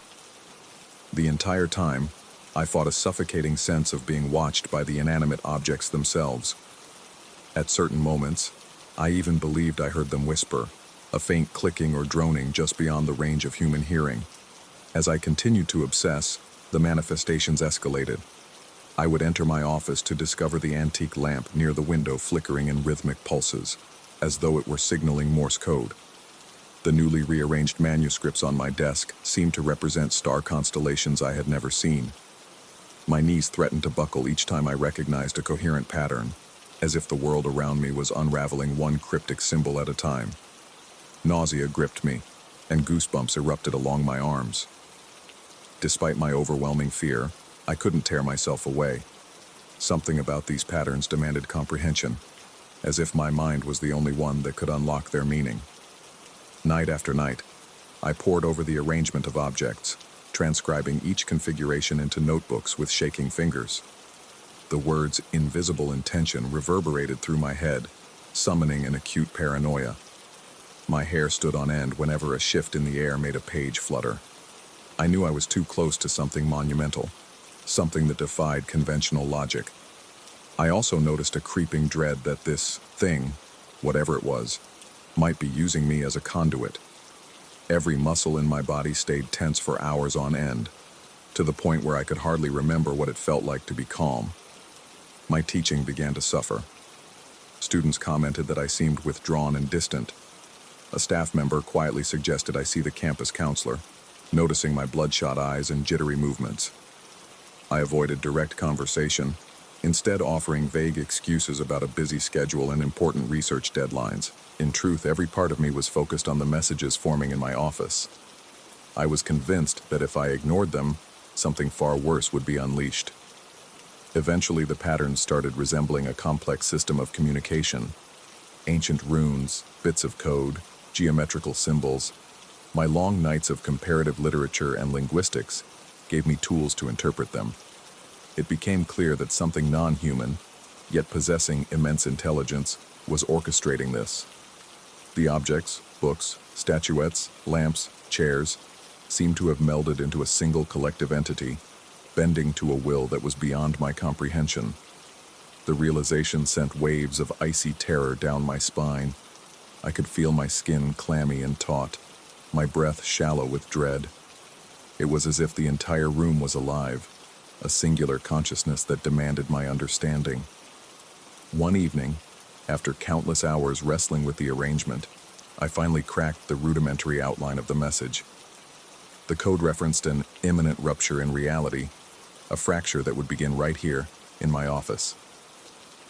The entire time, I fought a suffocating sense of being watched by the inanimate objects themselves. At certain moments, I even believed I heard them whisper, a faint clicking or droning just beyond the range of human hearing. As I continued to obsess, the manifestations escalated. I would enter my office to discover the antique lamp near the window flickering in rhythmic pulses, as though it were signaling Morse code. The newly rearranged manuscripts on my desk seemed to represent star constellations I had never seen. My knees threatened to buckle each time I recognized a coherent pattern, as if the world around me was unraveling one cryptic symbol at a time. Nausea gripped me, and goosebumps erupted along my arms. Despite my overwhelming fear, I couldn't tear myself away. Something about these patterns demanded comprehension, as if my mind was the only one that could unlock their meaning. Night after night, I pored over the arrangement of objects, transcribing each configuration into notebooks with shaking fingers. The words "invisible intention" reverberated through my head, summoning an acute paranoia. My hair stood on end whenever a shift in the air made a page flutter. I knew I was too close to something monumental, something that defied conventional logic. I also noticed a creeping dread that this thing, whatever it was, might be using me as a conduit. Every muscle in my body stayed tense for hours on end, to the point where I could hardly remember what it felt like to be calm. My teaching began to suffer. Students commented that I seemed withdrawn and distant. A staff member quietly suggested I see the campus counselor, noticing my bloodshot eyes and jittery movements. I avoided direct conversation, instead offering vague excuses about a busy schedule and important research deadlines. In truth, every part of me was focused on the messages forming in my office. I was convinced that if I ignored them, something far worse would be unleashed. Eventually, the patterns started resembling a complex system of communication. Ancient runes, bits of code, geometrical symbols. My long nights of comparative literature and linguistics gave me tools to interpret them. It became clear that something non-human, yet possessing immense intelligence, was orchestrating this. The objects, books, statuettes, lamps, chairs, seemed to have melded into a single collective entity, bending to a will that was beyond my comprehension. The realization sent waves of icy terror down my spine. I could feel my skin clammy and taut, my breath shallow with dread. It was as if the entire room was alive, a singular consciousness that demanded my understanding. One evening, after countless hours wrestling with the arrangement, I finally cracked the rudimentary outline of the message. The code referenced an imminent rupture in reality, a fracture that would begin right here, in my office.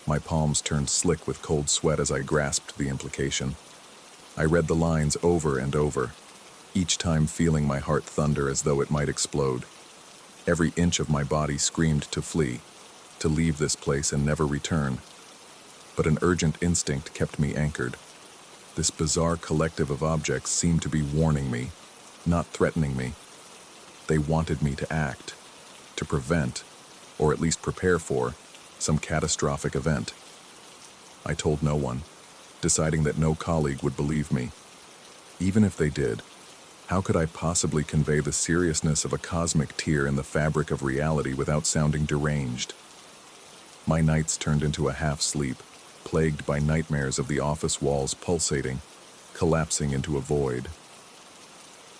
My palms turned slick with cold sweat as I grasped the implication. I read the lines over and over, each time feeling my heart thunder as though it might explode. Every inch of my body screamed to flee, to leave this place and never return. But an urgent instinct kept me anchored. This bizarre collective of objects seemed to be warning me, not threatening me. They wanted me to act, to prevent, or at least prepare for, some catastrophic event. I told no one, deciding that no colleague would believe me. Even if they did, how could I possibly convey the seriousness of a cosmic tear in the fabric of reality without sounding deranged? My nights turned into a half-sleep, plagued by nightmares of the office walls pulsating, collapsing into a void.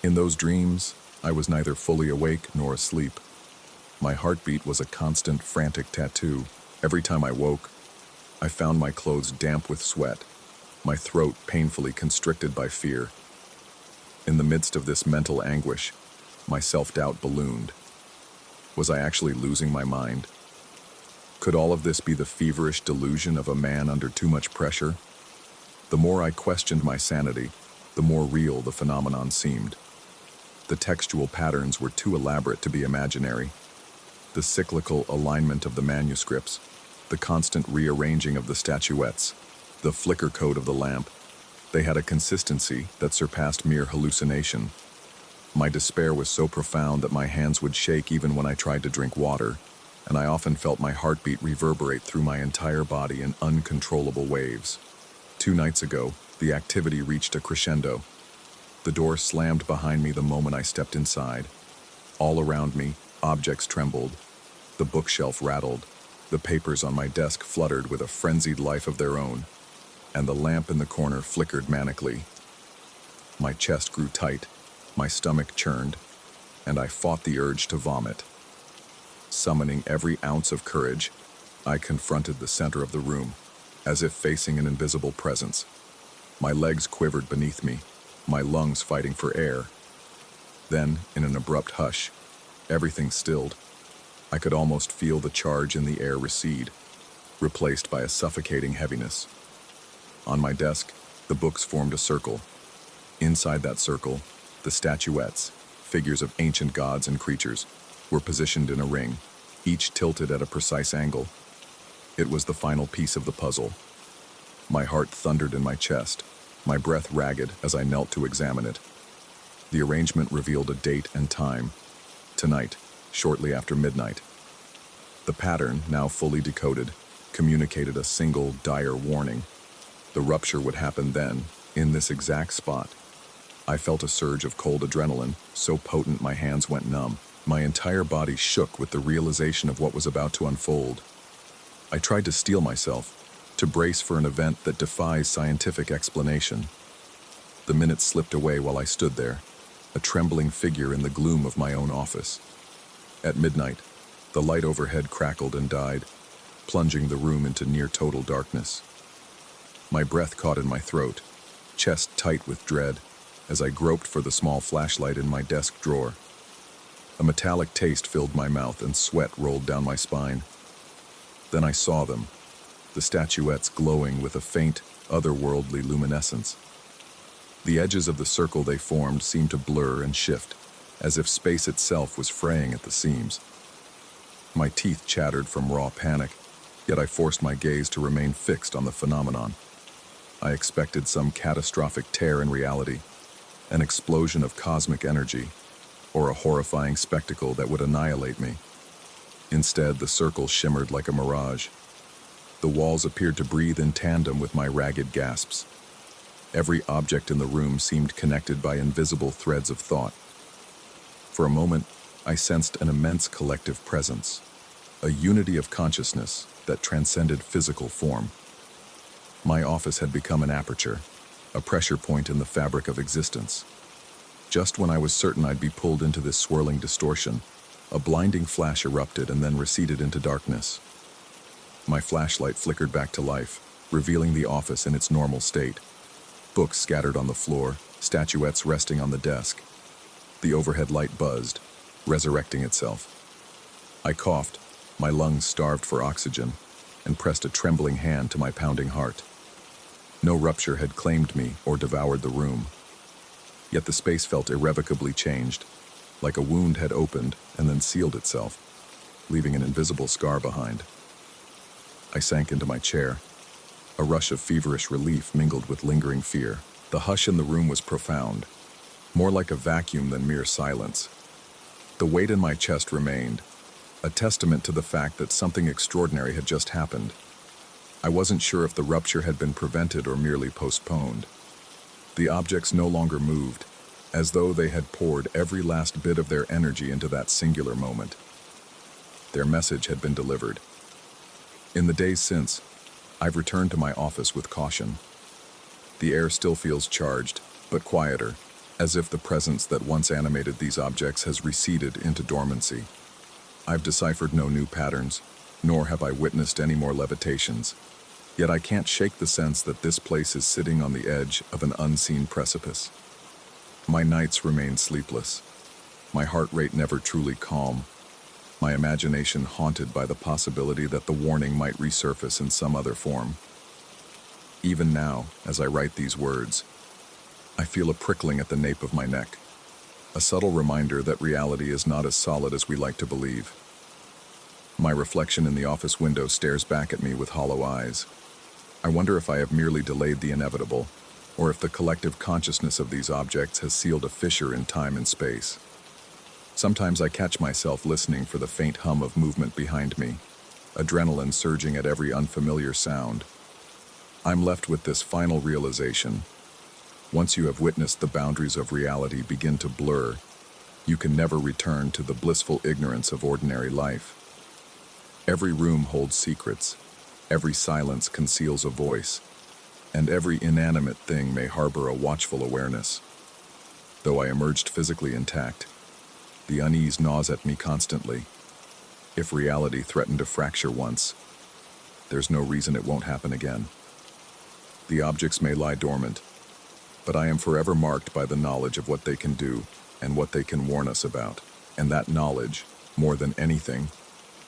In those dreams, I was neither fully awake nor asleep. My heartbeat was a constant, frantic tattoo. Every time I woke, I found my clothes damp with sweat, my throat painfully constricted by fear. In the midst of this mental anguish, my self-doubt ballooned. Was I actually losing my mind? Could all of this be the feverish delusion of a man under too much pressure? The more I questioned my sanity, the more real the phenomenon seemed. The textual patterns were too elaborate to be imaginary. The cyclical alignment of the manuscripts, the constant rearranging of the statuettes, the flicker code of the lamp. They had a consistency that surpassed mere hallucination. My despair was so profound that my hands would shake even when I tried to drink water, and I often felt my heartbeat reverberate through my entire body in uncontrollable waves. 2 nights ago, the activity reached a crescendo. The door slammed behind me the moment I stepped inside. All around me, objects trembled. The bookshelf rattled. The papers on my desk fluttered with a frenzied life of their own, and the lamp in the corner flickered manically. My chest grew tight, my stomach churned, and I fought the urge to vomit. Summoning every ounce of courage, I confronted the center of the room, as if facing an invisible presence. My legs quivered beneath me, my lungs fighting for air. Then, in an abrupt hush, everything stilled. I could almost feel the charge in the air recede, replaced by a suffocating heaviness. On my desk, the books formed a circle. Inside that circle, the statuettes, figures of ancient gods and creatures, were positioned in a ring, each tilted at a precise angle. It was the final piece of the puzzle. My heart thundered in my chest, my breath ragged as I knelt to examine it. The arrangement revealed a date and time. Tonight, shortly after midnight. The pattern, now fully decoded, communicated a single dire warning. The rupture would happen then, in this exact spot. I felt a surge of cold adrenaline, so potent my hands went numb. My entire body shook with the realization of what was about to unfold. I tried to steel myself, to brace for an event that defies scientific explanation. The minutes slipped away while I stood there, a trembling figure in the gloom of my own office. At midnight, the light overhead crackled and died, plunging the room into near-total darkness. My breath caught in my throat, chest tight with dread, as I groped for the small flashlight in my desk drawer. A metallic taste filled my mouth and sweat rolled down my spine. Then I saw them, the statuettes glowing with a faint, otherworldly luminescence. The edges of the circle they formed seemed to blur and shift, as if space itself was fraying at the seams. My teeth chattered from raw panic, yet I forced my gaze to remain fixed on the phenomenon. I expected some catastrophic tear in reality, an explosion of cosmic energy, or a horrifying spectacle that would annihilate me. Instead, the circle shimmered like a mirage. The walls appeared to breathe in tandem with my ragged gasps. Every object in the room seemed connected by invisible threads of thought. For a moment, I sensed an immense collective presence, a unity of consciousness that transcended physical form. My office had become an aperture, a pressure point in the fabric of existence. Just when I was certain I'd be pulled into this swirling distortion, a blinding flash erupted and then receded into darkness. My flashlight flickered back to life, revealing the office in its normal state. Books scattered on the floor, statuettes resting on the desk. The overhead light buzzed, resurrecting itself. I coughed, my lungs starved for oxygen, and pressed a trembling hand to my pounding heart. No rupture had claimed me or devoured the room. Yet the space felt irrevocably changed, like a wound had opened and then sealed itself, leaving an invisible scar behind. I sank into my chair. A rush of feverish relief mingled with lingering fear. The hush in the room was profound, more like a vacuum than mere silence. The weight in my chest remained, a testament to the fact that something extraordinary had just happened. I wasn't sure if the rupture had been prevented or merely postponed. The objects no longer moved, as though they had poured every last bit of their energy into that singular moment. Their message had been delivered. In the days since, I've returned to my office with caution. The air still feels charged, but quieter, as if the presence that once animated these objects has receded into dormancy. I've deciphered no new patterns, nor have I witnessed any more levitations. Yet I can't shake the sense that this place is sitting on the edge of an unseen precipice. My nights remain sleepless, my heart rate never truly calm, my imagination haunted by the possibility that the warning might resurface in some other form. Even now, as I write these words, I feel a prickling at the nape of my neck, a subtle reminder that reality is not as solid as we like to believe. My reflection in the office window stares back at me with hollow eyes. I wonder if I have merely delayed the inevitable, or if the collective consciousness of these objects has sealed a fissure in time and space. Sometimes I catch myself listening for the faint hum of movement behind me, adrenaline surging at every unfamiliar sound. I'm left with this final realization. Once you have witnessed the boundaries of reality begin to blur, you can never return to the blissful ignorance of ordinary life. Every room holds secrets, every silence conceals a voice, and every inanimate thing may harbor a watchful awareness. Though I emerged physically intact, the unease gnaws at me constantly. If reality threatened to fracture once, there's no reason it won't happen again. The objects may lie dormant, but I am forever marked by the knowledge of what they can do and what they can warn us about. And that knowledge, more than anything,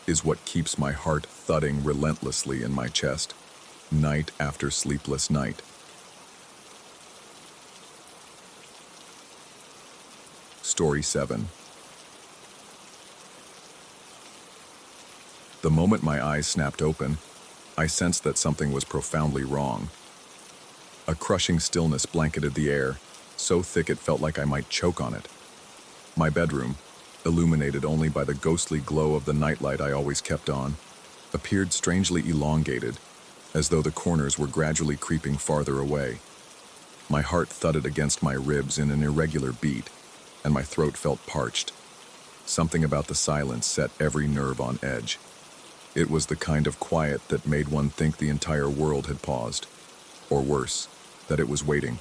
is what keeps my heart thudding relentlessly in my chest, night after sleepless night. Story 7. The moment my eyes snapped open, I sensed that something was profoundly wrong. A crushing stillness blanketed the air, so thick it felt like I might choke on it. My bedroom, illuminated only by the ghostly glow of the nightlight I always kept on, appeared strangely elongated, as though the corners were gradually creeping farther away. My heart thudded against my ribs in an irregular beat, and my throat felt parched. Something about the silence set every nerve on edge. It was the kind of quiet that made one think the entire world had paused, or worse, that it was waiting.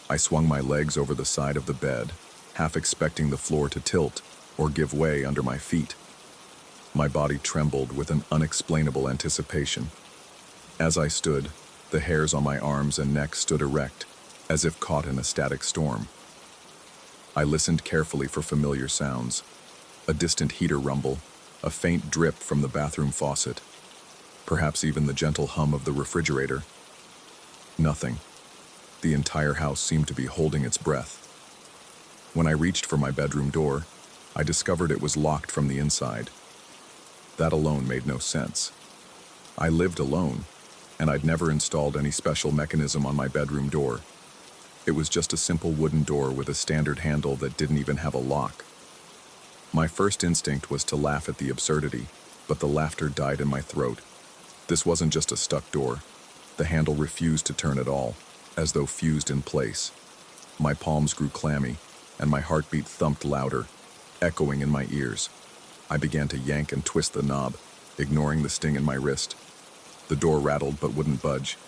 I swung my legs over the side of the bed, half expecting the floor to tilt or give way under my feet. My body trembled with an unexplainable anticipation. As I stood, the hairs on my arms and neck stood erect, as if caught in a static storm. I listened carefully for familiar sounds, a distant heater rumble, a faint drip from the bathroom faucet, perhaps even the gentle hum of the refrigerator. Nothing. The entire house seemed to be holding its breath. When I reached for my bedroom door, I discovered it was locked from the inside. That alone made no sense. I lived alone, and I'd never installed any special mechanism on my bedroom door. It was just a simple wooden door with a standard handle that didn't even have a lock. My first instinct was to laugh at the absurdity, but the laughter died in my throat. This wasn't just a stuck door. The handle refused to turn at all, as though fused in place. My palms grew clammy, and my heartbeat thumped louder, echoing in my ears. I began to yank and twist the knob, ignoring the sting in my wrist. The door rattled but wouldn't budge.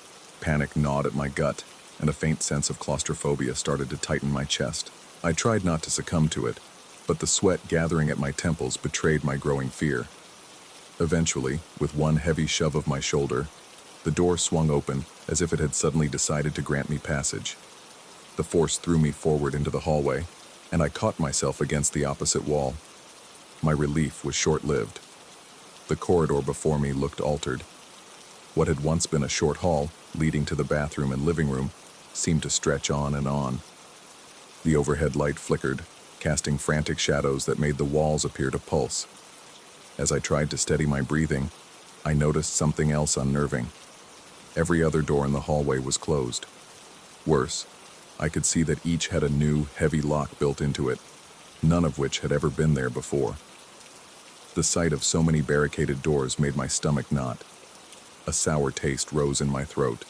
Panic gnawed at my gut, and a faint sense of claustrophobia started to tighten my chest. I tried not to succumb to it, but the sweat gathering at my temples betrayed my growing fear. Eventually, with one heavy shove of my shoulder, the door swung open as if it had suddenly decided to grant me passage. The force threw me forward into the hallway, and I caught myself against the opposite wall. My relief was short-lived. The corridor before me looked altered. What had once been a short hall, leading to the bathroom and living room, seemed to stretch on and on. The overhead light flickered, casting frantic shadows that made the walls appear to pulse. As I tried to steady my breathing, I noticed something else unnerving. Every other door in the hallway was closed. Worse, I could see that each had a new, heavy lock built into it, none of which had ever been there before. The sight of so many barricaded doors made my stomach knot. A sour taste rose in my throat.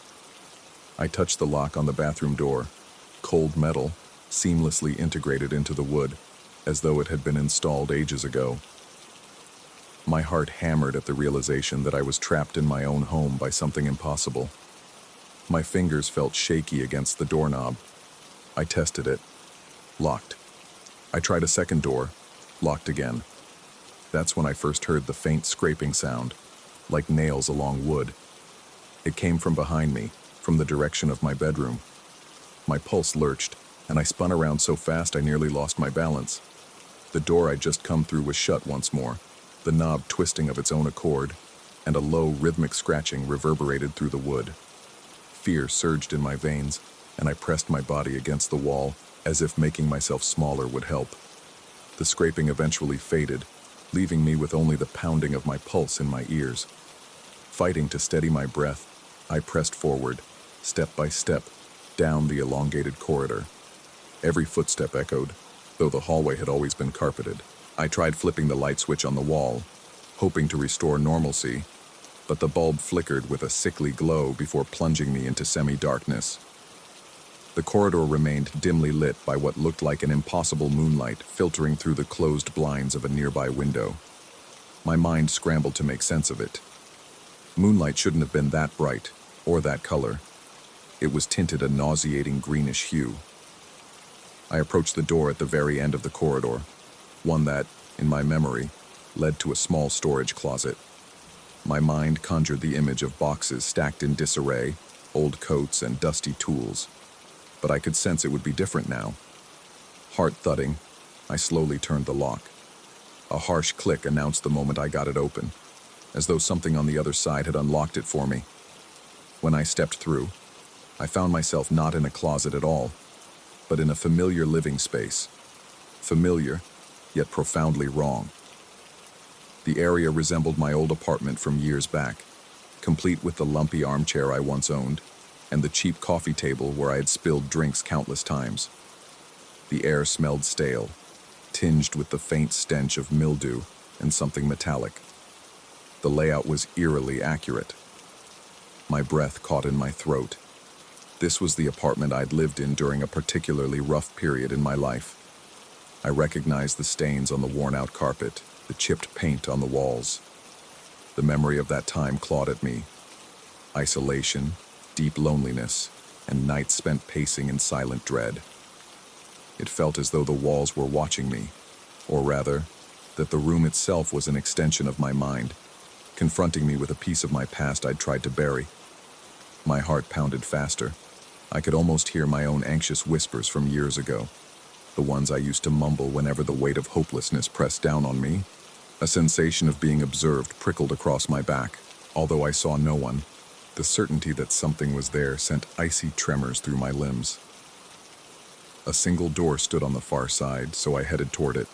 I touched the lock on the bathroom door, cold metal, seamlessly integrated into the wood, as though it had been installed ages ago. My heart hammered at the realization that I was trapped in my own home by something impossible. My fingers felt shaky against the doorknob. I tested it. Locked. I tried a second door. Locked again. That's when I first heard the faint scraping sound, like nails along wood. It came from behind me, from the direction of my bedroom. My pulse lurched, and I spun around so fast I nearly lost my balance. The door I'd just come through was shut once more, the knob twisting of its own accord, and a low, rhythmic scratching reverberated through the wood. Fear surged in my veins, and I pressed my body against the wall, as if making myself smaller would help. The scraping eventually faded, leaving me with only the pounding of my pulse in my ears. Fighting to steady my breath, I pressed forward, step by step, down the elongated corridor. Every footstep echoed, though the hallway had always been carpeted. I tried flipping the light switch on the wall, hoping to restore normalcy, but the bulb flickered with a sickly glow before plunging me into semi-darkness. The corridor remained dimly lit by what looked like an impossible moonlight filtering through the closed blinds of a nearby window. My mind scrambled to make sense of it. Moonlight shouldn't have been that bright, or that color. It was tinted a nauseating greenish hue. I approached the door at the very end of the corridor, one that, in my memory, led to a small storage closet. My mind conjured the image of boxes stacked in disarray, old coats and dusty tools. But I could sense it would be different now. Heart thudding, I slowly turned the lock. A harsh click announced the moment I got it open, as though something on the other side had unlocked it for me. When I stepped through, I found myself not in a closet at all, but in a familiar living space. Familiar, yet profoundly wrong. The area resembled my old apartment from years back, complete with the lumpy armchair I once owned, and the cheap coffee table where I had spilled drinks countless times. The air smelled stale, tinged with the faint stench of mildew and something metallic. The layout was eerily accurate. My breath caught in my throat. This was the apartment I'd lived in during a particularly rough period in my life. I recognized the stains on the worn-out carpet, the chipped paint on the walls. The memory of that time clawed at me. Isolation, deep loneliness, and nights spent pacing in silent dread. It felt as though the walls were watching me, or rather, that the room itself was an extension of my mind, confronting me with a piece of my past I'd tried to bury. My heart pounded faster. I could almost hear my own anxious whispers from years ago, the ones I used to mumble whenever the weight of hopelessness pressed down on me. A sensation of being observed prickled across my back. Although I saw no one, the certainty that something was there sent icy tremors through my limbs. A single door stood on the far side, so I headed toward it,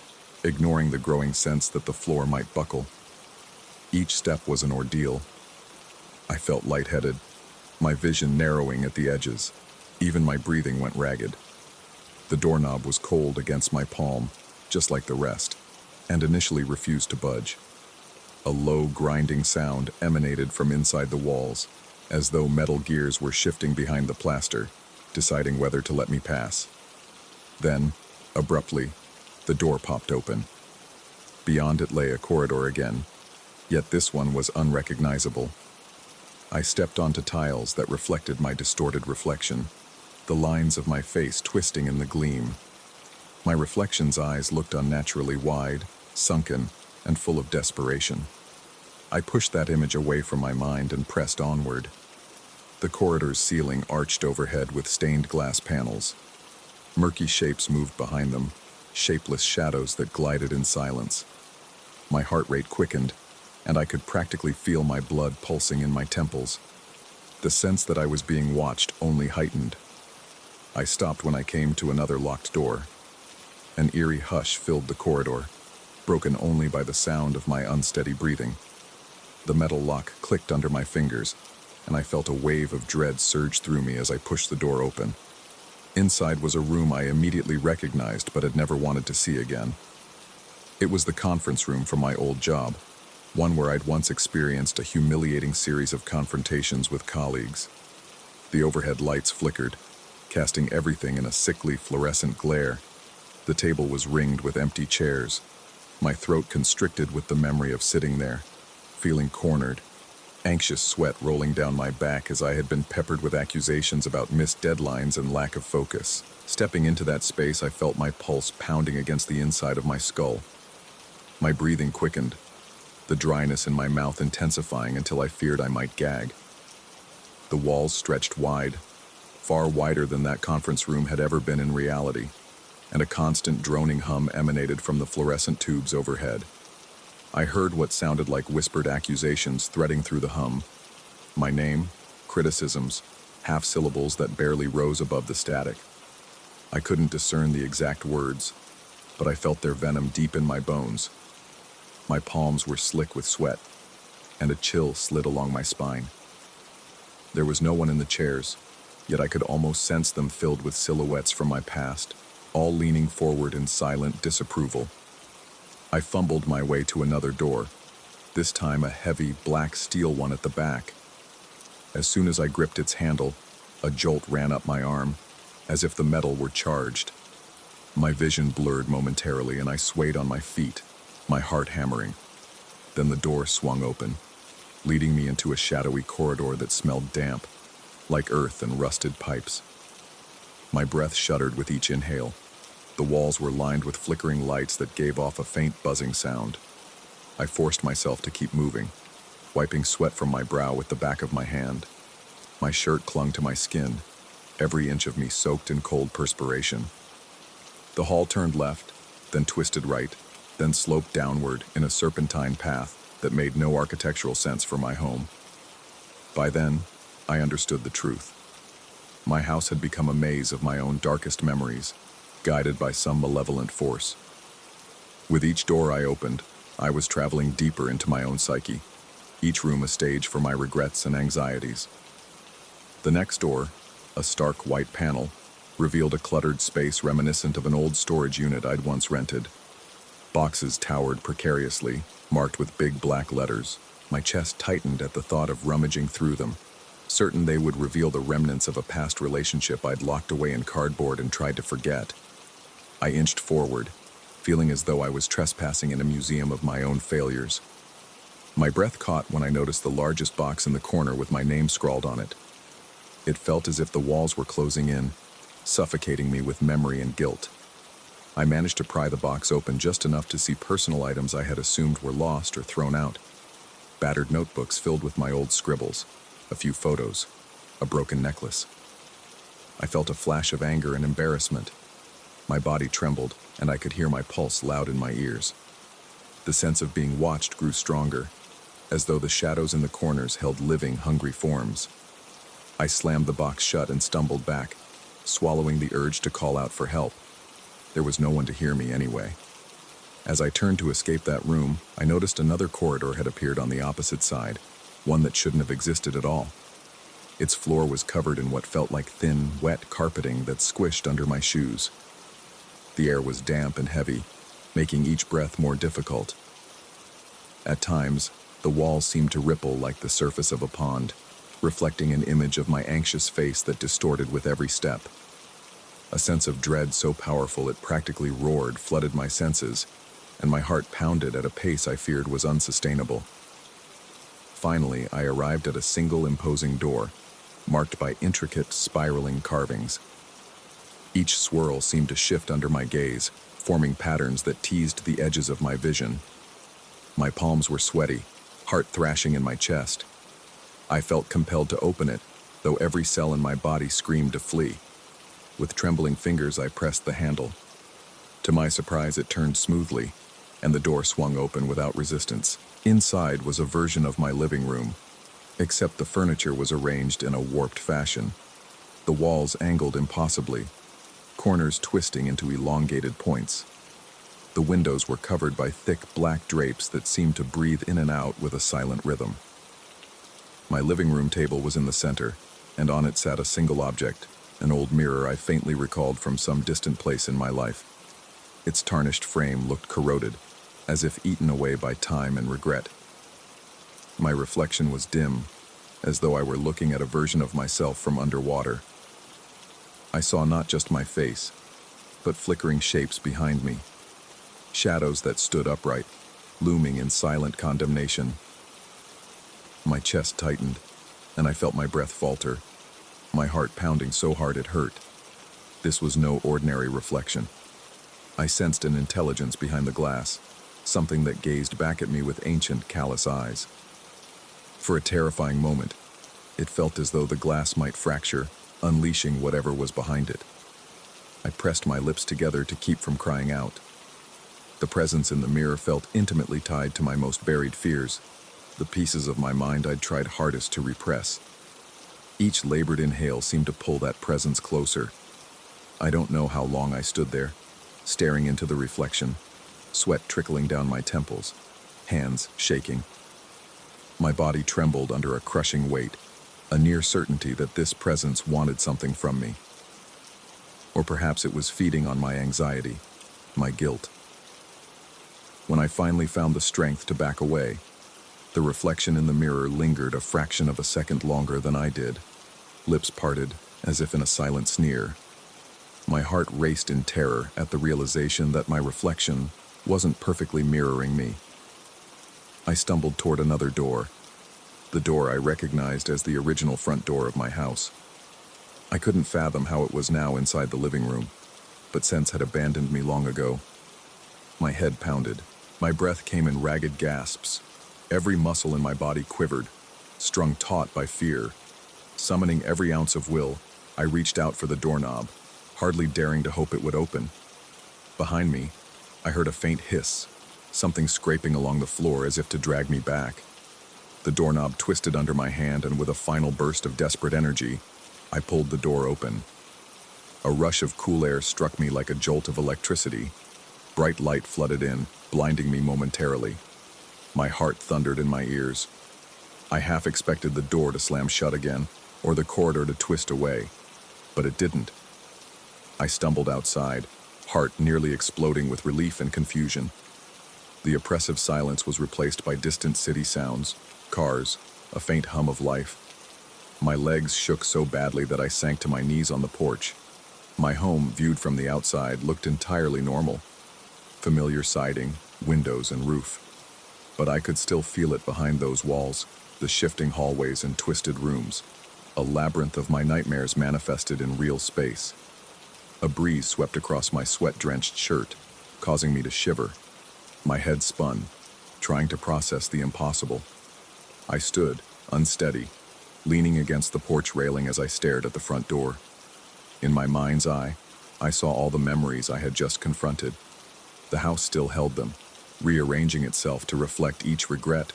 ignoring the growing sense that the floor might buckle. Each step was an ordeal. I felt lightheaded, my vision narrowing at the edges. Even my breathing went ragged. The doorknob was cold against my palm, just like the rest, and initially refused to budge. A low, grinding sound emanated from inside the walls, as though metal gears were shifting behind the plaster, deciding whether to let me pass. Then, abruptly, the door popped open. Beyond it lay a corridor again, yet this one was unrecognizable. I stepped onto tiles that reflected my distorted reflection, the lines of my face twisting in the gleam. My reflection's eyes looked unnaturally wide, sunken, and full of desperation. I pushed that image away from my mind and pressed onward. The corridor's ceiling arched overhead with stained glass panels. Murky shapes moved behind them, shapeless shadows that glided in silence. My heart rate quickened, and I could practically feel my blood pulsing in my temples. The sense that I was being watched only heightened. I stopped when I came to another locked door. An eerie hush filled the corridor, broken only by the sound of my unsteady breathing. The metal lock clicked under my fingers, and I felt a wave of dread surge through me as I pushed the door open. Inside was a room I immediately recognized but had never wanted to see again. It was the conference room from my old job, one where I'd once experienced a humiliating series of confrontations with colleagues. The overhead lights flickered, casting everything in a sickly fluorescent glare. The table was ringed with empty chairs, my throat constricted with the memory of sitting there, feeling cornered, anxious sweat rolling down my back as I had been peppered with accusations about missed deadlines and lack of focus. Stepping into that space, I felt my pulse pounding against the inside of my skull. My breathing quickened, the dryness in my mouth intensifying until I feared I might gag. The walls stretched wide, far wider than that conference room had ever been in reality, and a constant droning hum emanated from the fluorescent tubes overhead. I heard what sounded like whispered accusations threading through the hum. My name, criticisms, half-syllables that barely rose above the static. I couldn't discern the exact words, but I felt their venom deep in my bones. My palms were slick with sweat, and a chill slid along my spine. There was no one in the chairs, yet I could almost sense them filled with silhouettes from my past, all leaning forward in silent disapproval. I fumbled my way to another door, this time a heavy, black steel one at the back. As soon as I gripped its handle, a jolt ran up my arm, as if the metal were charged. My vision blurred momentarily and I swayed on my feet, my heart hammering. Then the door swung open, leading me into a shadowy corridor that smelled damp, like earth and rusted pipes. My breath shuddered with each inhale. The walls were lined with flickering lights that gave off a faint buzzing sound. I forced myself to keep moving, wiping sweat from my brow with the back of my hand. My shirt clung to my skin, every inch of me soaked in cold perspiration. The hall turned left, then twisted right, then sloped downward in a serpentine path that made no architectural sense for my home. By then, I understood the truth. My house had become a maze of my own darkest memories, guided by some malevolent force. With each door I opened, I was traveling deeper into my own psyche, each room a stage for my regrets and anxieties. The next door, a stark white panel, revealed a cluttered space reminiscent of an old storage unit I'd once rented. Boxes towered precariously, marked with big black letters. My chest tightened at the thought of rummaging through them, certain they would reveal the remnants of a past relationship I'd locked away in cardboard and tried to forget. I inched forward, feeling as though I was trespassing in a museum of my own failures. My breath caught when I noticed the largest box in the corner with my name scrawled on it. It felt as if the walls were closing in, suffocating me with memory and guilt. I managed to pry the box open just enough to see personal items I had assumed were lost or thrown out. Battered notebooks filled with my old scribbles, a few photos, a broken necklace. I felt a flash of anger and embarrassment. My body trembled, and I could hear my pulse loud in my ears. The sense of being watched grew stronger, as though the shadows in the corners held living, hungry forms. I slammed the box shut and stumbled back, swallowing the urge to call out for help. There was no one to hear me anyway. As I turned to escape that room, I noticed another corridor had appeared on the opposite side, one that shouldn't have existed at all. Its floor was covered in what felt like thin, wet carpeting that squished under my shoes. The air was damp and heavy, making each breath more difficult. At times, the walls seemed to ripple like the surface of a pond, reflecting an image of my anxious face that distorted with every step. A sense of dread so powerful it practically roared flooded my senses, and my heart pounded at a pace I feared was unsustainable. Finally, I arrived at a single imposing door, marked by intricate, spiraling carvings. Each swirl seemed to shift under my gaze, forming patterns that teased the edges of my vision. My palms were sweaty, heart thrashing in my chest. I felt compelled to open it, though every cell in my body screamed to flee. With trembling fingers, I pressed the handle. To my surprise, it turned smoothly, and the door swung open without resistance. Inside was a version of my living room, except the furniture was arranged in a warped fashion. The walls angled impossibly, corners twisting into elongated points. The windows were covered by thick black drapes that seemed to breathe in and out with a silent rhythm. My living room table was in the center, and on it sat a single object, an old mirror I faintly recalled from some distant place in my life. Its tarnished frame looked corroded, as if eaten away by time and regret. My reflection was dim, as though I were looking at a version of myself from underwater. I saw not just my face, but flickering shapes behind me, shadows that stood upright, looming in silent condemnation. My chest tightened, and I felt my breath falter, my heart pounding so hard it hurt. This was no ordinary reflection. I sensed an intelligence behind the glass, something that gazed back at me with ancient, callous eyes. For a terrifying moment, it felt as though the glass might fracture, unleashing whatever was behind it. I pressed my lips together to keep from crying out. The presence in the mirror felt intimately tied to my most buried fears, the pieces of my mind I'd tried hardest to repress. Each labored inhale seemed to pull that presence closer. I don't know how long I stood there, staring into the reflection, sweat trickling down my temples, hands shaking. My body trembled under a crushing weight, a near certainty that this presence wanted something from me. Or perhaps it was feeding on my anxiety, my guilt. When I finally found the strength to back away, the reflection in the mirror lingered a fraction of a second longer than I did, lips parted as if in a silent sneer. My heart raced in terror at the realization that my reflection wasn't perfectly mirroring me. I stumbled toward another door, the door I recognized as the original front door of my house. I couldn't fathom how it was now inside the living room, but sense had abandoned me long ago. My head pounded. My breath came in ragged gasps. Every muscle in my body quivered, strung taut by fear. Summoning every ounce of will, I reached out for the doorknob, hardly daring to hope it would open. Behind me, I heard a faint hiss, something scraping along the floor as if to drag me back. The doorknob twisted under my hand, and with a final burst of desperate energy, I pulled the door open. A rush of cool air struck me like a jolt of electricity. Bright light flooded in, blinding me momentarily. My heart thundered in my ears. I half expected the door to slam shut again, or the corridor to twist away, but it didn't. I stumbled outside, heart nearly exploding with relief and confusion. The oppressive silence was replaced by distant city sounds, cars, a faint hum of life. My legs shook so badly that I sank to my knees on the porch. My home, viewed from the outside, looked entirely normal. Familiar siding, windows, and roof. But I could still feel it behind those walls, the shifting hallways and twisted rooms. A labyrinth of my nightmares manifested in real space. A breeze swept across my sweat-drenched shirt, causing me to shiver. My head spun, trying to process the impossible. I stood, unsteady, leaning against the porch railing as I stared at the front door. In my mind's eye, I saw all the memories I had just confronted. The house still held them, rearranging itself to reflect each regret,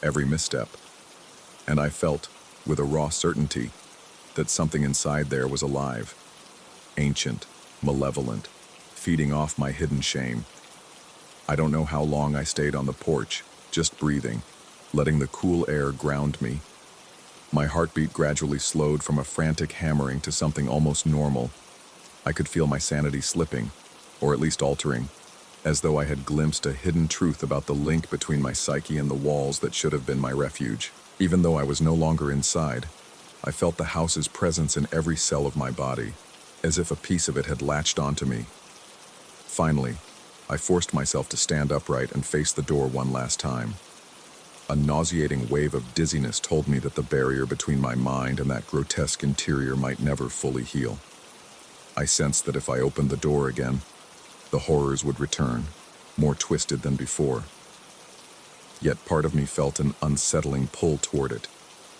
every misstep. And I felt, with a raw certainty, that something inside there was alive, ancient, malevolent, feeding off my hidden shame. I don't know how long I stayed on the porch, just breathing, letting the cool air ground me. My heartbeat gradually slowed from a frantic hammering to something almost normal. I could feel my sanity slipping, or at least altering, as though I had glimpsed a hidden truth about the link between my psyche and the walls that should have been my refuge. Even though I was no longer inside, I felt the house's presence in every cell of my body, as if a piece of it had latched onto me. Finally, I forced myself to stand upright and face the door one last time. A nauseating wave of dizziness told me that the barrier between my mind and that grotesque interior might never fully heal. I sensed that if I opened the door again, the horrors would return, more twisted than before. Yet part of me felt an unsettling pull toward it,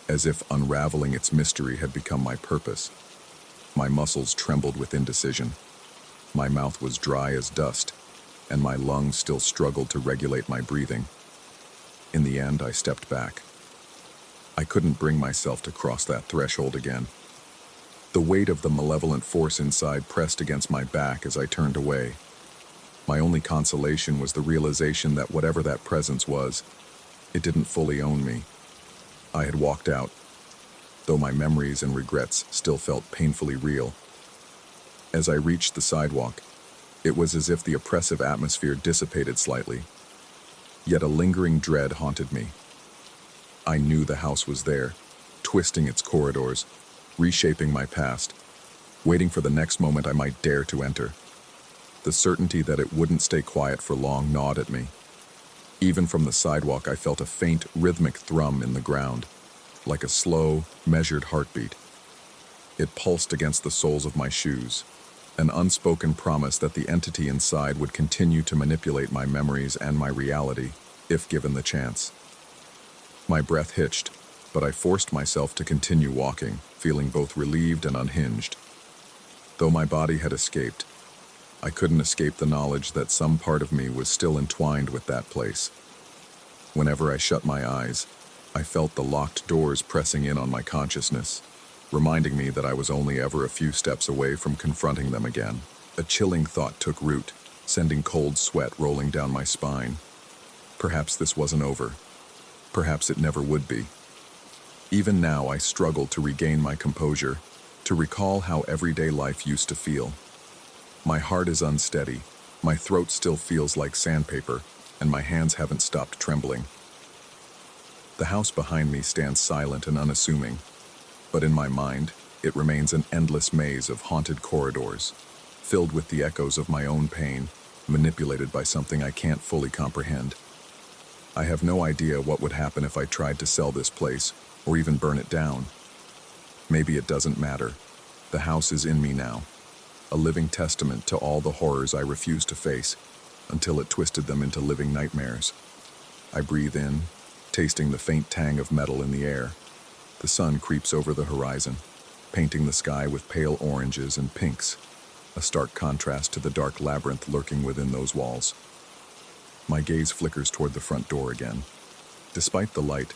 as if unraveling its mystery had become my purpose. My muscles trembled with indecision. My mouth was dry as dust, and my lungs still struggled to regulate my breathing. In the end, I stepped back. I couldn't bring myself to cross that threshold again. The weight of the malevolent force inside pressed against my back as I turned away. My only consolation was the realization that whatever that presence was, it didn't fully own me. I had walked out, though my memories and regrets still felt painfully real. As I reached the sidewalk, it was as if the oppressive atmosphere dissipated slightly. Yet a lingering dread haunted me. I knew the house was there, twisting its corridors, reshaping my past, waiting for the next moment I might dare to enter. The certainty that it wouldn't stay quiet for long gnawed at me. Even from the sidewalk, I felt a faint, rhythmic thrum in the ground, like a slow, measured heartbeat. It pulsed against the soles of my shoes, an unspoken promise that the entity inside would continue to manipulate my memories and my reality, if given the chance. My breath hitched, but I forced myself to continue walking, feeling both relieved and unhinged. Though my body had escaped, I couldn't escape the knowledge that some part of me was still entwined with that place. Whenever I shut my eyes, I felt the locked doors pressing in on my consciousness, reminding me that I was only ever a few steps away from confronting them again. A chilling thought took root, sending cold sweat rolling down my spine. Perhaps this wasn't over. Perhaps it never would be. Even now, I struggle to regain my composure, to recall how everyday life used to feel. My heart is unsteady, my throat still feels like sandpaper, and my hands haven't stopped trembling. The house behind me stands silent and unassuming, but in my mind, it remains an endless maze of haunted corridors, filled with the echoes of my own pain, manipulated by something I can't fully comprehend. I have no idea what would happen if I tried to sell this place, or even burn it down. Maybe it doesn't matter. The house is in me now, a living testament to all the horrors I refused to face, until it twisted them into living nightmares. I breathe in, tasting the faint tang of metal in the air. The sun creeps over the horizon, painting the sky with pale oranges and pinks, a stark contrast to the dark labyrinth lurking within those walls. My gaze flickers toward the front door again. Despite the light,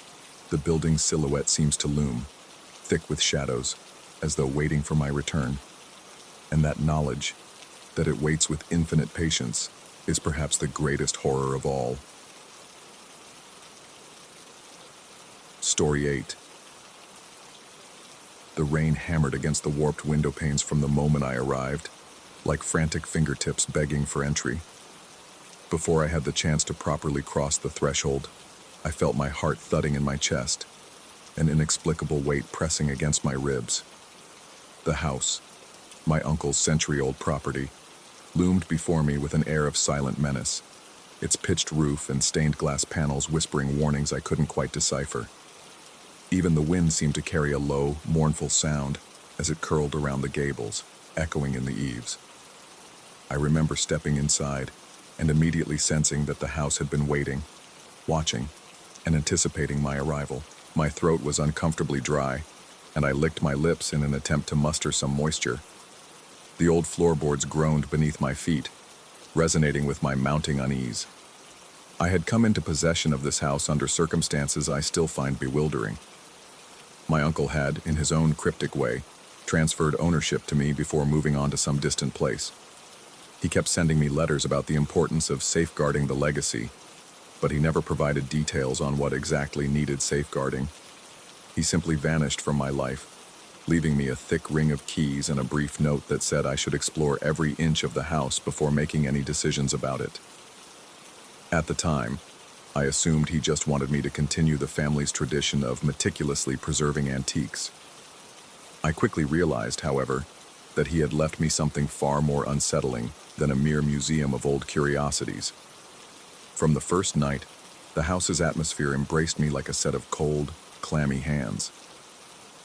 the building's silhouette seems to loom, thick with shadows, as though waiting for my return. And that knowledge, that it waits with infinite patience, is perhaps the greatest horror of all. Story 8. The rain hammered against the warped window panes from the moment I arrived, like frantic fingertips begging for entry. Before I had the chance to properly cross the threshold, I felt my heart thudding in my chest, an inexplicable weight pressing against my ribs. The house, my uncle's century-old property, loomed before me with an air of silent menace, its pitched roof and stained glass panels whispering warnings I couldn't quite decipher. Even the wind seemed to carry a low, mournful sound as it curled around the gables, echoing in the eaves. I remember stepping inside and immediately sensing that the house had been waiting, watching, and anticipating my arrival. My throat was uncomfortably dry, and I licked my lips in an attempt to muster some moisture. The old floorboards groaned beneath my feet, resonating with my mounting unease. I had come into possession of this house under circumstances I still find bewildering. My uncle had, in his own cryptic way, transferred ownership to me before moving on to some distant place. He kept sending me letters about the importance of safeguarding the legacy, but he never provided details on what exactly needed safeguarding. He simply vanished from my life, leaving me a thick ring of keys and a brief note that said I should explore every inch of the house before making any decisions about it. At the time, I assumed he just wanted me to continue the family's tradition of meticulously preserving antiques. I quickly realized, however, that he had left me something far more unsettling than a mere museum of old curiosities. From the first night, the house's atmosphere embraced me like a set of cold, clammy hands.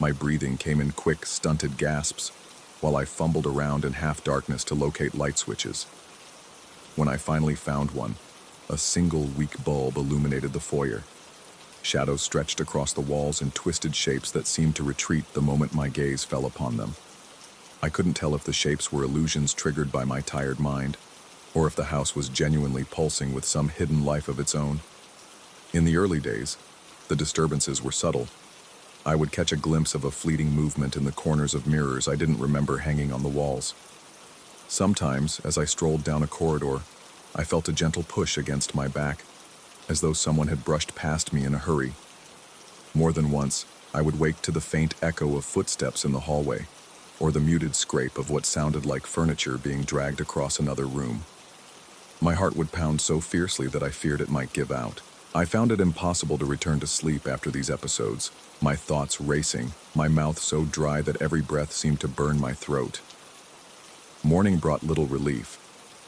My breathing came in quick, stunted gasps, while I fumbled around in half-darkness to locate light switches. When I finally found one, a single weak bulb illuminated the foyer. Shadows stretched across the walls in twisted shapes that seemed to retreat the moment my gaze fell upon them. I couldn't tell if the shapes were illusions triggered by my tired mind, or if the house was genuinely pulsing with some hidden life of its own. In the early days, the disturbances were subtle. I would catch a glimpse of a fleeting movement in the corners of mirrors I didn't remember hanging on the walls. Sometimes, as I strolled down a corridor, I felt a gentle push against my back, as though someone had brushed past me in a hurry. More than once, I would wake to the faint echo of footsteps in the hallway, or the muted scrape of what sounded like furniture being dragged across another room. My heart would pound so fiercely that I feared it might give out. I found it impossible to return to sleep after these episodes, my thoughts racing, my mouth so dry that every breath seemed to burn my throat. Morning brought little relief,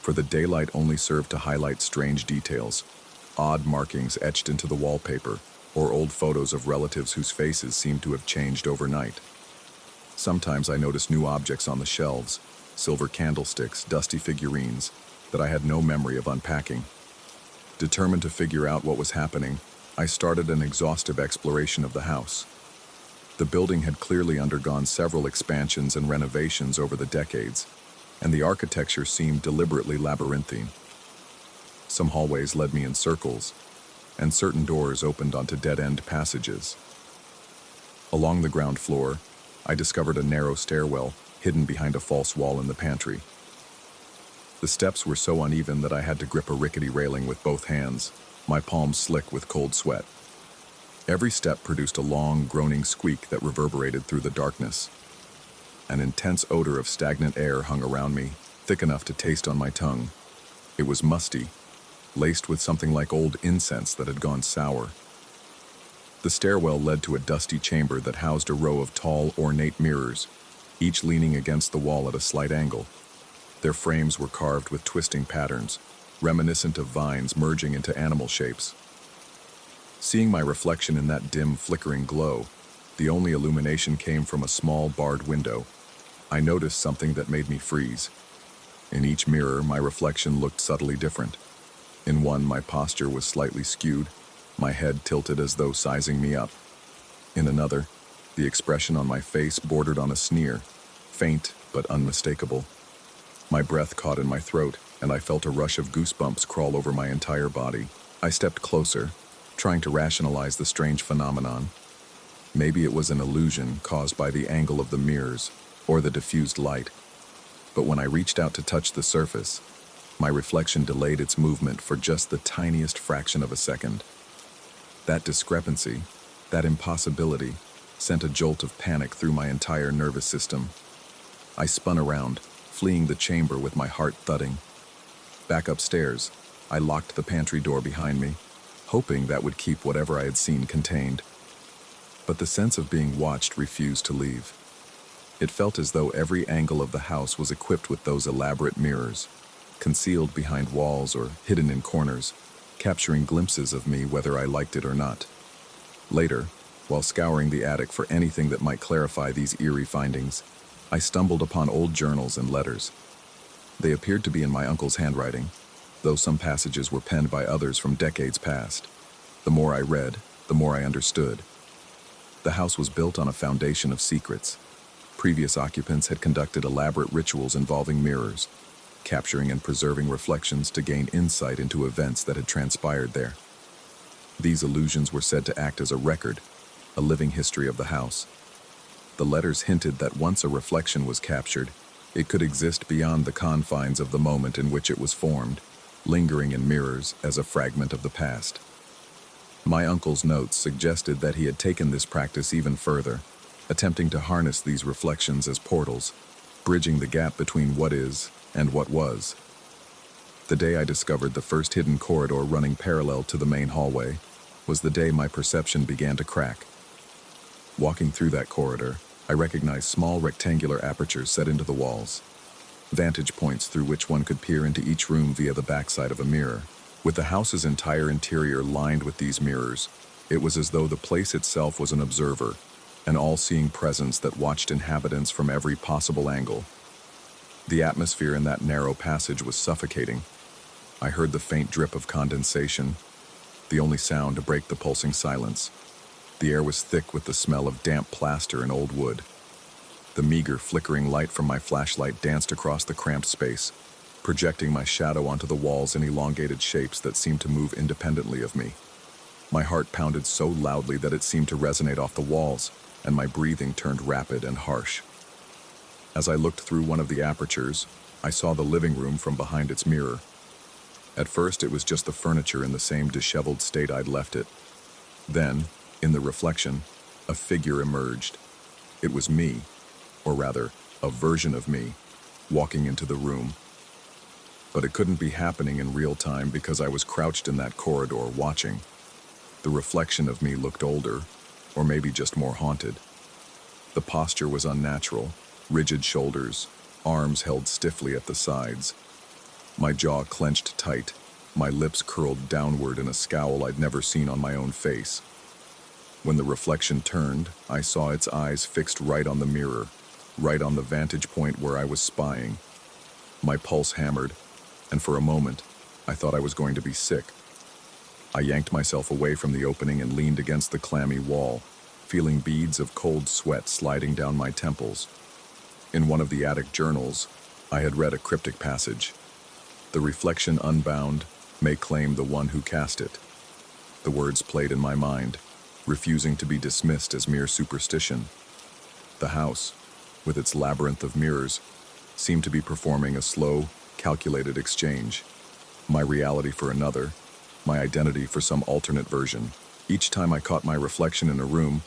for the daylight only served to highlight strange details, odd markings etched into the wallpaper, or old photos of relatives whose faces seemed to have changed overnight. Sometimes I noticed new objects on the shelves, silver candlesticks, dusty figurines, that I had no memory of unpacking. Determined to figure out what was happening, I started an exhaustive exploration of the house. The building had clearly undergone several expansions and renovations over the decades, and the architecture seemed deliberately labyrinthine. Some hallways led me in circles, and certain doors opened onto dead-end passages. Along the ground floor, I discovered a narrow stairwell hidden behind a false wall in the pantry. The steps were so uneven that I had to grip a rickety railing with both hands, my palms slick with cold sweat. Every step produced a long, groaning squeak that reverberated through the darkness. An intense odor of stagnant air hung around me, thick enough to taste on my tongue. It was musty, laced with something like old incense that had gone sour. The stairwell led to a dusty chamber that housed a row of tall, ornate mirrors, each leaning against the wall at a slight angle. Their frames were carved with twisting patterns, reminiscent of vines merging into animal shapes. Seeing my reflection in that dim, flickering glow, the only illumination came from a small, barred window. I noticed something that made me freeze. In each mirror, my reflection looked subtly different. In one, my posture was slightly skewed, my head tilted as though sizing me up. In another, the expression on my face bordered on a sneer, faint but unmistakable. My breath caught in my throat, and I felt a rush of goosebumps crawl over my entire body. I stepped closer, trying to rationalize the strange phenomenon. Maybe it was an illusion caused by the angle of the mirrors or the diffused light. But when I reached out to touch the surface, my reflection delayed its movement for just the tiniest fraction of a second. That discrepancy, that impossibility, sent a jolt of panic through my entire nervous system. I spun around, fleeing the chamber with my heart thudding. Back upstairs, I locked the pantry door behind me, hoping that would keep whatever I had seen contained. But the sense of being watched refused to leave. It felt as though every angle of the house was equipped with those elaborate mirrors, concealed behind walls or hidden in corners, capturing glimpses of me whether I liked it or not. Later, while scouring the attic for anything that might clarify these eerie findings, I stumbled upon old journals and letters. They appeared to be in my uncle's handwriting, though some passages were penned by others from decades past. The more I read, the more I understood. The house was built on a foundation of secrets. Previous occupants had conducted elaborate rituals involving mirrors, capturing and preserving reflections to gain insight into events that had transpired there. These illusions were said to act as a record, a living history of the house. The letters hinted that once a reflection was captured, it could exist beyond the confines of the moment in which it was formed, lingering in mirrors as a fragment of the past. My uncle's notes suggested that he had taken this practice even further, attempting to harness these reflections as portals, bridging the gap between what is and what was. The day I discovered the first hidden corridor running parallel to the main hallway was the day my perception began to crack. Walking through that corridor, I recognized small rectangular apertures set into the walls, vantage points through which one could peer into each room via the backside of a mirror. With the house's entire interior lined with these mirrors, it was as though the place itself was an observer, an all-seeing presence that watched inhabitants from every possible angle. The atmosphere in that narrow passage was suffocating. I heard the faint drip of condensation, the only sound to break the pulsing silence. The air was thick with the smell of damp plaster and old wood. The meager, flickering light from my flashlight danced across the cramped space, projecting my shadow onto the walls in elongated shapes that seemed to move independently of me. My heart pounded so loudly that it seemed to resonate off the walls, and my breathing turned rapid and harsh. As I looked through one of the apertures, I saw the living room from behind its mirror. At first, it was just the furniture in the same disheveled state I'd left it. Then, in the reflection, a figure emerged. It was me, or rather, a version of me, walking into the room. But it couldn't be happening in real time because I was crouched in that corridor watching. The reflection of me looked older, or maybe just more haunted. The posture was unnatural, rigid shoulders, arms held stiffly at the sides. My jaw clenched tight, my lips curled downward in a scowl I'd never seen on my own face. When the reflection turned, I saw its eyes fixed right on the mirror, right on the vantage point where I was spying. My pulse hammered, and for a moment, I thought I was going to be sick. I yanked myself away from the opening and leaned against the clammy wall, feeling beads of cold sweat sliding down my temples. In one of the attic journals, I had read a cryptic passage. The reflection unbound may claim the one who cast it. The words played in my mind, refusing to be dismissed as mere superstition. The house, with its labyrinth of mirrors, seemed to be performing a slow, calculated exchange. My reality for another, my identity for some alternate version. Each time I caught my reflection in a room,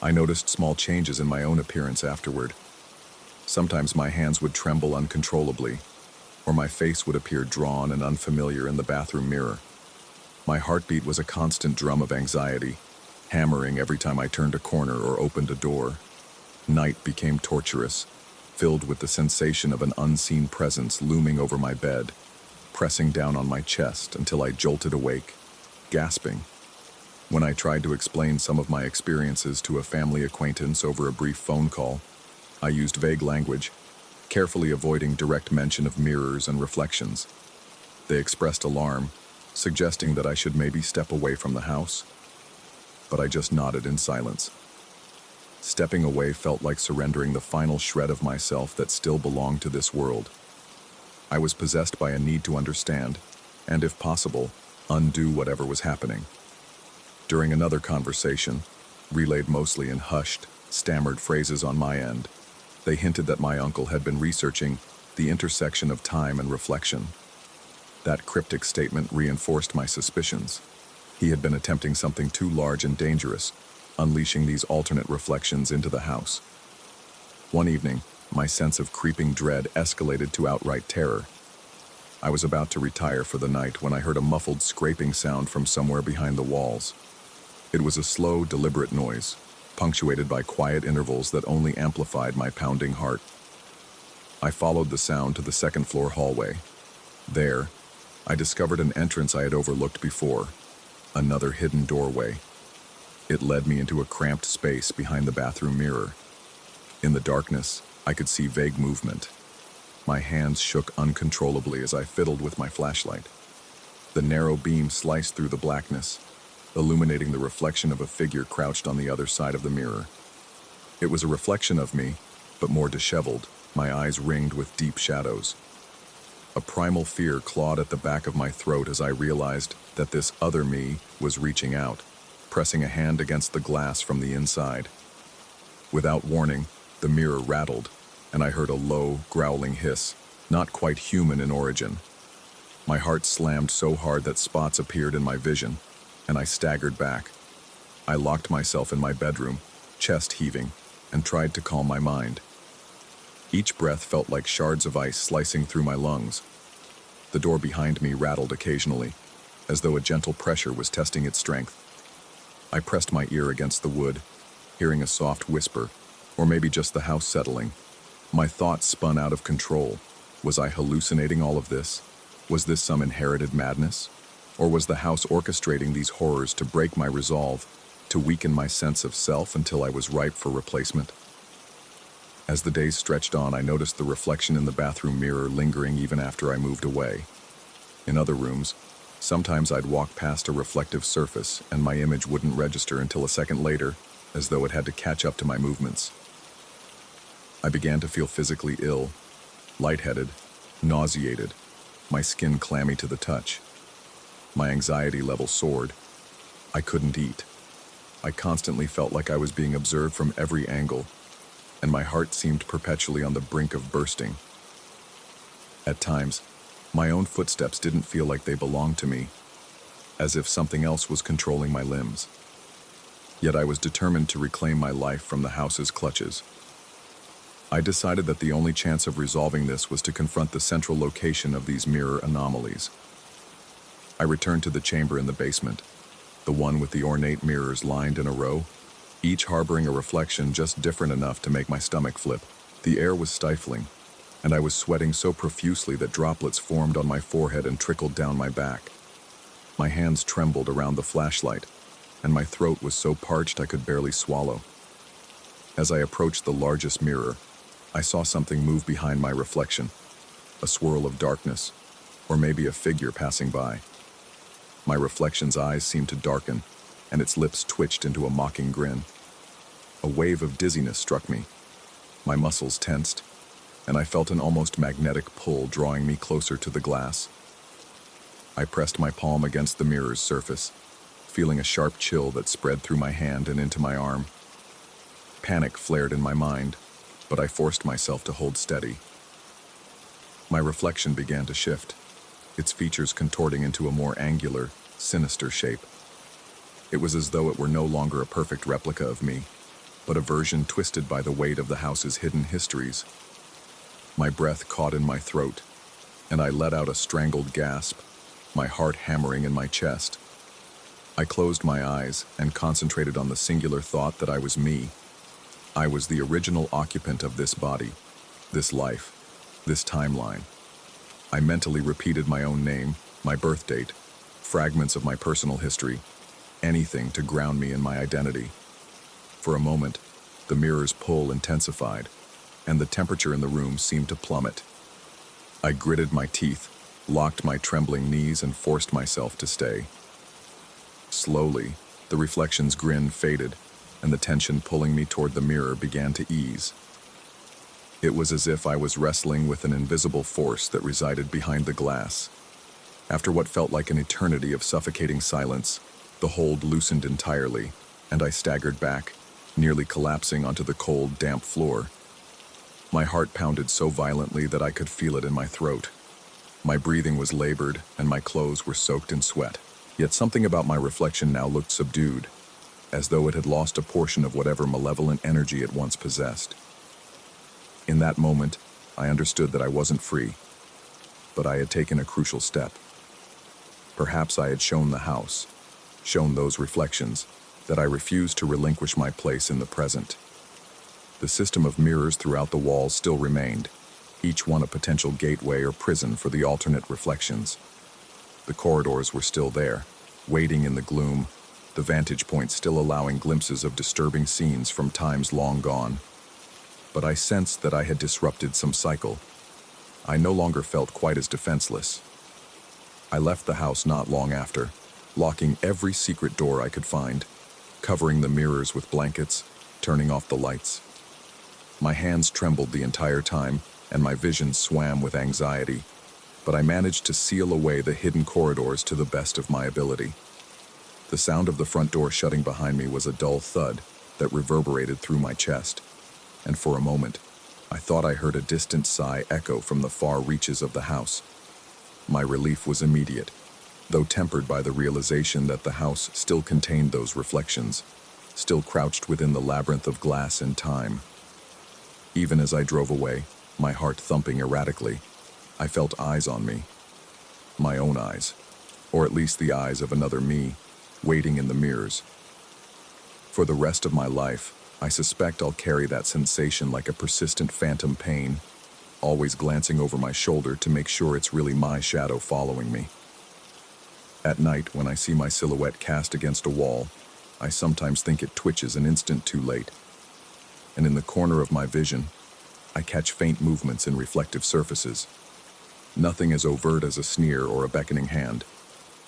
I noticed small changes in my own appearance afterward. Sometimes my hands would tremble uncontrollably, or my face would appear drawn and unfamiliar in the bathroom mirror. My heartbeat was a constant drum of anxiety, hammering every time I turned a corner or opened a door. Night became torturous, filled with the sensation of an unseen presence looming over my bed, pressing down on my chest until I jolted awake, gasping. When I tried to explain some of my experiences to a family acquaintance over a brief phone call, I used vague language, carefully avoiding direct mention of mirrors and reflections. They expressed alarm, suggesting that I should maybe step away from the house, but I just nodded in silence. Stepping away felt like surrendering the final shred of myself that still belonged to this world. I was possessed by a need to understand, and if possible, undo whatever was happening. During another conversation, relayed mostly in hushed, stammered phrases on my end, they hinted that my uncle had been researching the intersection of time and reflection. That cryptic statement reinforced my suspicions. He had been attempting something too large and dangerous, unleashing these alternate reflections into the house. One evening, my sense of creeping dread escalated to outright terror. I was about to retire for the night when I heard a muffled scraping sound from somewhere behind the walls. It was a slow, deliberate noise, punctuated by quiet intervals that only amplified my pounding heart. I followed the sound to the second-floor hallway. There, I discovered an entrance I had overlooked before, another hidden doorway. It led me into a cramped space behind the bathroom mirror. In the darkness, I could see vague movement. My hands shook uncontrollably as I fiddled with my flashlight. The narrow beam sliced through the blackness, illuminating the reflection of a figure crouched on the other side of the mirror. It was a reflection of me, but more disheveled, my eyes ringed with deep shadows. A primal fear clawed at the back of my throat as I realized that this other me was reaching out, pressing a hand against the glass from the inside. Without warning, the mirror rattled, and I heard a low, growling hiss, not quite human in origin. My heart slammed so hard that spots appeared in my vision, and I staggered back. I locked myself in my bedroom, chest heaving, and tried to calm my mind. Each breath felt like shards of ice slicing through my lungs. The door behind me rattled occasionally, as though a gentle pressure was testing its strength. I pressed my ear against the wood, hearing a soft whisper, or maybe just the house settling. My thoughts spun out of control. Was I hallucinating all of this? Was this some inherited madness? Or was the house orchestrating these horrors to break my resolve, to weaken my sense of self until I was ripe for replacement? As the days stretched on, I noticed the reflection in the bathroom mirror lingering even after I moved away. In other rooms, sometimes I'd walk past a reflective surface and my image wouldn't register until a second later, as though it had to catch up to my movements. I began to feel physically ill, lightheaded, nauseated, my skin clammy to the touch. My anxiety level soared. I couldn't eat. I constantly felt like I was being observed from every angle, and my heart seemed perpetually on the brink of bursting. At times, my own footsteps didn't feel like they belonged to me, as if something else was controlling my limbs. Yet I was determined to reclaim my life from the house's clutches. I decided that the only chance of resolving this was to confront the central location of these mirror anomalies. I returned to the chamber in the basement, the one with the ornate mirrors lined in a row, each harboring a reflection just different enough to make my stomach flip. The air was stifling, and I was sweating so profusely that droplets formed on my forehead and trickled down my back. My hands trembled around the flashlight, and my throat was so parched I could barely swallow. As I approached the largest mirror, I saw something move behind my reflection, a swirl of darkness, or maybe a figure passing by. My reflection's eyes seemed to darken, and its lips twitched into a mocking grin. A wave of dizziness struck me. My muscles tensed, and I felt an almost magnetic pull drawing me closer to the glass. I pressed my palm against the mirror's surface, feeling a sharp chill that spread through my hand and into my arm. Panic flared in my mind, but I forced myself to hold steady. My reflection began to shift, its features contorting into a more angular, sinister shape. It was as though it were no longer a perfect replica of me, but a version twisted by the weight of the house's hidden histories. My breath caught in my throat, and I let out a strangled gasp, my heart hammering in my chest. I closed my eyes and concentrated on the singular thought that I was me. I was the original occupant of this body, this life, this timeline. I mentally repeated my own name, my birth date, fragments of my personal history, anything to ground me in my identity. For a moment, the mirror's pull intensified, and the temperature in the room seemed to plummet. I gritted my teeth, locked my trembling knees, and forced myself to stay. Slowly, the reflection's grin faded, and the tension pulling me toward the mirror began to ease. It was as if I was wrestling with an invisible force that resided behind the glass. After what felt like an eternity of suffocating silence, the hold loosened entirely, and I staggered back, nearly collapsing onto the cold, damp floor. My heart pounded so violently that I could feel it in my throat. My breathing was labored, and my clothes were soaked in sweat. Yet something about my reflection now looked subdued, as though it had lost a portion of whatever malevolent energy it once possessed. In that moment, I understood that I wasn't free, but I had taken a crucial step. Perhaps I had shown the house, shown those reflections, that I refused to relinquish my place in the present. The system of mirrors throughout the walls still remained, each one a potential gateway or prison for the alternate reflections. The corridors were still there, waiting in the gloom, the vantage point still allowing glimpses of disturbing scenes from times long gone. But I sensed that I had disrupted some cycle. I no longer felt quite as defenseless. I left the house not long after, locking every secret door I could find, covering the mirrors with blankets, turning off the lights. My hands trembled the entire time, and my vision swam with anxiety, but I managed to seal away the hidden corridors to the best of my ability. The sound of the front door shutting behind me was a dull thud that reverberated through my chest, and for a moment, I thought I heard a distant sigh echo from the far reaches of the house. My relief was immediate, though tempered by the realization that the house still contained those reflections, still crouched within the labyrinth of glass and time. Even as I drove away, my heart thumping erratically, I felt eyes on me. My own eyes, or at least the eyes of another me, waiting in the mirrors. For the rest of my life, I suspect I'll carry that sensation like a persistent phantom pain, always glancing over my shoulder to make sure it's really my shadow following me. At night, when I see my silhouette cast against a wall, I sometimes think it twitches an instant too late. And in the corner of my vision, I catch faint movements in reflective surfaces. Nothing as overt as a sneer or a beckoning hand,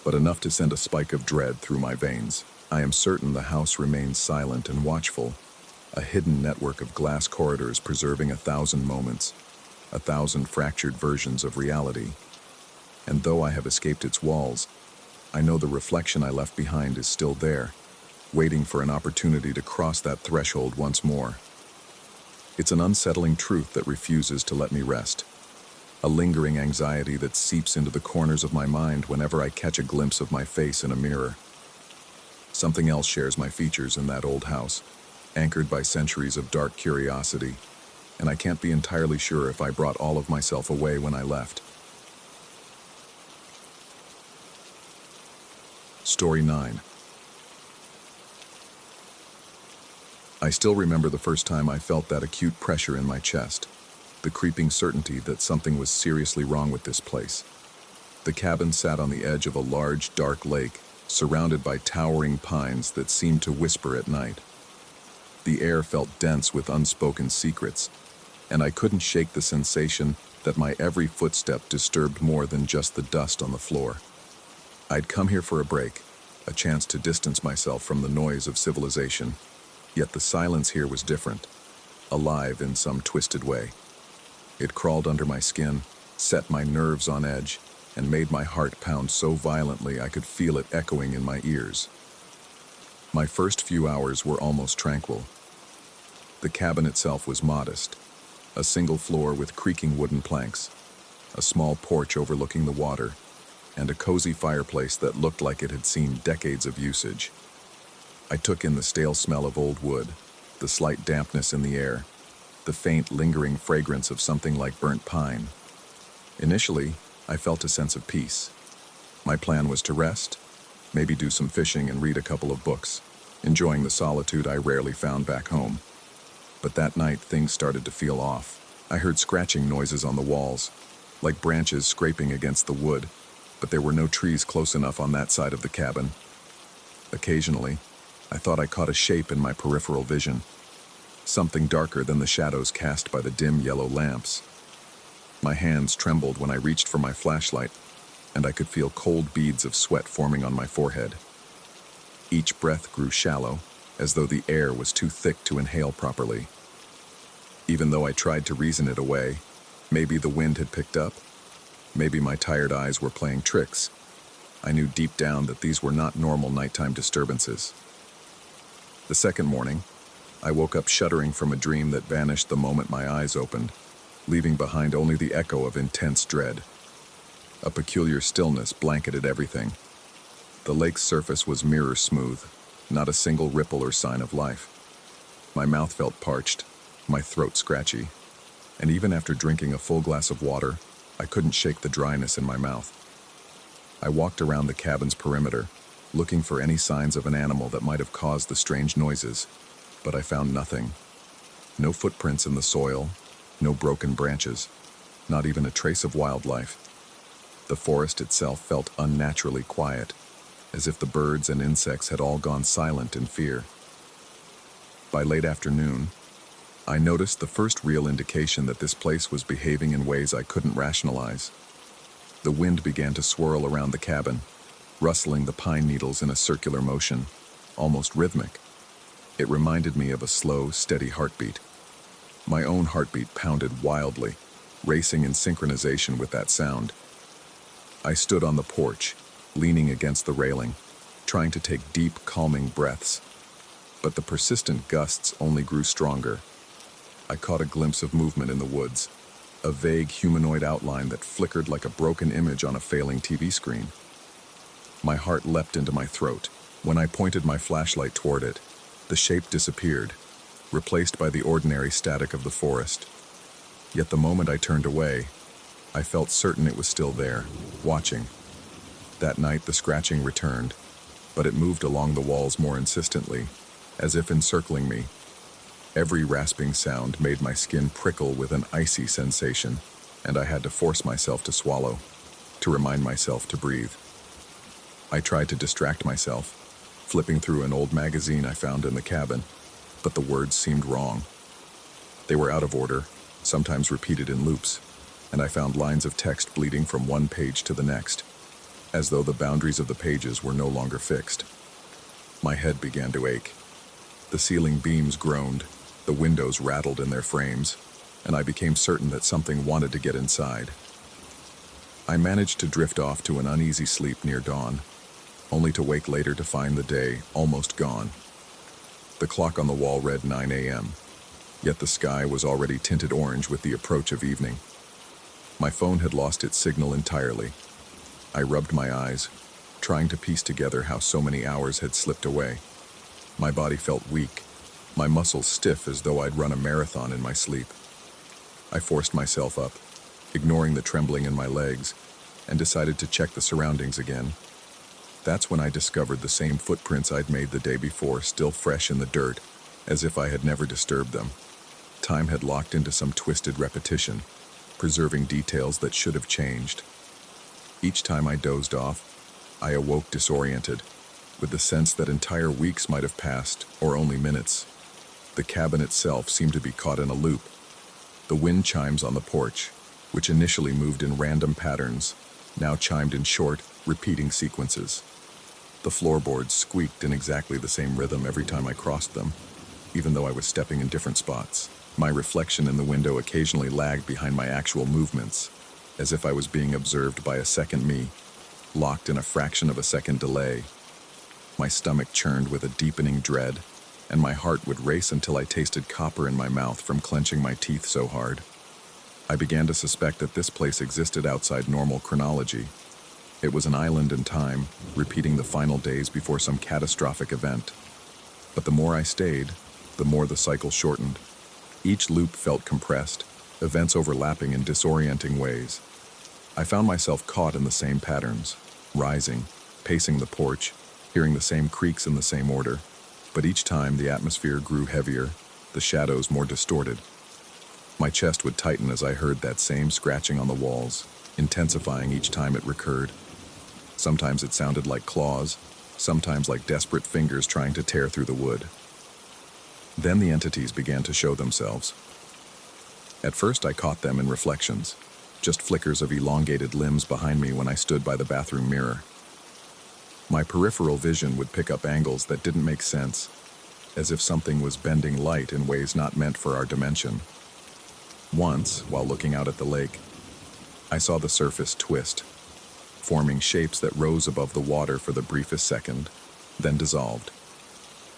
but enough to send a spike of dread through my veins. I am certain the house remains silent and watchful, a hidden network of glass corridors preserving 1,000 moments, 1,000 fractured versions of reality. And though I have escaped its walls, I know the reflection I left behind is still there, waiting for an opportunity to cross that threshold once more. It's an unsettling truth that refuses to let me rest, a lingering anxiety that seeps into the corners of my mind whenever I catch a glimpse of my face in a mirror. Something else shares my features in that old house, anchored by centuries of dark curiosity, and I can't be entirely sure if I brought all of myself away when I left. Story 9. I still remember the first time I felt that acute pressure in my chest, the creeping certainty that something was seriously wrong with this place. The cabin sat on the edge of a large, dark lake, surrounded by towering pines that seemed to whisper at night. The air felt dense with unspoken secrets, and I couldn't shake the sensation that my every footstep disturbed more than just the dust on the floor. I'd come here for a break, a chance to distance myself from the noise of civilization, yet the silence here was different, alive in some twisted way. It crawled under my skin, set my nerves on edge, and made my heart pound so violently I could feel it echoing in my ears. My first few hours were almost tranquil. The cabin itself was modest, a single floor with creaking wooden planks, a small porch overlooking the water, and a cozy fireplace that looked like it had seen decades of usage. I took in the stale smell of old wood, the slight dampness in the air, the faint, lingering fragrance of something like burnt pine. Initially, I felt a sense of peace. My plan was to rest, maybe do some fishing and read a couple of books, enjoying the solitude I rarely found back home. But that night, things started to feel off. I heard scratching noises on the walls, like branches scraping against the wood, but there were no trees close enough on that side of the cabin. Occasionally, I thought I caught a shape in my peripheral vision, something darker than the shadows cast by the dim yellow lamps. My hands trembled when I reached for my flashlight, and I could feel cold beads of sweat forming on my forehead. Each breath grew shallow, as though the air was too thick to inhale properly. Even though I tried to reason it away, maybe the wind had picked up, maybe my tired eyes were playing tricks, I knew deep down that these were not normal nighttime disturbances. The second morning, I woke up shuddering from a dream that vanished the moment my eyes opened, leaving behind only the echo of intense dread. A peculiar stillness blanketed everything. The lake's surface was mirror smooth, not a single ripple or sign of life. My mouth felt parched, my throat scratchy, and even after drinking a full glass of water, I couldn't shake the dryness in my mouth. I walked around the cabin's perimeter, looking for any signs of an animal that might have caused the strange noises, but I found nothing. No footprints in the soil, no broken branches, not even a trace of wildlife. The forest itself felt unnaturally quiet, as if the birds and insects had all gone silent in fear. By late afternoon, I noticed the first real indication that this place was behaving in ways I couldn't rationalize. The wind began to swirl around the cabin, rustling the pine needles in a circular motion, almost rhythmic. It reminded me of a slow, steady heartbeat. My own heartbeat pounded wildly, racing in synchronization with that sound. I stood on the porch, leaning against the railing, trying to take deep, calming breaths. But the persistent gusts only grew stronger. I caught a glimpse of movement in the woods, a vague humanoid outline that flickered like a broken image on a failing TV screen. My heart leapt into my throat. When I pointed my flashlight toward it, the shape disappeared, replaced by the ordinary static of the forest. Yet the moment I turned away, I felt certain it was still there, watching. That night the scratching returned, but it moved along the walls more insistently, as if encircling me. Every rasping sound made my skin prickle with an icy sensation, and I had to force myself to swallow, to remind myself to breathe. I tried to distract myself, flipping through an old magazine I found in the cabin, but the words seemed wrong. They were out of order, sometimes repeated in loops, and I found lines of text bleeding from one page to the next, as though the boundaries of the pages were no longer fixed. My head began to ache. The ceiling beams groaned, the windows rattled in their frames, and I became certain that something wanted to get inside. I managed to drift off to an uneasy sleep near dawn, only to wake later to find the day almost gone. The clock on the wall read 9 a.m., yet the sky was already tinted orange with the approach of evening. My phone had lost its signal entirely. I rubbed my eyes, trying to piece together how so many hours had slipped away. My body felt weak, my muscles stiff as though I'd run a marathon in my sleep. I forced myself up, ignoring the trembling in my legs, and decided to check the surroundings again. That's when I discovered the same footprints I'd made the day before, still fresh in the dirt, as if I had never disturbed them. Time had locked into some twisted repetition, preserving details that should have changed. Each time I dozed off, I awoke disoriented, with the sense that entire weeks might have passed, or only minutes. The cabin itself seemed to be caught in a loop. The wind chimes on the porch, which initially moved in random patterns, now chimed in short, repeating sequences. The floorboards squeaked in exactly the same rhythm every time I crossed them, even though I was stepping in different spots. My reflection in the window occasionally lagged behind my actual movements, as if I was being observed by a second me, locked in a fraction of a second delay. My stomach churned with a deepening dread, and my heart would race until I tasted copper in my mouth from clenching my teeth so hard. I began to suspect that this place existed outside normal chronology. It was an island in time, repeating the final days before some catastrophic event. But the more I stayed, the more the cycle shortened. Each loop felt compressed, events overlapping in disorienting ways. I found myself caught in the same patterns, rising, pacing the porch, hearing the same creaks in the same order. But each time the atmosphere grew heavier, the shadows more distorted. My chest would tighten as I heard that same scratching on the walls, intensifying each time it recurred. Sometimes it sounded like claws, sometimes like desperate fingers trying to tear through the wood. Then the entities began to show themselves. At first I caught them in reflections, just flickers of elongated limbs behind me when I stood by the bathroom mirror. My peripheral vision would pick up angles that didn't make sense, as if something was bending light in ways not meant for our dimension. Once, while looking out at the lake, I saw the surface twist, forming shapes that rose above the water for the briefest second, then dissolved.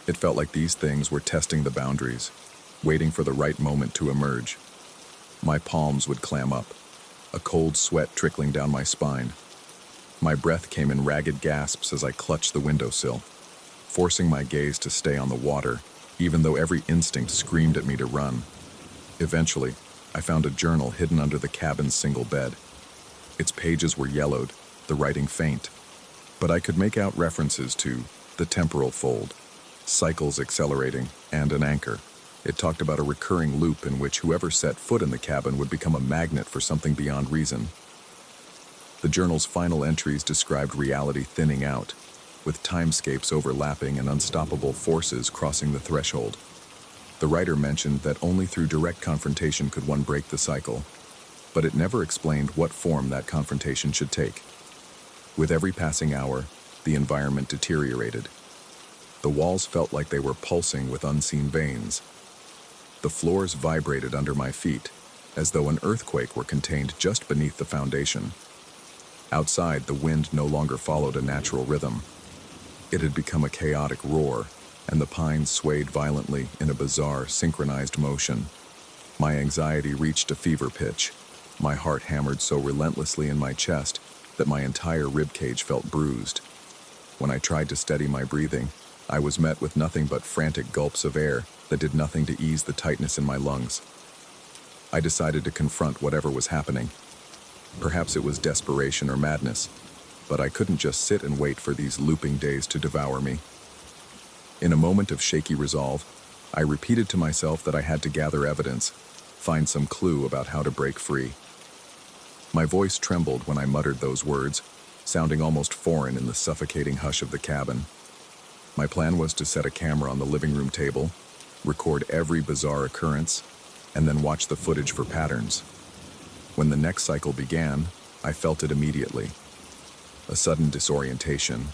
It felt like these things were testing the boundaries, waiting for the right moment to emerge. My palms would clam up, a cold sweat trickling down my spine. My breath came in ragged gasps as I clutched the windowsill, forcing my gaze to stay on the water, even though every instinct screamed at me to run. Eventually, I found a journal hidden under the cabin's single bed. Its pages were yellowed, the writing faint, but I could make out references to the temporal fold, cycles accelerating, and an anchor. It talked about a recurring loop in which whoever set foot in the cabin would become a magnet for something beyond reason. The journal's final entries described reality thinning out, with timescapes overlapping and unstoppable forces crossing the threshold. The writer mentioned that only through direct confrontation could one break the cycle, but it never explained what form that confrontation should take. With every passing hour, the environment deteriorated. The walls felt like they were pulsing with unseen veins. The floors vibrated under my feet, as though an earthquake were contained just beneath the foundation. Outside, the wind no longer followed a natural rhythm. It had become a chaotic roar, and the pines swayed violently in a bizarre, synchronized motion. My anxiety reached a fever pitch. My heart hammered so relentlessly in my chest that my entire ribcage felt bruised. When I tried to steady my breathing, I was met with nothing but frantic gulps of air that did nothing to ease the tightness in my lungs. I decided to confront whatever was happening. Perhaps it was desperation or madness, but I couldn't just sit and wait for these looping days to devour me. In a moment of shaky resolve, I repeated to myself that I had to gather evidence, find some clue about how to break free. My voice trembled when I muttered those words, sounding almost foreign in the suffocating hush of the cabin. My plan was to set a camera on the living room table, record every bizarre occurrence, and then watch the footage for patterns. When the next cycle began, I felt it immediately. A sudden disorientation,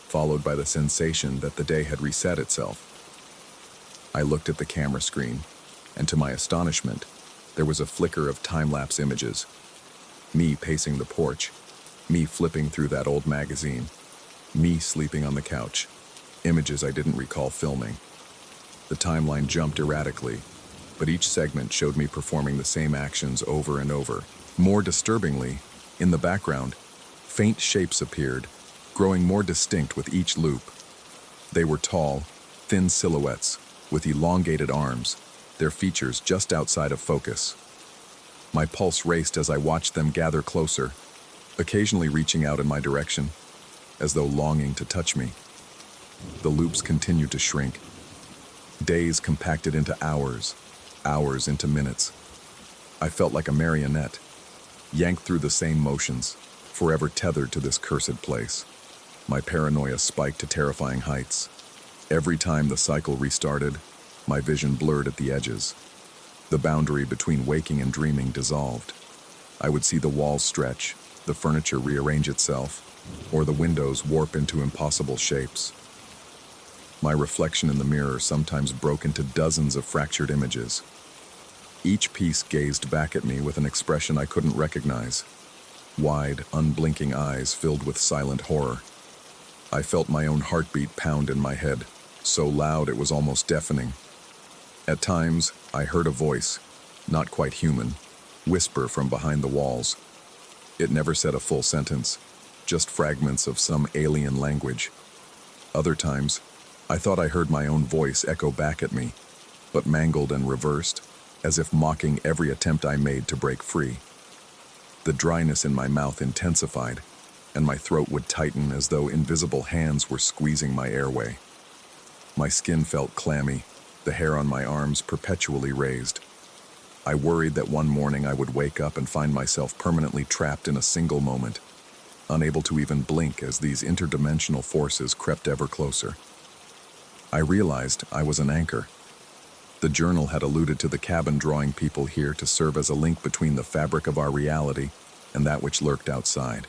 followed by the sensation that the day had reset itself. I looked at the camera screen, and to my astonishment, there was a flicker of time-lapse images. Me pacing the porch, me flipping through that old magazine, me sleeping on the couch, images I didn't recall filming. The timeline jumped erratically, but each segment showed me performing the same actions over and over. More disturbingly, in the background, faint shapes appeared, growing more distinct with each loop. They were tall, thin silhouettes, with elongated arms, their features just outside of focus. My pulse raced as I watched them gather closer, occasionally reaching out in my direction, as though longing to touch me. The loops continued to shrink. Days compacted into hours, hours into minutes. I felt like a marionette, yanked through the same motions, forever tethered to this cursed place. My paranoia spiked to terrifying heights. Every time the cycle restarted, my vision blurred at the edges. The boundary between waking and dreaming dissolved. I would see the walls stretch, the furniture rearrange itself, or the windows warp into impossible shapes. My reflection in the mirror sometimes broke into dozens of fractured images. Each piece gazed back at me with an expression I couldn't recognize. Wide, unblinking eyes filled with silent horror. I felt my own heartbeat pound in my head, so loud it was almost deafening. At times, I heard a voice, not quite human, whisper from behind the walls. It never said a full sentence, just fragments of some alien language. Other times, I thought I heard my own voice echo back at me, but mangled and reversed, as if mocking every attempt I made to break free. The dryness in my mouth intensified, and my throat would tighten as though invisible hands were squeezing my airway. My skin felt clammy, the hair on my arms perpetually raised. I worried that one morning I would wake up and find myself permanently trapped in a single moment, unable to even blink as these interdimensional forces crept ever closer. I realized I was an anchor. The journal had alluded to the cabin drawing people here to serve as a link between the fabric of our reality and that which lurked outside.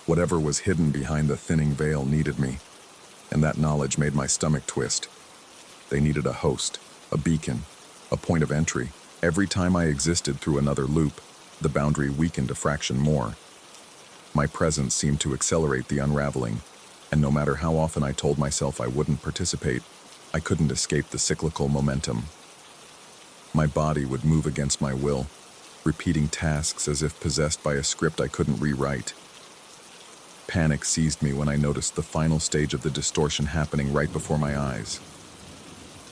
Whatever was hidden behind the thinning veil needed me, and that knowledge made my stomach twist. They needed a host, a beacon, a point of entry. Every time I existed through another loop, the boundary weakened a fraction more. My presence seemed to accelerate the unraveling, and no matter how often I told myself I wouldn't participate, I couldn't escape the cyclical momentum. My body would move against my will, repeating tasks as if possessed by a script I couldn't rewrite. Panic seized me when I noticed the final stage of the distortion happening right before my eyes.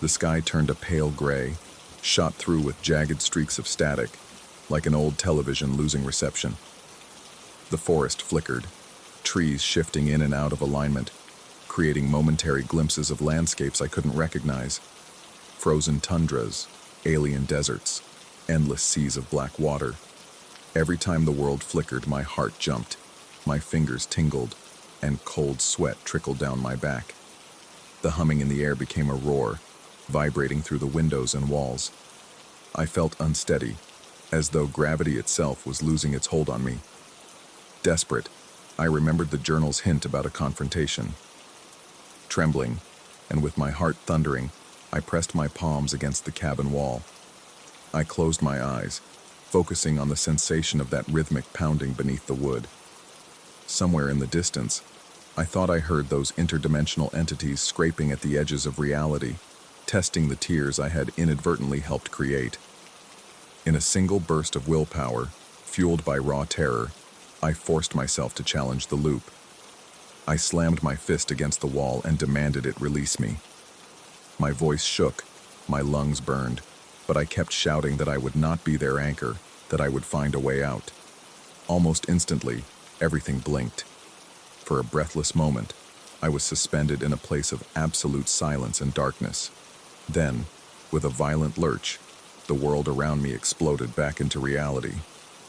The sky turned a pale gray, shot through with jagged streaks of static, like an old television losing reception. The forest flickered, trees shifting in and out of alignment, creating momentary glimpses of landscapes I couldn't recognize. Frozen tundras, alien deserts, endless seas of black water. Every time the world flickered, my heart jumped, my fingers tingled, and cold sweat trickled down my back. The humming in the air became a roar, vibrating through the windows and walls. I felt unsteady, as though gravity itself was losing its hold on me. Desperate, I remembered the journal's hint about a confrontation. Trembling, and with my heart thundering, I pressed my palms against the cabin wall. I closed my eyes, focusing on the sensation of that rhythmic pounding beneath the wood. Somewhere in the distance, I thought I heard those interdimensional entities scraping at the edges of reality, testing the tiers I had inadvertently helped create. In a single burst of willpower, fueled by raw terror, I forced myself to challenge the loop. I slammed my fist against the wall and demanded it release me. My voice shook, my lungs burned, but I kept shouting that I would not be their anchor, that I would find a way out. Almost instantly, everything blinked. For a breathless moment, I was suspended in a place of absolute silence and darkness. Then, with a violent lurch, the world around me exploded back into reality.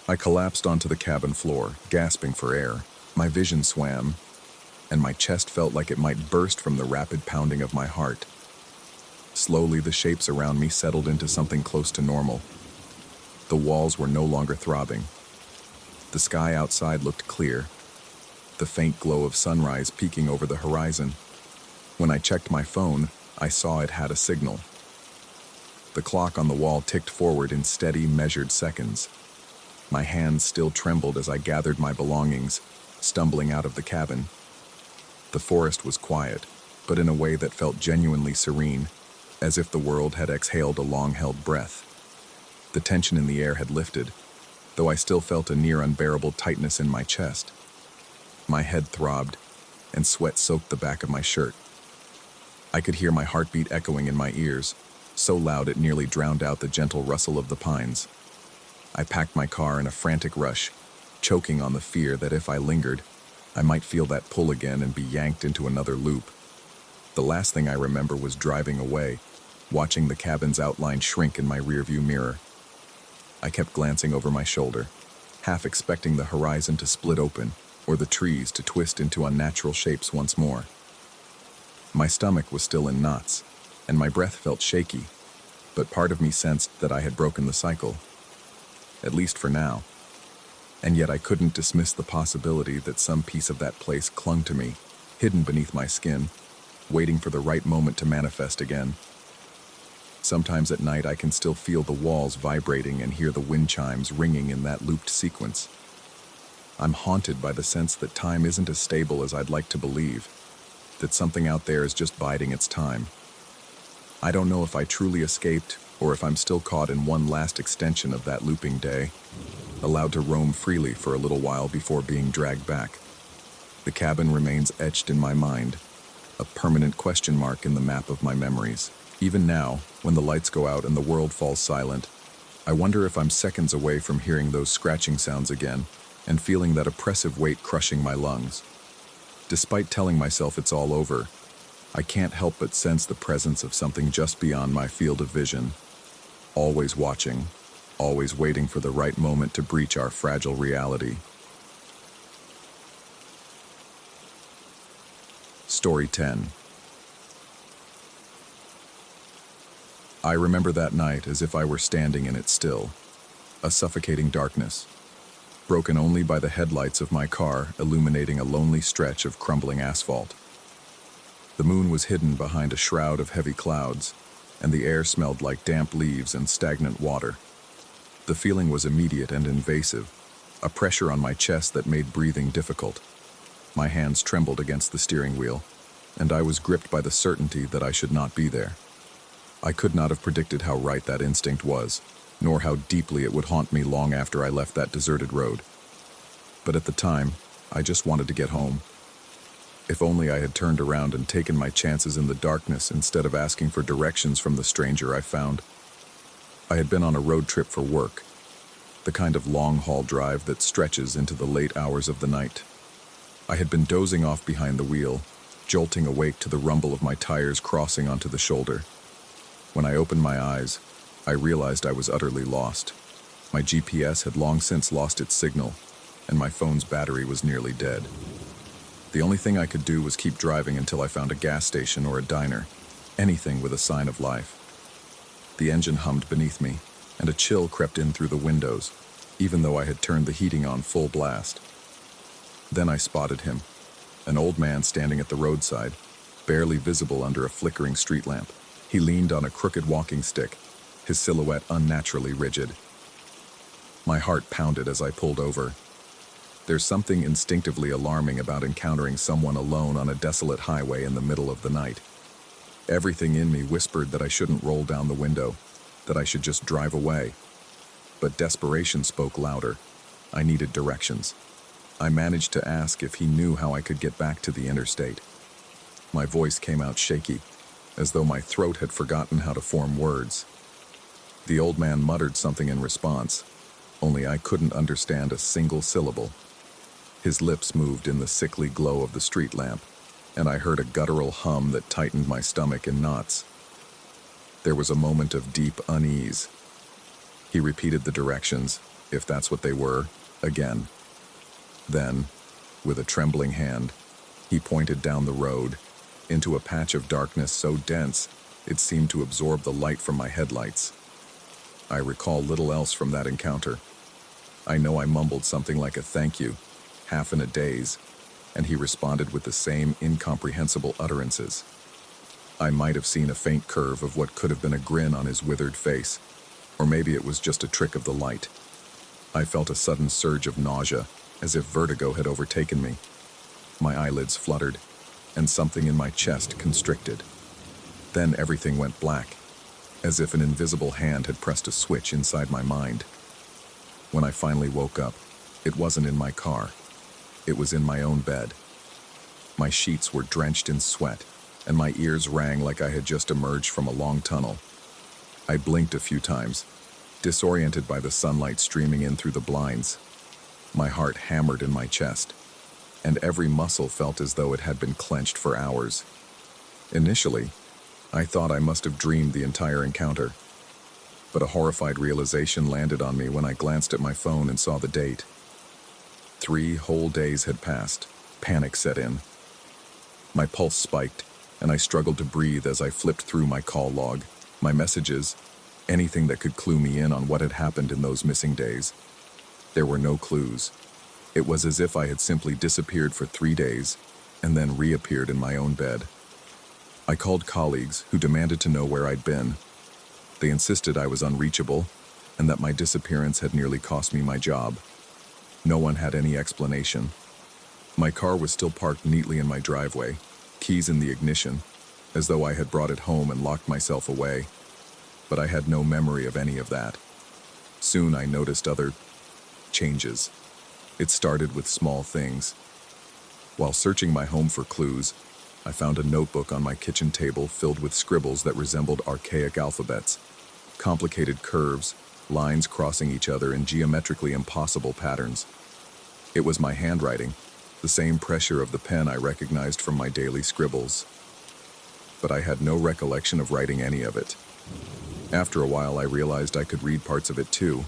I collapsed onto the cabin floor, gasping for air. My vision swam, and my chest felt like it might burst from the rapid pounding of my heart. Slowly, the shapes around me settled into something close to normal. The walls were no longer throbbing. The sky outside looked clear, the faint glow of sunrise peeking over the horizon. When I checked my phone, I saw it had a signal. The clock on the wall ticked forward in steady, measured seconds. My hands still trembled as I gathered my belongings, stumbling out of the cabin. The forest was quiet, but in a way that felt genuinely serene, as if the world had exhaled a long-held breath. The tension in the air had lifted, though I still felt a near unbearable tightness in my chest. My head throbbed, and sweat soaked the back of my shirt. I could hear my heartbeat echoing in my ears, so loud it nearly drowned out the gentle rustle of the pines. I packed my car in a frantic rush, choking on the fear that if I lingered, I might feel that pull again and be yanked into another loop. The last thing I remember was driving away, watching the cabin's outline shrink in my rearview mirror. I kept glancing over my shoulder, half expecting the horizon to split open or the trees to twist into unnatural shapes once more. My stomach was still in knots, and my breath felt shaky, but part of me sensed that I had broken the cycle, at least for now. And yet I couldn't dismiss the possibility that some piece of that place clung to me, hidden beneath my skin, waiting for the right moment to manifest again. Sometimes at night I can still feel the walls vibrating and hear the wind chimes ringing in that looped sequence. I'm haunted by the sense that time isn't as stable as I'd like to believe, that something out there is just biding its time. I don't know if I truly escaped or if I'm still caught in one last extension of that looping day, allowed to roam freely for a little while before being dragged back. The cabin remains etched in my mind, a permanent question mark in the map of my memories. Even now, when the lights go out and the world falls silent, I wonder if I'm seconds away from hearing those scratching sounds again and feeling that oppressive weight crushing my lungs. Despite telling myself it's all over, I can't help but sense the presence of something just beyond my field of vision, always watching, always waiting for the right moment to breach our fragile reality. Story 10. I remember that night as if I were standing in it still, a suffocating darkness, broken only by the headlights of my car illuminating a lonely stretch of crumbling asphalt. The moon was hidden behind a shroud of heavy clouds, and the air smelled like damp leaves and stagnant water. The feeling was immediate and invasive, a pressure on my chest that made breathing difficult. My hands trembled against the steering wheel, and I was gripped by the certainty that I should not be there. I could not have predicted how right that instinct was, nor how deeply it would haunt me long after I left that deserted road. But at the time, I just wanted to get home. If only I had turned around and taken my chances in the darkness instead of asking for directions from the stranger I found. I had been on a road trip for work, the kind of long-haul drive that stretches into the late hours of the night. I had been dozing off behind the wheel, jolting awake to the rumble of my tires crossing onto the shoulder. When I opened my eyes, I realized I was utterly lost. My GPS had long since lost its signal, and my phone's battery was nearly dead. The only thing I could do was keep driving until I found a gas station or a diner, anything with a sign of life. The engine hummed beneath me, and a chill crept in through the windows, even though I had turned the heating on full blast. Then I spotted him, an old man standing at the roadside, barely visible under a flickering street lamp. He leaned on a crooked walking stick, his silhouette unnaturally rigid. My heart pounded as I pulled over. There's something instinctively alarming about encountering someone alone on a desolate highway in the middle of the night. Everything in me whispered that I shouldn't roll down the window, that I should just drive away. But desperation spoke louder. I needed directions. I managed to ask if he knew how I could get back to the interstate. My voice came out shaky, as though my throat had forgotten how to form words. The old man muttered something in response, only I couldn't understand a single syllable. His lips moved in the sickly glow of the street lamp, and I heard a guttural hum that tightened my stomach in knots. There was a moment of deep unease. He repeated the directions, if that's what they were, again. Then, with a trembling hand, he pointed down the road, into a patch of darkness so dense it seemed to absorb the light from my headlights. I recall little else from that encounter. I know I mumbled something like a thank you, half in a daze, and he responded with the same incomprehensible utterances. I might have seen a faint curve of what could have been a grin on his withered face, or maybe it was just a trick of the light. I felt a sudden surge of nausea, as if vertigo had overtaken me. My eyelids fluttered, and something in my chest constricted. Then everything went black, as if an invisible hand had pressed a switch inside my mind. When I finally woke up, it wasn't in my car. It was in my own bed. My sheets were drenched in sweat, and my ears rang like I had just emerged from a long tunnel. I blinked a few times, disoriented by the sunlight streaming in through the blinds. My heart hammered in my chest, and every muscle felt as though it had been clenched for hours. Initially, I thought I must have dreamed the entire encounter, but a horrified realization landed on me when I glanced at my phone and saw the date. 3 whole days had passed. Panic set in. My pulse spiked, and I struggled to breathe as I flipped through my call log, my messages, anything that could clue me in on what had happened in those missing days. There were no clues. It was as if I had simply disappeared for 3 days and then reappeared in my own bed. I called colleagues who demanded to know where I'd been. They insisted I was unreachable and that my disappearance had nearly cost me my job. No one had any explanation. My car was still parked neatly in my driveway, keys in the ignition, as though I had brought it home and locked myself away. But I had no memory of any of that. Soon I noticed other changes. It started with small things. While searching my home for clues, I found a notebook on my kitchen table filled with scribbles that resembled archaic alphabets, complicated curves, lines crossing each other in geometrically impossible patterns. It was my handwriting, the same pressure of the pen I recognized from my daily scribbles. But I had no recollection of writing any of it. After a while, I realized I could read parts of it too,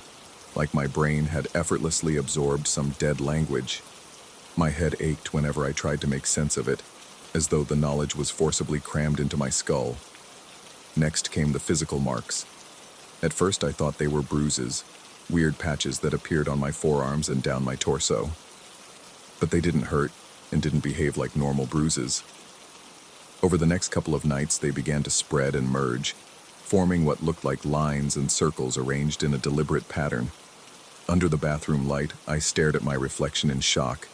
like my brain had effortlessly absorbed some dead language. My head ached whenever I tried to make sense of it, as though the knowledge was forcibly crammed into my skull. Next came the physical marks. At first I thought they were bruises, weird patches that appeared on my forearms and down my torso. But they didn't hurt and didn't behave like normal bruises. Over the next couple of nights they began to spread and merge, forming what looked like lines and circles arranged in a deliberate pattern. Under the bathroom light, I stared at my reflection in shock.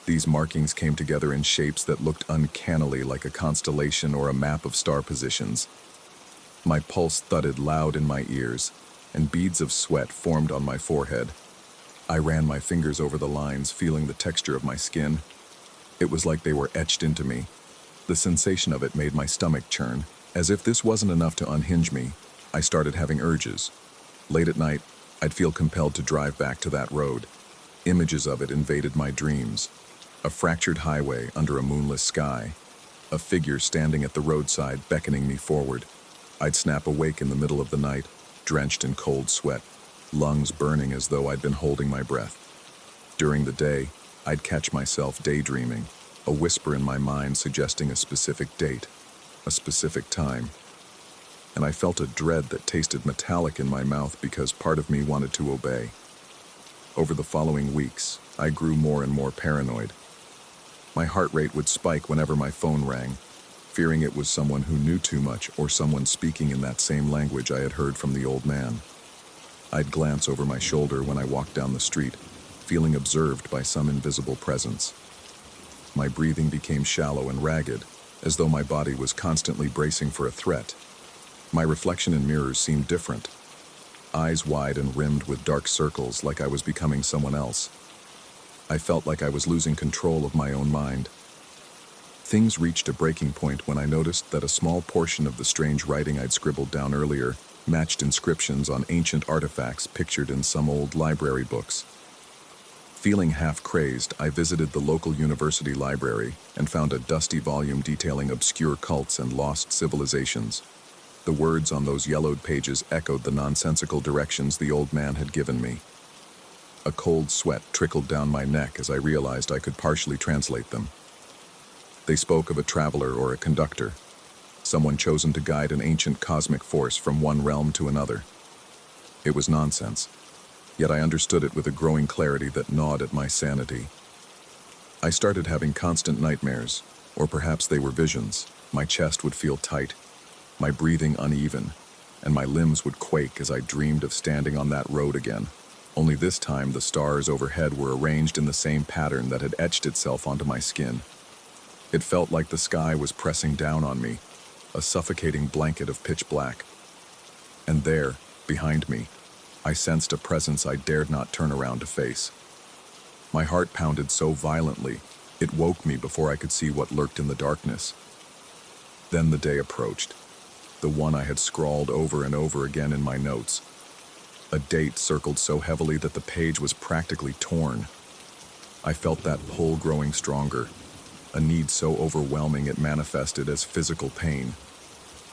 These markings came together in shapes that looked uncannily like a constellation or a map of star positions. My pulse thudded loud in my ears, and beads of sweat formed on my forehead. I ran my fingers over the lines, feeling the texture of my skin. It was like they were etched into me. The sensation of it made my stomach churn. As if this wasn't enough to unhinge me, I started having urges. Late at night, I'd feel compelled to drive back to that road. Images of it invaded my dreams. A fractured highway under a moonless sky. A figure standing at the roadside beckoning me forward. I'd snap awake in the middle of the night, drenched in cold sweat, lungs burning as though I'd been holding my breath. During the day, I'd catch myself daydreaming, a whisper in my mind suggesting a specific date, a specific time. And I felt a dread that tasted metallic in my mouth because part of me wanted to obey. Over the following weeks, I grew more and more paranoid. My heart rate would spike whenever my phone rang, fearing it was someone who knew too much or someone speaking in that same language I had heard from the old man. I'd glance over my shoulder when I walked down the street, feeling observed by some invisible presence. My breathing became shallow and ragged, as though my body was constantly bracing for a threat. My reflection in mirrors seemed different. Eyes wide and rimmed with dark circles like I was becoming someone else. I felt like I was losing control of my own mind. Things reached a breaking point when I noticed that a small portion of the strange writing I'd scribbled down earlier matched inscriptions on ancient artifacts pictured in some old library books. Feeling half crazed, I visited the local university library and found a dusty volume detailing obscure cults and lost civilizations. The words on those yellowed pages echoed the nonsensical directions the old man had given me. A cold sweat trickled down my neck as I realized I could partially translate them. They spoke of a traveler or a conductor, someone chosen to guide an ancient cosmic force from one realm to another. It was nonsense, yet I understood it with a growing clarity that gnawed at my sanity. I started having constant nightmares, or perhaps they were visions. My chest would feel tight, my breathing uneven, and my limbs would quake as I dreamed of standing on that road again. Only this time the stars overhead were arranged in the same pattern that had etched itself onto my skin. It felt like the sky was pressing down on me, a suffocating blanket of pitch black. And there, behind me, I sensed a presence I dared not turn around to face. My heart pounded so violently, it woke me before I could see what lurked in the darkness. Then the day approached, the one I had scrawled over and over again in my notes. A date circled so heavily that the page was practically torn. I felt that pull growing stronger, a need so overwhelming it manifested as physical pain.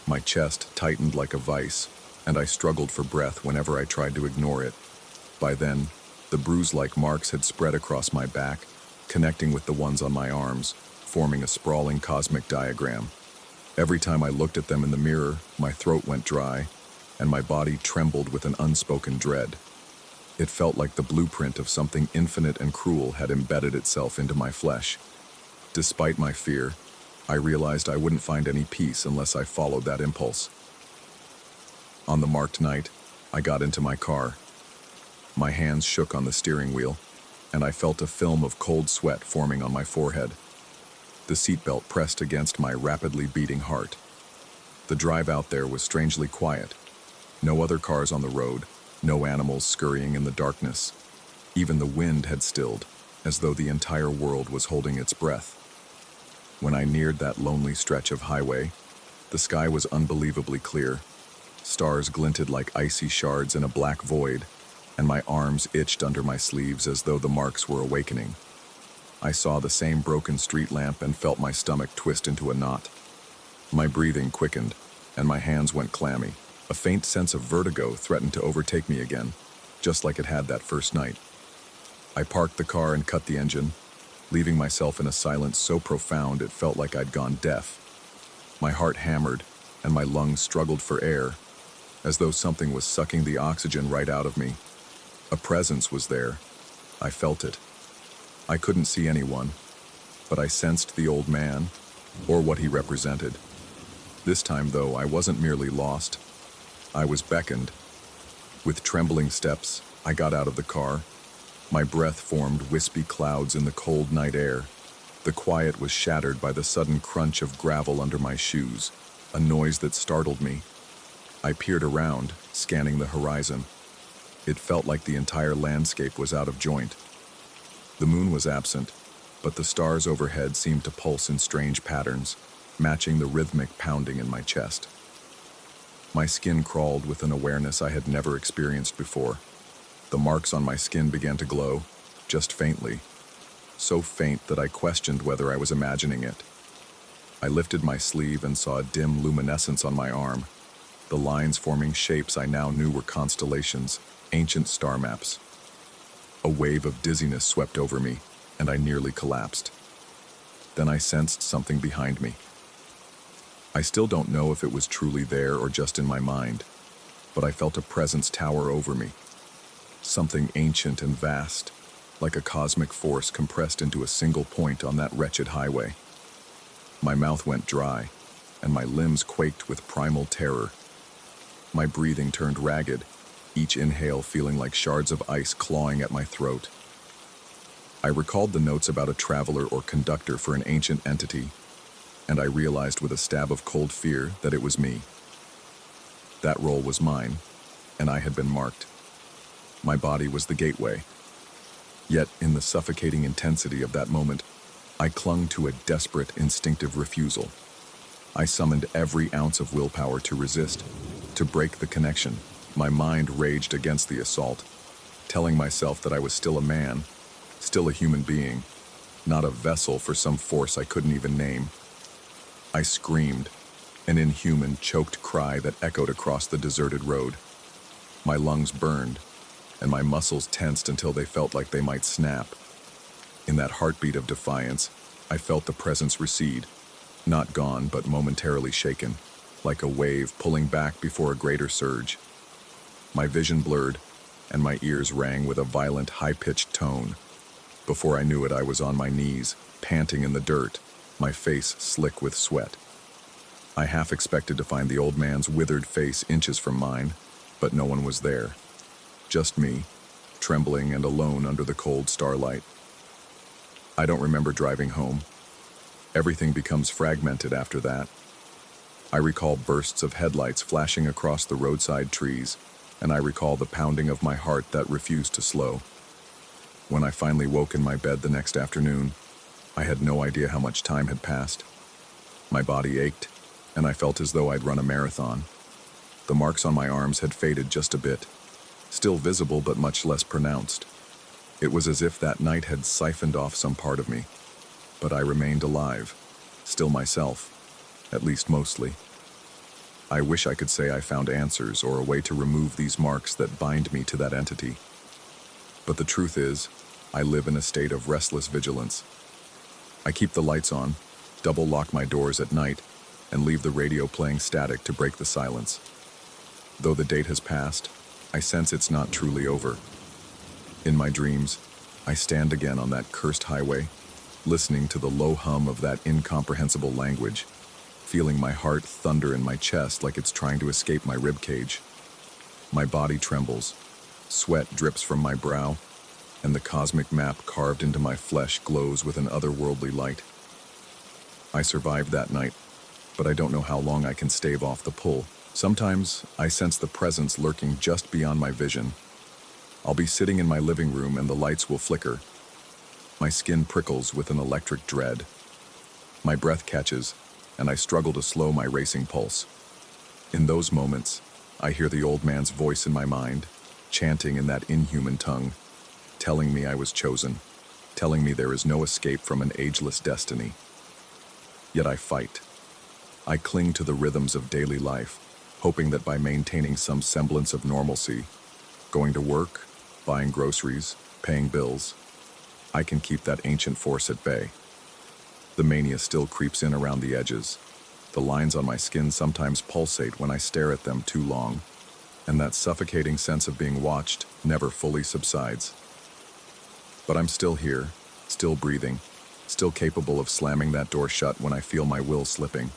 My chest tightened like a vice, and I struggled for breath whenever I tried to ignore it. By then, the bruise-like marks had spread across my back, connecting with the ones on my arms, forming a sprawling cosmic diagram. Every time I looked at them in the mirror, my throat went dry, and my body trembled with an unspoken dread. It felt like the blueprint of something infinite and cruel had embedded itself into my flesh. Despite my fear, I realized I wouldn't find any peace unless I followed that impulse. On the marked night, I got into my car. My hands shook on the steering wheel, and I felt a film of cold sweat forming on my forehead. The seatbelt pressed against my rapidly beating heart. The drive out there was strangely quiet. No other cars on the road, no animals scurrying in the darkness. Even the wind had stilled, as though the entire world was holding its breath. When I neared that lonely stretch of highway, the sky was unbelievably clear. Stars glinted like icy shards in a black void, and my arms itched under my sleeves as though the marks were awakening. I saw the same broken street lamp and felt my stomach twist into a knot. My breathing quickened, and my hands went clammy. A faint sense of vertigo threatened to overtake me again, just like it had that first night. I parked the car and cut the engine, leaving myself in a silence so profound it felt like I'd gone deaf. My heart hammered, and my lungs struggled for air, as though something was sucking the oxygen right out of me. A presence was there. I felt it. I couldn't see anyone, but I sensed the old man, or what he represented. This time, though, I wasn't merely lost. I was beckoned. With trembling steps, I got out of the car. My breath formed wispy clouds in the cold night air. The quiet was shattered by the sudden crunch of gravel under my shoes, a noise that startled me. I peered around, scanning the horizon. It felt like the entire landscape was out of joint. The moon was absent, but the stars overhead seemed to pulse in strange patterns, matching the rhythmic pounding in my chest. My skin crawled with an awareness I had never experienced before. The marks on my skin began to glow, just faintly, so faint that I questioned whether I was imagining it. I lifted my sleeve and saw a dim luminescence on my arm, the lines forming shapes I now knew were constellations, ancient star maps. A wave of dizziness swept over me, and I nearly collapsed. Then I sensed something behind me. I still don't know if it was truly there or just in my mind, but I felt a presence tower over me. Something ancient and vast, like a cosmic force compressed into a single point on that wretched highway. My mouth went dry, and my limbs quaked with primal terror. My breathing turned ragged, each inhale feeling like shards of ice clawing at my throat. I recalled the notes about a traveler or conductor for an ancient entity, and I realized with a stab of cold fear that it was me. That role was mine, and I had been marked. My body was the gateway. Yet, in the suffocating intensity of that moment, I clung to a desperate, instinctive refusal. I summoned every ounce of willpower to resist, to break the connection. My mind raged against the assault, telling myself that I was still a man, still a human being, not a vessel for some force I couldn't even name. I screamed, an inhuman, choked cry that echoed across the deserted road. My lungs burned, and my muscles tensed until they felt like they might snap. In that heartbeat of defiance, I felt the presence recede, not gone but momentarily shaken, like a wave pulling back before a greater surge. My vision blurred, and my ears rang with a violent, high-pitched tone. Before I knew it, I was on my knees, panting in the dirt, my face slick with sweat. I half expected to find the old man's withered face inches from mine, but no one was there. Just me, trembling and alone under the cold starlight. I don't remember driving home. Everything becomes fragmented after that. I recall bursts of headlights flashing across the roadside trees, and I recall the pounding of my heart that refused to slow. When I finally woke in my bed the next afternoon, I had no idea how much time had passed. My body ached, and I felt as though I'd run a marathon. The marks on my arms had faded just a bit, still visible but much less pronounced. It was as if that night had siphoned off some part of me, but I remained alive, still myself, at least mostly. I wish I could say I found answers or a way to remove these marks that bind me to that entity. But the truth is, I live in a state of restless vigilance. I keep the lights on, double lock my doors at night, and leave the radio playing static to break the silence. Though the date has passed, I sense it's not truly over. In my dreams, I stand again on that cursed highway, listening to the low hum of that incomprehensible language, feeling my heart thunder in my chest like it's trying to escape my ribcage. My body trembles, sweat drips from my brow, and the cosmic map carved into my flesh glows with an otherworldly light. I survived that night, but I don't know how long I can stave off the pull. Sometimes I sense the presence lurking just beyond my vision. I'll be sitting in my living room and the lights will flicker. My skin prickles with an electric dread. My breath catches, and I struggle to slow my racing pulse. In those moments, I hear the old man's voice in my mind, chanting in that inhuman tongue, telling me I was chosen, telling me there is no escape from an ageless destiny. Yet I fight. I cling to the rhythms of daily life, hoping that by maintaining some semblance of normalcy, going to work, buying groceries, paying bills, I can keep that ancient force at bay. The mania still creeps in around the edges. The lines on my skin sometimes pulsate when I stare at them too long, and that suffocating sense of being watched never fully subsides. But I'm still here, still breathing, still capable of slamming that door shut when I feel my will slipping.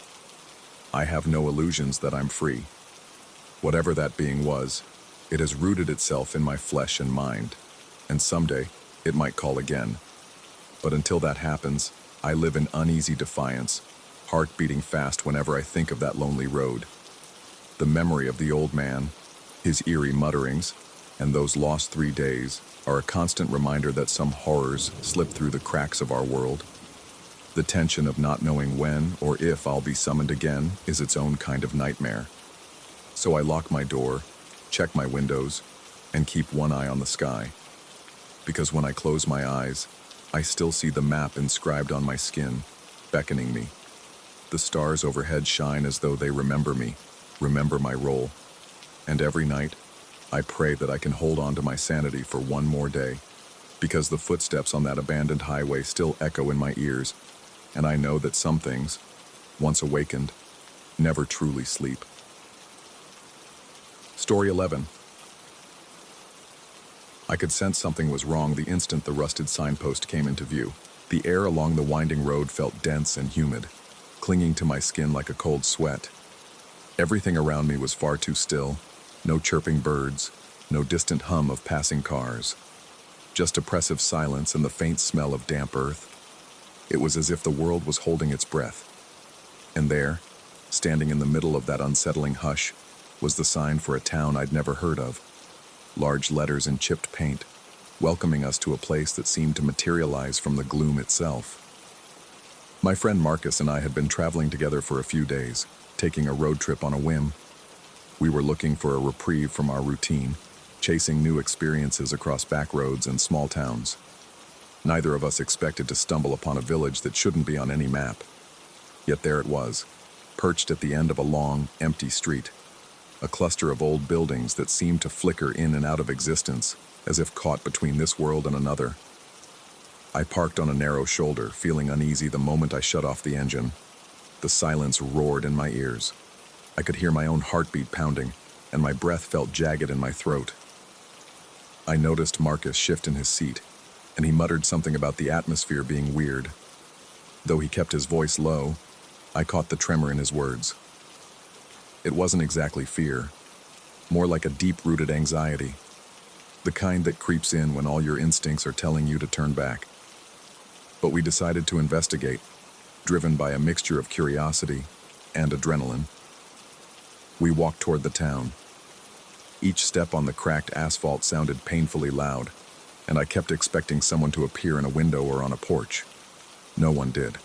I have no illusions that I'm free. Whatever that being was, it has rooted itself in my flesh and mind, and someday it might call again. But until that happens, I live in uneasy defiance, heart beating fast whenever I think of that lonely road. The memory of the old man, his eerie mutterings, and those lost 3 days are a constant reminder that some horrors slip through the cracks of our world. The tension of not knowing when or if I'll be summoned again is its own kind of nightmare. So I lock my door, check my windows, and keep one eye on the sky. Because when I close my eyes, I still see the map inscribed on my skin, beckoning me. The stars overhead shine as though they remember me, remember my role. And every night, I pray that I can hold on to my sanity for one more day, because the footsteps on that abandoned highway still echo in my ears, and I know that some things, once awakened, never truly sleep. Story 11. I could sense something was wrong the instant the rusted signpost came into view. The air along the winding road felt dense and humid, clinging to my skin like a cold sweat. Everything around me was far too still, no chirping birds, no distant hum of passing cars. Just oppressive silence and the faint smell of damp earth. It was as if the world was holding its breath. And there, standing in the middle of that unsettling hush, was the sign for a town I'd never heard of. Large letters in chipped paint, welcoming us to a place that seemed to materialize from the gloom itself. My friend Marcus and I had been traveling together for a few days, taking a road trip on a whim. We were looking for a reprieve from our routine, chasing new experiences across back roads and small towns. Neither of us expected to stumble upon a village that shouldn't be on any map. Yet there it was, perched at the end of a long, empty street. A cluster of old buildings that seemed to flicker in and out of existence, as if caught between this world and another. I parked on a narrow shoulder, feeling uneasy the moment I shut off the engine. The silence roared in my ears. I could hear my own heartbeat pounding, and my breath felt jagged in my throat. I noticed Marcus shift in his seat, and he muttered something about the atmosphere being weird. Though he kept his voice low, I caught the tremor in his words. It wasn't exactly fear, more like a deep-rooted anxiety, the kind that creeps in when all your instincts are telling you to turn back. But we decided to investigate, driven by a mixture of curiosity and adrenaline. We walked toward the town. Each step on the cracked asphalt sounded painfully loud, and I kept expecting someone to appear in a window or on a porch. No one did,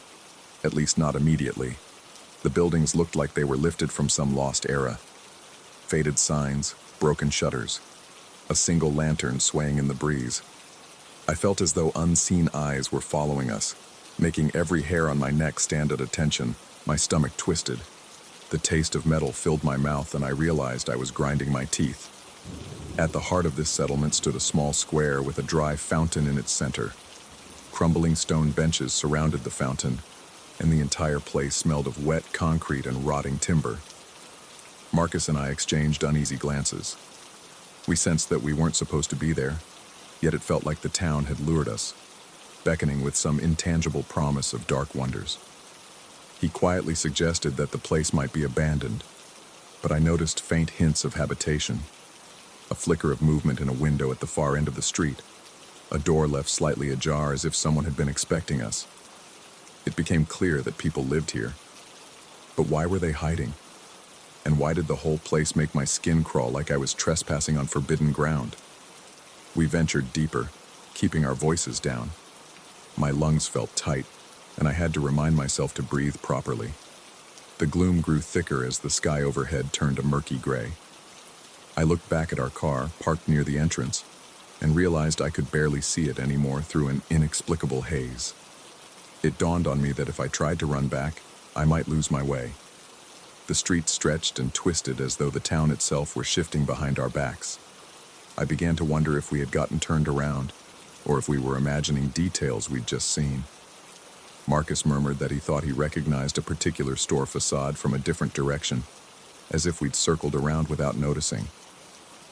at least not immediately. The buildings looked like they were lifted from some lost era. Faded signs, broken shutters, a single lantern swaying in the breeze. I felt as though unseen eyes were following us, making every hair on my neck stand at attention. My stomach twisted. The taste of metal filled my mouth, and I realized I was grinding my teeth. At the heart of this settlement stood a small square with a dry fountain in its center. Crumbling stone benches surrounded the fountain, and the entire place smelled of wet concrete and rotting timber. Marcus and I exchanged uneasy glances. We sensed that we weren't supposed to be there, yet it felt like the town had lured us, beckoning with some intangible promise of dark wonders. He quietly suggested that the place might be abandoned, but I noticed faint hints of habitation. A flicker of movement in a window at the far end of the street, a door left slightly ajar as if someone had been expecting us. It became clear that people lived here. But why were they hiding? And why did the whole place make my skin crawl like I was trespassing on forbidden ground? We ventured deeper, keeping our voices down. My lungs felt tight, and I had to remind myself to breathe properly. The gloom grew thicker as the sky overhead turned a murky gray. I looked back at our car, parked near the entrance, and realized I could barely see it anymore through an inexplicable haze. It dawned on me that if I tried to run back, I might lose my way. The street stretched and twisted as though the town itself were shifting behind our backs. I began to wonder if we had gotten turned around, or if we were imagining details we'd just seen. Marcus murmured that he thought he recognized a particular store facade from a different direction, as if we'd circled around without noticing.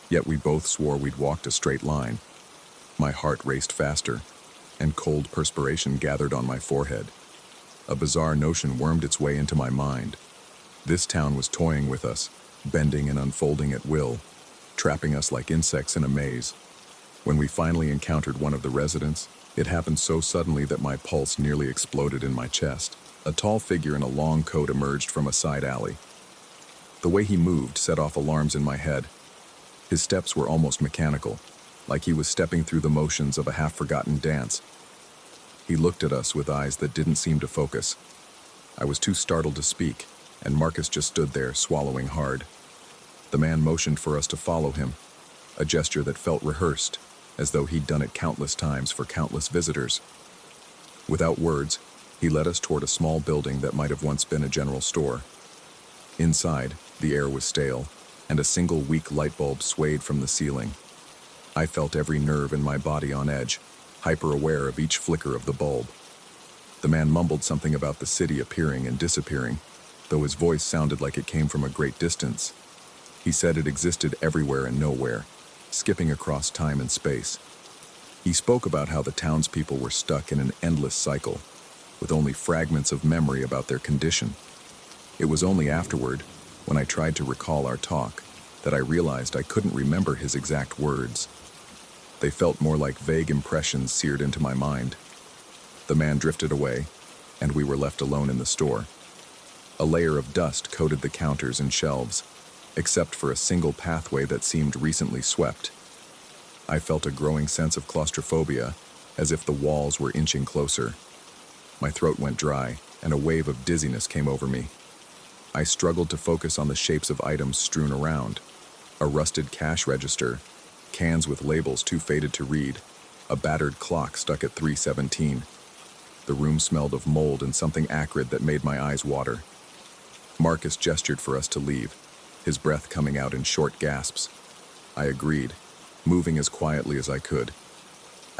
Yet we both swore we'd walked a straight line. My heart raced faster, and cold perspiration gathered on my forehead. A bizarre notion wormed its way into my mind. This town was toying with us, bending and unfolding at will, trapping us like insects in a maze. When we finally encountered one of the residents, it happened so suddenly that my pulse nearly exploded in my chest. A tall figure in a long coat emerged from a side alley. The way he moved set off alarms in my head. His steps were almost mechanical, like he was stepping through the motions of a half-forgotten dance. He looked at us with eyes that didn't seem to focus. I was too startled to speak, and Marcus just stood there, swallowing hard. The man motioned for us to follow him, a gesture that felt rehearsed, as though he'd done it countless times for countless visitors. Without words, he led us toward a small building that might have once been a general store. Inside, the air was stale, and a single weak light bulb swayed from the ceiling. I felt every nerve in my body on edge, hyper-aware of each flicker of the bulb. The man mumbled something about the city appearing and disappearing, though his voice sounded like it came from a great distance. He said it existed everywhere and nowhere, skipping across time and space. He spoke about how the townspeople were stuck in an endless cycle, with only fragments of memory about their condition. It was only afterward, when I tried to recall our talk, that I realized I couldn't remember his exact words. They felt more like vague impressions seared into my mind. The man drifted away, and we were left alone in the store. A layer of dust coated the counters and shelves, except for a single pathway that seemed recently swept. I felt a growing sense of claustrophobia, as if the walls were inching closer. My throat went dry, and a wave of dizziness came over me. I struggled to focus on the shapes of items strewn around. A rusted cash register, cans with labels too faded to read, a battered clock stuck at 3:17. The room smelled of mold and something acrid that made my eyes water. Marcus gestured for us to leave, his breath coming out in short gasps. I agreed, moving as quietly as I could.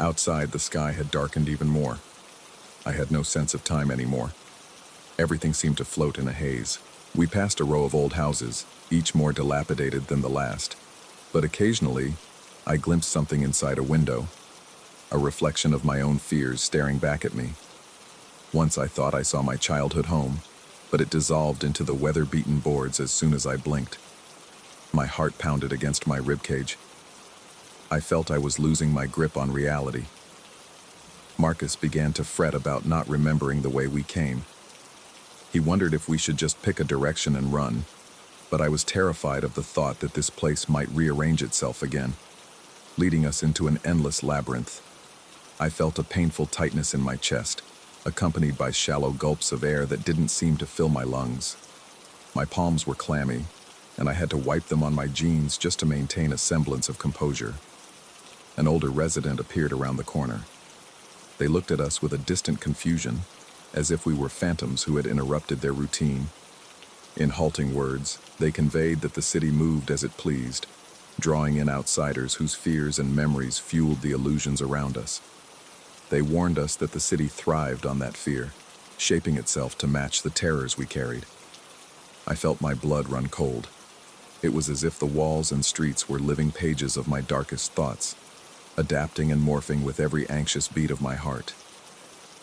Outside, the sky had darkened even more. I had no sense of time anymore. Everything seemed to float in a haze. We passed a row of old houses, each more dilapidated than the last. But occasionally, I glimpsed something inside a window, a reflection of my own fears staring back at me. Once I thought I saw my childhood home, but it dissolved into the weather-beaten boards as soon as I blinked. My heart pounded against my ribcage. I felt I was losing my grip on reality. Marcus began to fret about not remembering the way we came. He wondered if we should just pick a direction and run, but I was terrified of the thought that this place might rearrange itself again, leading us into an endless labyrinth. I felt a painful tightness in my chest, accompanied by shallow gulps of air that didn't seem to fill my lungs. My palms were clammy, and I had to wipe them on my jeans just to maintain a semblance of composure. An older resident appeared around the corner. They looked at us with a distant confusion, as if we were phantoms who had interrupted their routine. In halting words, they conveyed that the city moved as it pleased, drawing in outsiders whose fears and memories fueled the illusions around us. They warned us that the city thrived on that fear, shaping itself to match the terrors we carried. I felt my blood run cold. It was as if the walls and streets were living pages of my darkest thoughts, adapting and morphing with every anxious beat of my heart.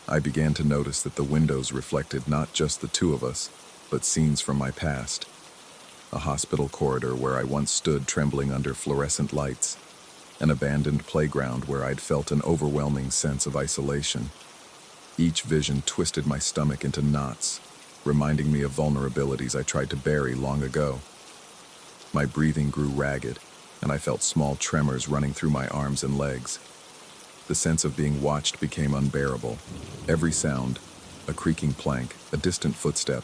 I began to notice that the windows reflected not just the two of us, but scenes from my past. A hospital corridor where I once stood trembling under fluorescent lights, an abandoned playground where I'd felt an overwhelming sense of isolation. Each vision twisted my stomach into knots, reminding me of vulnerabilities I tried to bury long ago. My breathing grew ragged, and I felt small tremors running through my arms and legs. The sense of being watched became unbearable. Every sound, A creaking plank, a distant footstep,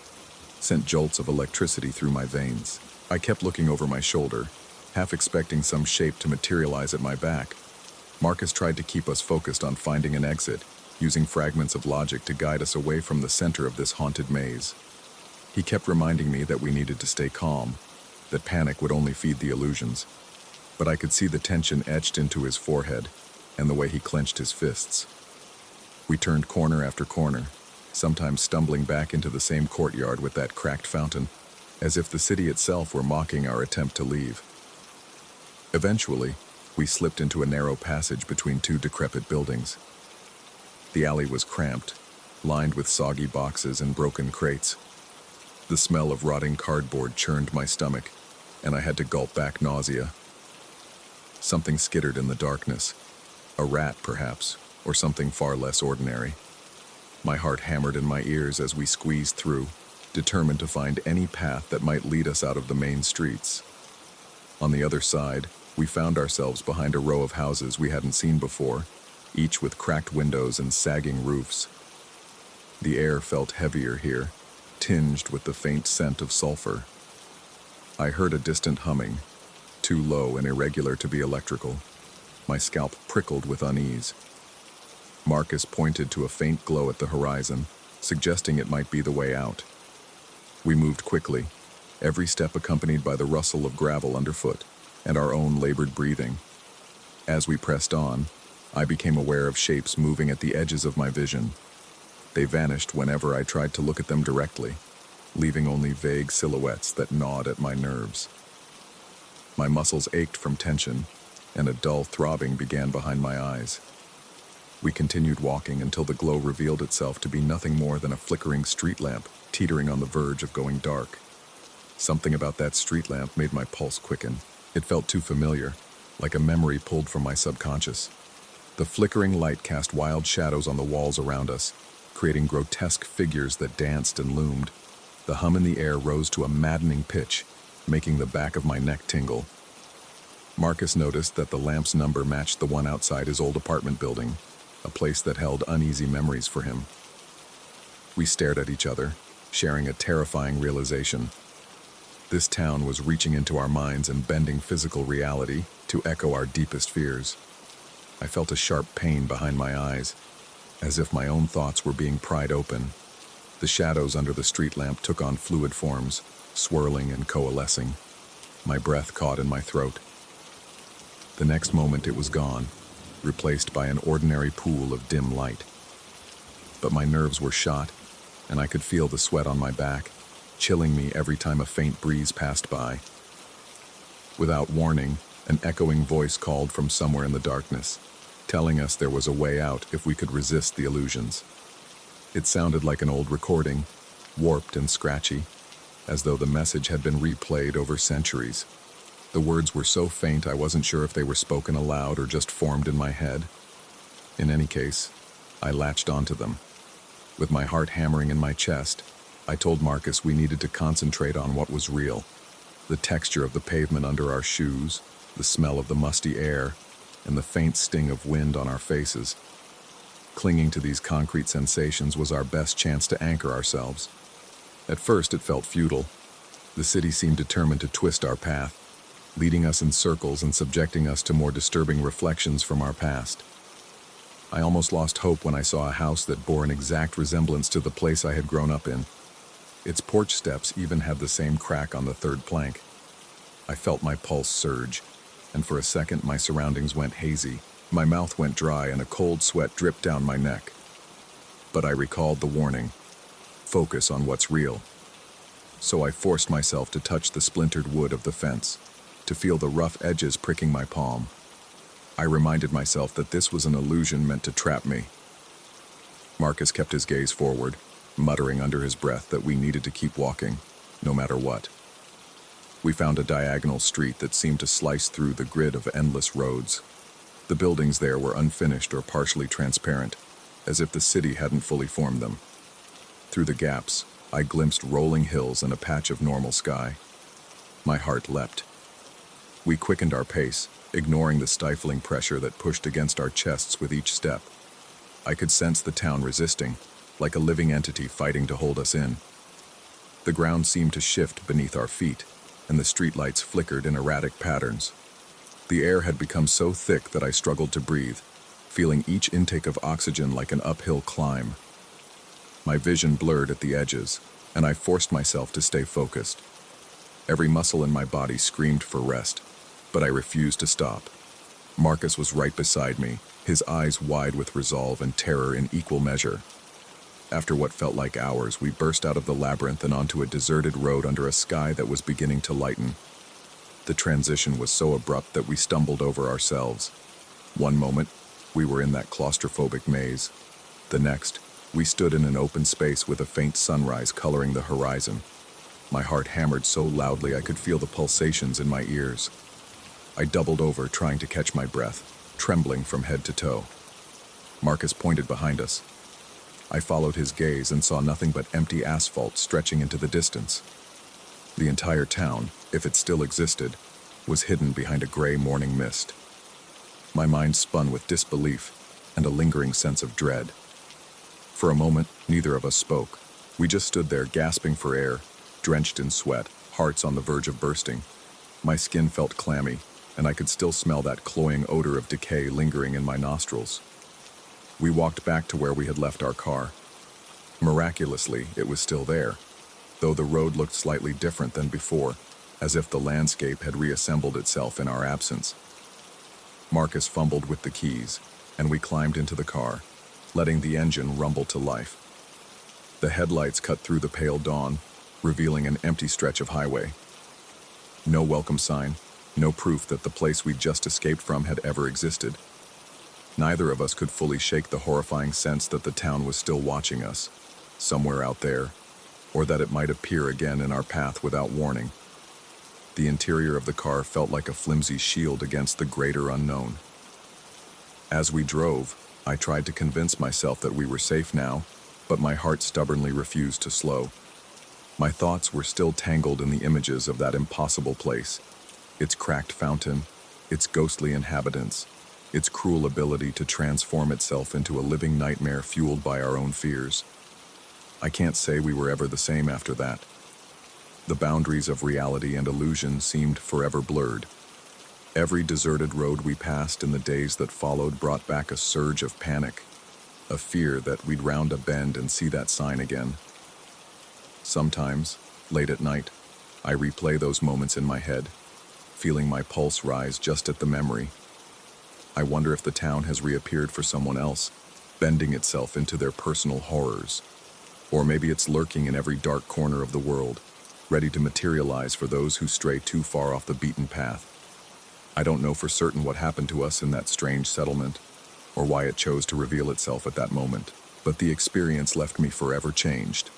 sent jolts of electricity through my veins. I kept looking over my shoulder, half expecting some shape to materialize at my back. Marcus tried to keep us focused on finding an exit, using fragments of logic to guide us away from the center of this haunted maze. He kept reminding me that we needed to stay calm, that panic would only feed the illusions. But I could see the tension etched into his forehead and the way he clenched his fists. We turned corner after corner, sometimes stumbling back into the same courtyard with that cracked fountain, as if the city itself were mocking our attempt to leave. Eventually, we slipped into a narrow passage between two decrepit buildings. The alley was cramped, lined with soggy boxes and broken crates. The smell of rotting cardboard churned my stomach, and I had to gulp back nausea. Something skittered in the darkness. A rat, perhaps, or something far less ordinary. My heart hammered in my ears as we squeezed through, determined to find any path that might lead us out of the main streets. On the other side, we found ourselves behind a row of houses we hadn't seen before, each with cracked windows and sagging roofs. The air felt heavier here, tinged with the faint scent of sulfur. I heard a distant humming, too low and irregular to be electrical. My scalp prickled with unease. Marcus pointed to a faint glow at the horizon, suggesting it might be the way out. We moved quickly, every step accompanied by the rustle of gravel underfoot and our own labored breathing. As we pressed on, I became aware of shapes moving at the edges of my vision. They vanished whenever I tried to look at them directly, leaving only vague silhouettes that gnawed at my nerves. My muscles ached from tension, and a dull throbbing began behind my eyes. We continued walking until the glow revealed itself to be nothing more than a flickering street lamp teetering on the verge of going dark. Something about that street lamp made my pulse quicken. It felt too familiar, like a memory pulled from my subconscious. The flickering light cast wild shadows on the walls around us, creating grotesque figures that danced and loomed. The hum in the air rose to a maddening pitch, making the back of my neck tingle. Marcus noticed that the lamp's number matched the one outside his old apartment building, a place that held uneasy memories for him. We stared at each other, sharing a terrifying realization. This town was reaching into our minds and bending physical reality to echo our deepest fears. I felt a sharp pain behind my eyes, as if my own thoughts were being pried open. The shadows under the street lamp took on fluid forms, swirling and coalescing. My breath caught in my throat. The next moment it was gone, replaced by an ordinary pool of dim light. But my nerves were shot, and I could feel the sweat on my back, chilling me every time a faint breeze passed by. Without warning, an echoing voice called from somewhere in the darkness, telling us there was a way out if we could resist the illusions. It sounded like an old recording, warped and scratchy, as though the message had been replayed over centuries. The words were so faint I wasn't sure if they were spoken aloud or just formed in my head. In any case, I latched onto them. With my heart hammering in my chest, I told Marcus we needed to concentrate on what was real. The texture of the pavement under our shoes, the smell of the musty air, and the faint sting of wind on our faces. Clinging to these concrete sensations was our best chance to anchor ourselves. At first it felt futile. The city seemed determined to twist our path, leading us in circles and subjecting us to more disturbing reflections from our past. I almost lost hope when I saw a house that bore an exact resemblance to the place I had grown up in. Its porch steps even had the same crack on the third plank. I felt my pulse surge, and for a second my surroundings went hazy. My mouth went dry and a cold sweat dripped down my neck. But I recalled the warning: focus on what's real. So I forced myself to touch the splintered wood of the fence, to feel the rough edges pricking my palm. I reminded myself that this was an illusion meant to trap me. Marcus kept his gaze forward, muttering under his breath that we needed to keep walking, no matter what. We found a diagonal street that seemed to slice through the grid of endless roads. The buildings there were unfinished or partially transparent, as if the city hadn't fully formed them. Through the gaps, I glimpsed rolling hills and a patch of normal sky. My heart leapt. We quickened our pace, ignoring the stifling pressure that pushed against our chests with each step. I could sense the town resisting, like a living entity fighting to hold us in. The ground seemed to shift beneath our feet, and the streetlights flickered in erratic patterns. The air had become so thick that I struggled to breathe, feeling each intake of oxygen like an uphill climb. My vision blurred at the edges, and I forced myself to stay focused. Every muscle in my body screamed for rest, but I refused to stop. Marcus was right beside me, his eyes wide with resolve and terror in equal measure. After what felt like hours, we burst out of the labyrinth and onto a deserted road under a sky that was beginning to lighten. The transition was so abrupt that we stumbled over ourselves. One moment, we were in that claustrophobic maze. The next, we stood in an open space with a faint sunrise coloring the horizon. My heart hammered so loudly I could feel the pulsations in my ears. I doubled over, trying to catch my breath, trembling from head to toe. Marcus pointed behind us. I followed his gaze and saw nothing but empty asphalt stretching into the distance. The entire town, if it still existed, was hidden behind a gray morning mist. My mind spun with disbelief and a lingering sense of dread. For a moment, neither of us spoke. We just stood there gasping for air, drenched in sweat, hearts on the verge of bursting. My skin felt clammy, and I could still smell that cloying odor of decay lingering in my nostrils. We walked back to where we had left our car. Miraculously, it was still there, though the road looked slightly different than before, as if the landscape had reassembled itself in our absence. Marcus fumbled with the keys, and we climbed into the car, letting the engine rumble to life. The headlights cut through the pale dawn, revealing an empty stretch of highway. No welcome sign, no proof that the place we'd just escaped from had ever existed. Neither of us could fully shake the horrifying sense that the town was still watching us, somewhere out there, or that it might appear again in our path without warning. The interior of the car felt like a flimsy shield against the greater unknown. As we drove, I tried to convince myself that we were safe now, but my heart stubbornly refused to slow. My thoughts were still tangled in the images of that impossible place, its cracked fountain, its ghostly inhabitants, its cruel ability to transform itself into a living nightmare fueled by our own fears. I can't say we were ever the same after that. The boundaries of reality and illusion seemed forever blurred. Every deserted road we passed in the days that followed brought back a surge of panic, a fear that we'd round a bend and see that sign again. Sometimes, late at night, I replay those moments in my head, feeling my pulse rise just at the memory. I wonder if the town has reappeared for someone else, bending itself into their personal horrors. Or maybe it's lurking in every dark corner of the world, ready to materialize for those who stray too far off the beaten path. I don't know for certain what happened to us in that strange settlement, or why it chose to reveal itself at that moment, but the experience left me forever changed.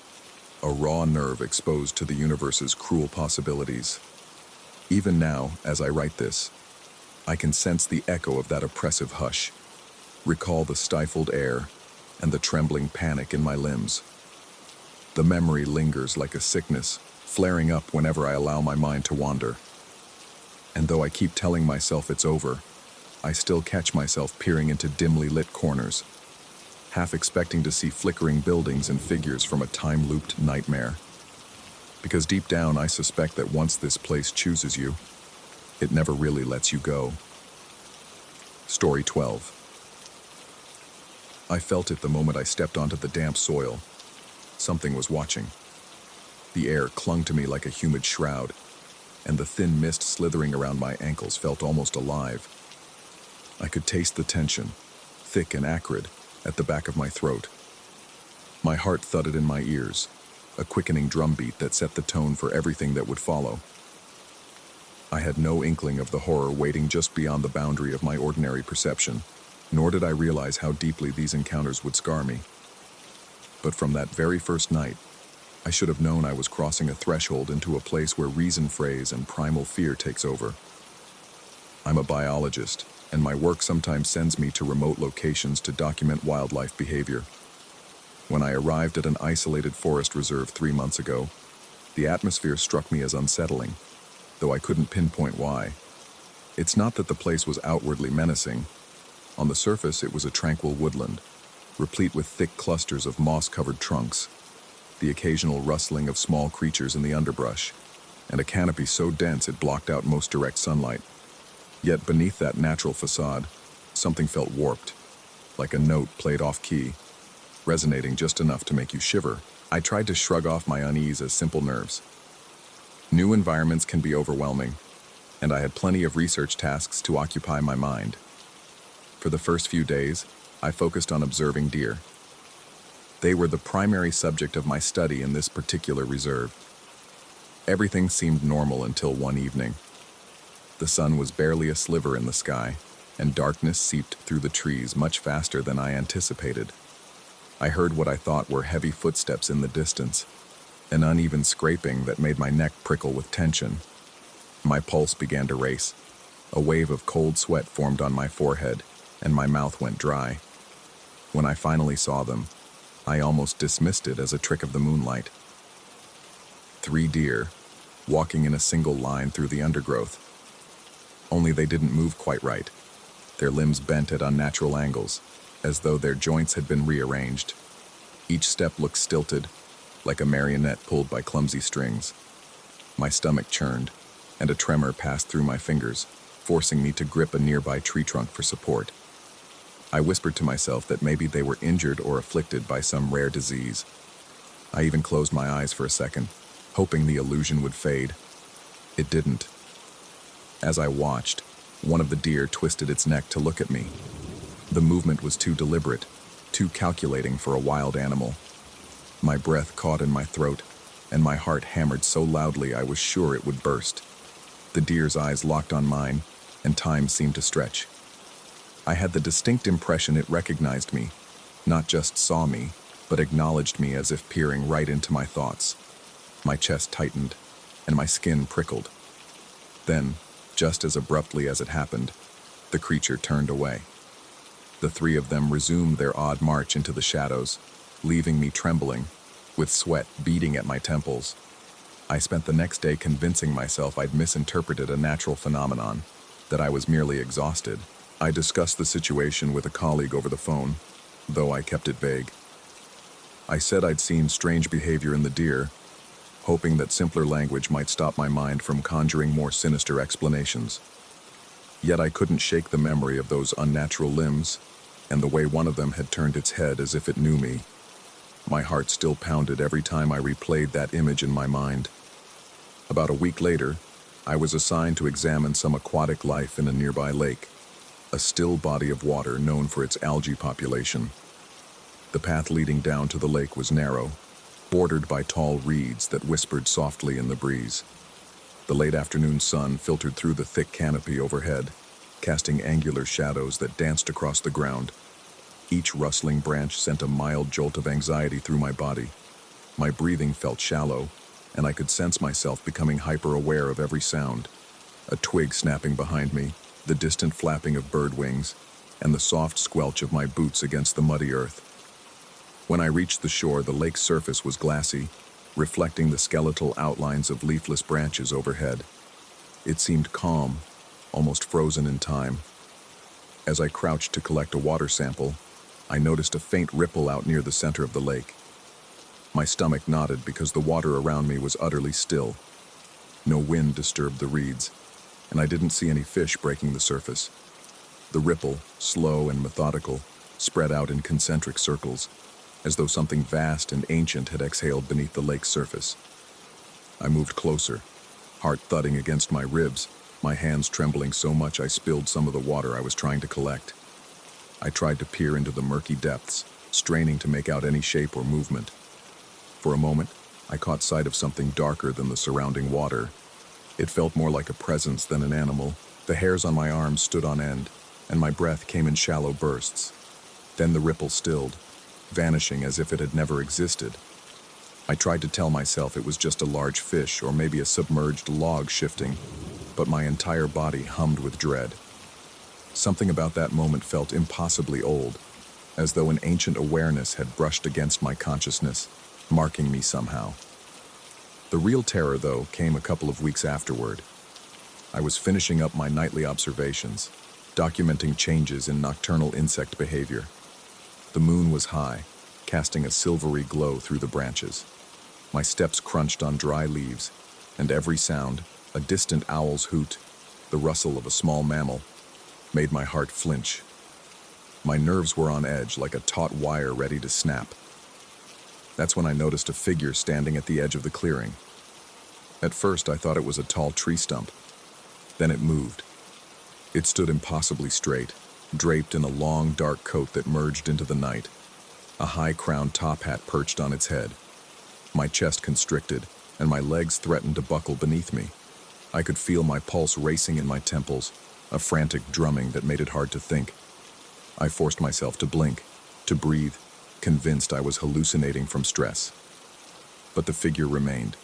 A raw nerve exposed to the universe's cruel possibilities. Even now, as I write this, I can sense the echo of that oppressive hush, recall the stifled air and the trembling panic in my limbs. The memory lingers like a sickness, flaring up whenever I allow my mind to wander. And though I keep telling myself it's over, I still catch myself peering into dimly lit corners, half expecting to see flickering buildings and figures from a time-looped nightmare. Because deep down I suspect that once this place chooses you, it never really lets you go. Story 12. I felt it the moment I stepped onto the damp soil. Something was watching. The air clung to me like a humid shroud, and the thin mist slithering around my ankles felt almost alive. I could taste the tension, thick and acrid, at the back of my throat. My heart thudded in my ears, a quickening drumbeat that set the tone for everything that would follow. I had no inkling of the horror waiting just beyond the boundary of my ordinary perception, nor did I realize how deeply these encounters would scar me. But from that very first night, I should have known I was crossing a threshold into a place where reason frays and primal fear takes over. I'm a biologist, and my work sometimes sends me to remote locations to document wildlife behavior. When I arrived at an isolated forest reserve 3 months ago, the atmosphere struck me as unsettling, though I couldn't pinpoint why. It's not that the place was outwardly menacing. On the surface, it was a tranquil woodland, replete with thick clusters of moss-covered trunks, the occasional rustling of small creatures in the underbrush, and a canopy so dense it blocked out most direct sunlight. Yet beneath that natural facade, something felt warped, like a note played off-key, resonating just enough to make you shiver. I tried to shrug off my unease as simple nerves. New environments can be overwhelming, and I had plenty of research tasks to occupy my mind. For the first few days, I focused on observing deer. They were the primary subject of my study in this particular reserve. Everything seemed normal until one evening. The sun was barely a sliver in the sky, and darkness seeped through the trees much faster than I anticipated. I heard what I thought were heavy footsteps in the distance, an uneven scraping that made my neck prickle with tension. My pulse began to race. A wave of cold sweat formed on my forehead, and my mouth went dry. When I finally saw them, I almost dismissed it as a trick of the moonlight. 3 deer, walking in a single line through the undergrowth. Only they didn't move quite right, their limbs bent at unnatural angles, as though their joints had been rearranged. Each step looked stilted, like a marionette pulled by clumsy strings. My stomach churned, and a tremor passed through my fingers, forcing me to grip a nearby tree trunk for support. I whispered to myself that maybe they were injured or afflicted by some rare disease. I even closed my eyes for a second, hoping the illusion would fade. It didn't. As I watched, one of the deer twisted its neck to look at me. The movement was too deliberate, too calculating for a wild animal. My breath caught in my throat, and my heart hammered so loudly I was sure it would burst. The deer's eyes locked on mine, and time seemed to stretch. I had the distinct impression it recognized me, not just saw me, but acknowledged me as if peering right into my thoughts. My chest tightened, and my skin prickled. Then, just as abruptly as it happened, the creature turned away. The 3 of them resumed their odd march into the shadows, leaving me trembling, with sweat beading at my temples. I spent the next day convincing myself I'd misinterpreted a natural phenomenon, that I was merely exhausted. I discussed the situation with a colleague over the phone, though I kept it vague. I said I'd seen strange behavior in the deer, hoping that simpler language might stop my mind from conjuring more sinister explanations. Yet I couldn't shake the memory of those unnatural limbs, and the way one of them had turned its head as if it knew me. My heart still pounded every time I replayed that image in my mind. About a week later, I was assigned to examine some aquatic life in a nearby lake, a still body of water known for its algae population. The path leading down to the lake was narrow, bordered by tall reeds that whispered softly in the breeze. The late afternoon sun filtered through the thick canopy overhead, casting angular shadows that danced across the ground. Each rustling branch sent a mild jolt of anxiety through my body. My breathing felt shallow, and I could sense myself becoming hyper-aware of every sound. A twig snapping behind me, the distant flapping of bird wings, and the soft squelch of my boots against the muddy earth. When I reached the shore, the lake's surface was glassy, reflecting the skeletal outlines of leafless branches overhead. It seemed calm, almost frozen in time. As I crouched to collect a water sample, I noticed a faint ripple out near the center of the lake. My stomach knotted because the water around me was utterly still. No wind disturbed the reeds, and I didn't see any fish breaking the surface. The ripple, slow and methodical, spread out in concentric circles, as though something vast and ancient had exhaled beneath the lake's surface. I moved closer, heart thudding against my ribs, my hands trembling so much I spilled some of the water I was trying to collect. I tried to peer into the murky depths, straining to make out any shape or movement. For a moment, I caught sight of something darker than the surrounding water. It felt more like a presence than an animal. The hairs on my arms stood on end, and my breath came in shallow bursts. Then the ripple stilled, vanishing as if it had never existed. I tried to tell myself it was just a large fish or maybe a submerged log shifting, but my entire body hummed with dread. Something about that moment felt impossibly old, as though an ancient awareness had brushed against my consciousness, marking me somehow. The real terror, though, came a couple of weeks afterward. I was finishing up my nightly observations, documenting changes in nocturnal insect behavior. The The moon was high, casting a silvery glow through the branches. My steps crunched on dry leaves, and every sound, a distant owl's hoot, the rustle of a small mammal, made my heart flinch. My nerves were on edge like a taut wire ready to snap. That's when I noticed a figure standing at the edge of the clearing. At first, I thought it was a tall tree stump. Then it moved. It stood impossibly straight, draped in a long, dark coat that merged into the night. A high-crowned top hat perched on its head. My chest constricted, and my legs threatened to buckle beneath me. I could feel my pulse racing in my temples, a frantic drumming that made it hard to think. I forced myself to blink, to breathe, convinced I was hallucinating from stress. But the figure remained.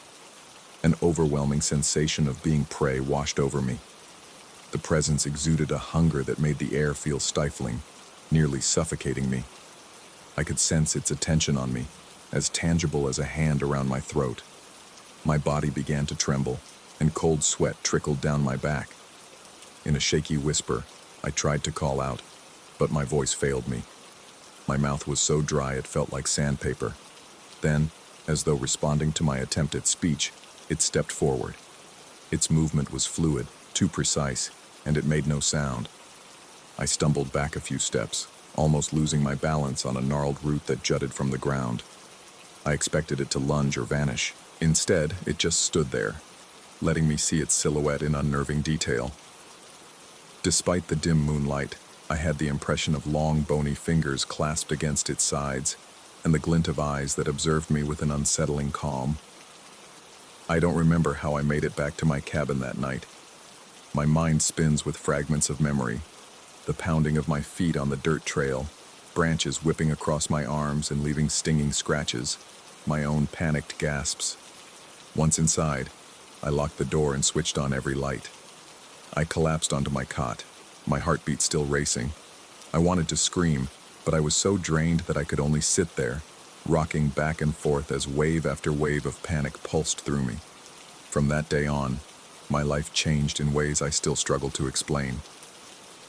An overwhelming sensation of being prey washed over me. The presence exuded a hunger that made the air feel stifling, nearly suffocating me. I could sense its attention on me, as tangible as a hand around my throat. My body began to tremble, and cold sweat trickled down my back. In a shaky whisper, I tried to call out, but my voice failed me. My mouth was so dry it felt like sandpaper. Then, as though responding to my attempt at speech, it stepped forward. Its movement was fluid, too precise, and it made no sound. I stumbled back a few steps, almost losing my balance on a gnarled root that jutted from the ground. I expected it to lunge or vanish. Instead, it just stood there, letting me see its silhouette in unnerving detail. Despite the dim moonlight, I had the impression of long, bony fingers clasped against its sides, and the glint of eyes that observed me with an unsettling calm. I don't remember how I made it back to my cabin that night. My mind spins with fragments of memory, the pounding of my feet on the dirt trail, branches whipping across my arms and leaving stinging scratches, my own panicked gasps. Once inside, I locked the door and switched on every light. I collapsed onto my cot, my heartbeat still racing. I wanted to scream, but I was so drained that I could only sit there, rocking back and forth as wave after wave of panic pulsed through me. From that day on, my life changed in ways I still struggle to explain.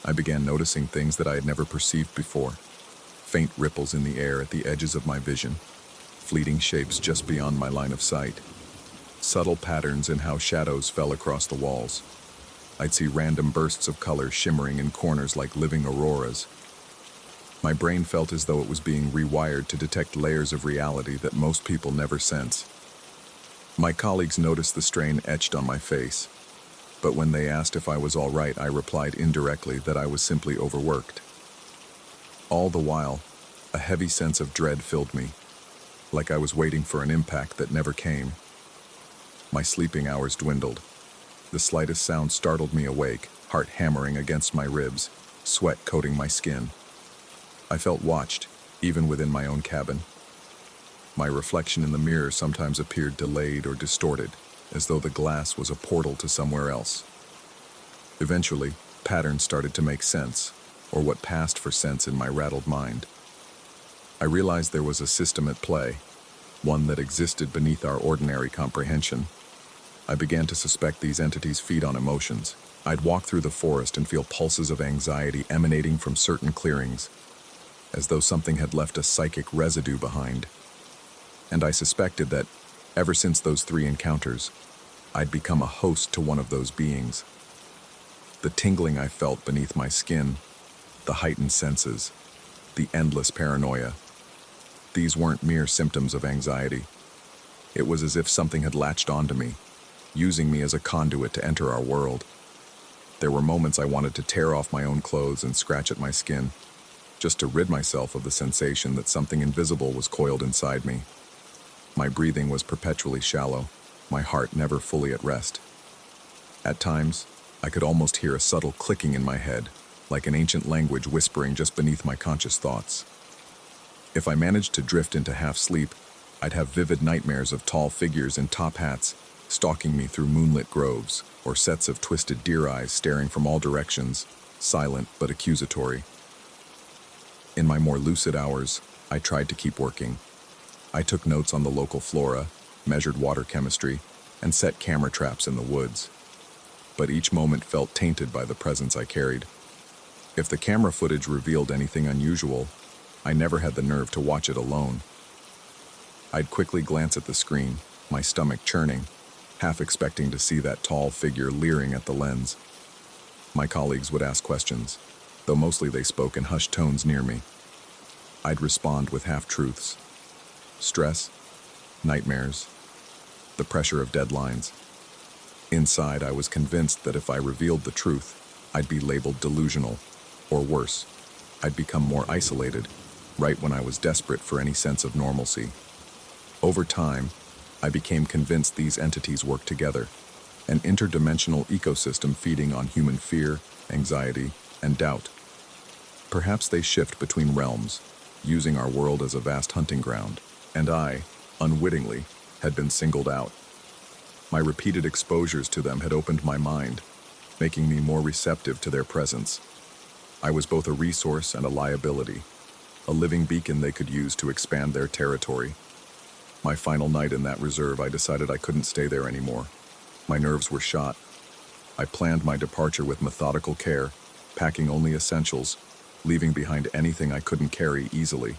I began noticing things that I had never perceived before. Faint ripples in the air at the edges of my vision, fleeting shapes just beyond my line of sight, subtle patterns in how shadows fell across the walls. I'd see random bursts of color shimmering in corners like living auroras. My brain felt as though it was being rewired to detect layers of reality that most people never sense. My colleagues noticed the strain etched on my face, but when they asked if I was all right, I replied indirectly that I was simply overworked. All the while, a heavy sense of dread filled me, like I was waiting for an impact that never came. My sleeping hours dwindled. The slightest sound startled me awake, heart hammering against my ribs, sweat coating my skin. I felt watched, even within my own cabin. My reflection in the mirror sometimes appeared delayed or distorted, as though the glass was a portal to somewhere else. Eventually, patterns started to make sense, or what passed for sense in my rattled mind. I realized there was a system at play, one that existed beneath our ordinary comprehension. I began to suspect these entities feed on emotions. I'd walk through the forest and feel pulses of anxiety emanating from certain clearings, as though something had left a psychic residue behind. And I suspected that, ever since those 3 encounters, I'd become a host to one of those beings. The tingling I felt beneath my skin, the heightened senses, the endless paranoia. These weren't mere symptoms of anxiety. It was as if something had latched onto me, using me as a conduit to enter our world. There were moments I wanted to tear off my own clothes and scratch at my skin, just to rid myself of the sensation that something invisible was coiled inside me. My breathing was perpetually shallow, my heart never fully at rest. At times, I could almost hear a subtle clicking in my head, like an ancient language whispering just beneath my conscious thoughts. If I managed to drift into half-sleep, I'd have vivid nightmares of tall figures in top hats stalking me through moonlit groves, or sets of twisted deer eyes staring from all directions, silent but accusatory. In my more lucid hours, I tried to keep working. I took notes on the local flora, measured water chemistry, and set camera traps in the woods. But each moment felt tainted by the presence I carried. If the camera footage revealed anything unusual, I never had the nerve to watch it alone. I'd quickly glance at the screen, my stomach churning, half expecting to see that tall figure leering at the lens. My colleagues would ask questions, though mostly they spoke in hushed tones near me. I'd respond with half-truths. Stress, nightmares, the pressure of deadlines. Inside, I was convinced that if I revealed the truth, I'd be labeled delusional, or worse, I'd become more isolated, right when I was desperate for any sense of normalcy. Over time, I became convinced these entities work together, an interdimensional ecosystem feeding on human fear, anxiety, and doubt. Perhaps they shift between realms, using our world as a vast hunting ground, and I, unwittingly, had been singled out. My repeated exposures to them had opened my mind, making me more receptive to their presence. I was both a resource and a liability, a living beacon they could use to expand their territory. My final night in that reserve, I decided I couldn't stay there anymore. My nerves were shot. I planned my departure with methodical care, packing only essentials, leaving behind anything I couldn't carry easily.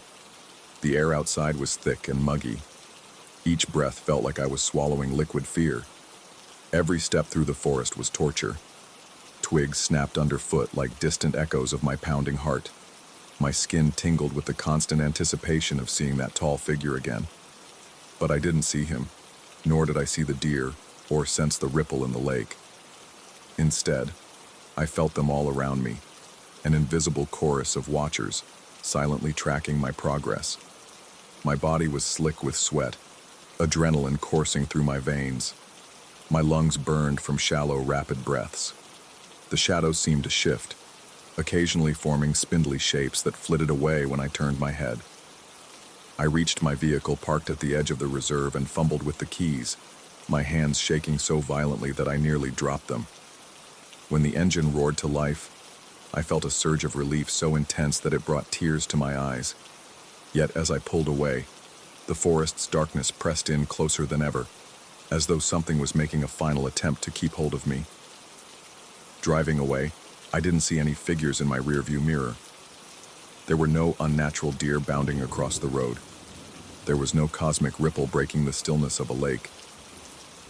The air outside was thick and muggy. Each breath felt like I was swallowing liquid fear. Every step through the forest was torture. Twigs snapped underfoot like distant echoes of my pounding heart. My skin tingled with the constant anticipation of seeing that tall figure again. But I didn't see him, nor did I see the deer or sense the ripple in the lake. Instead, I felt them all around me, an invisible chorus of watchers, silently tracking my progress. My body was slick with sweat, adrenaline coursing through my veins. My lungs burned from shallow, rapid breaths. The shadows seemed to shift, occasionally forming spindly shapes that flitted away when I turned my head. I reached my vehicle parked at the edge of the reserve and fumbled with the keys, my hands shaking so violently that I nearly dropped them. When the engine roared to life, I felt a surge of relief so intense that it brought tears to my eyes. Yet as I pulled away, the forest's darkness pressed in closer than ever, as though something was making a final attempt to keep hold of me. Driving away, I didn't see any figures in my rearview mirror. There were no unnatural deer bounding across the road. There was no cosmic ripple breaking the stillness of a lake.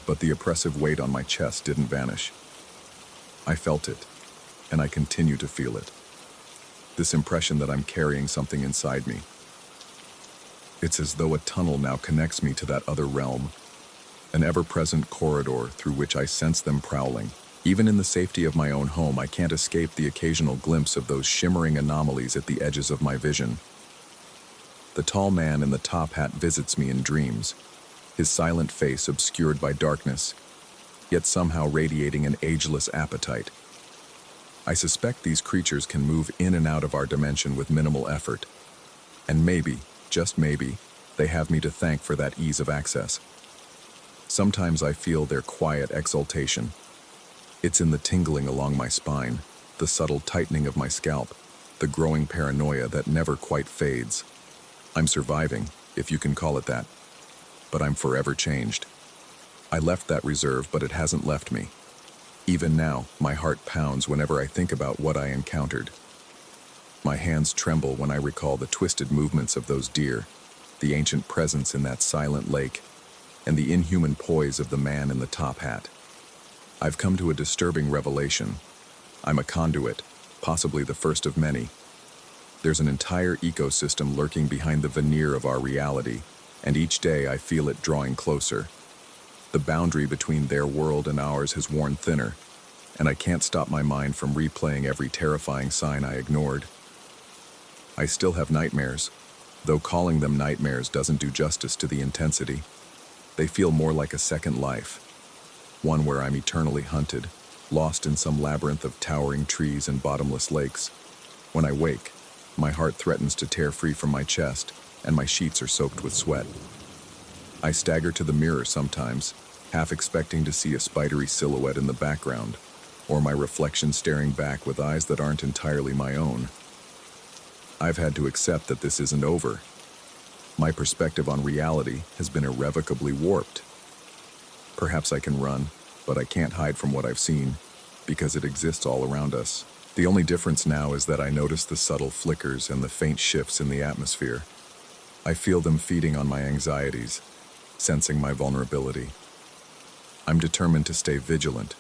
But the oppressive weight on my chest didn't vanish. I felt it, and I continue to feel it. This impression that I'm carrying something inside me. It's as though a tunnel now connects me to that other realm, an ever-present corridor through which I sense them prowling. Even in the safety of my own home, I can't escape the occasional glimpse of those shimmering anomalies at the edges of my vision. The tall man in the top hat visits me in dreams, his silent face obscured by darkness, yet somehow radiating an ageless appetite. I suspect these creatures can move in and out of our dimension with minimal effort, and maybe, just maybe, they have me to thank for that ease of access. Sometimes I feel their quiet exultation. It's in the tingling along my spine, the subtle tightening of my scalp, the growing paranoia that never quite fades. I'm surviving, if you can call it that, but I'm forever changed. I left that reserve, but it hasn't left me. Even now, my heart pounds whenever I think about what I encountered. My hands tremble when I recall the twisted movements of those deer, the ancient presence in that silent lake, and the inhuman poise of the man in the top hat. I've come to a disturbing revelation. I'm a conduit, possibly the first of many. There's an entire ecosystem lurking behind the veneer of our reality, and each day I feel it drawing closer. The boundary between their world and ours has worn thinner, and I can't stop my mind from replaying every terrifying sign I ignored. I still have nightmares, though calling them nightmares doesn't do justice to the intensity. They feel more like a second life, one where I'm eternally hunted, lost in some labyrinth of towering trees and bottomless lakes. When I wake, my heart threatens to tear free from my chest, and my sheets are soaked with sweat. I stagger to the mirror sometimes, half expecting to see a spidery silhouette in the background, or my reflection staring back with eyes that aren't entirely my own. I've had to accept that this isn't over. My perspective on reality has been irrevocably warped. Perhaps I can run, but I can't hide from what I've seen, because it exists all around us, The only difference now is that I notice the subtle flickers and the faint shifts in the atmosphere. I feel them feeding on my anxieties, sensing my vulnerability. I'm determined to stay vigilant,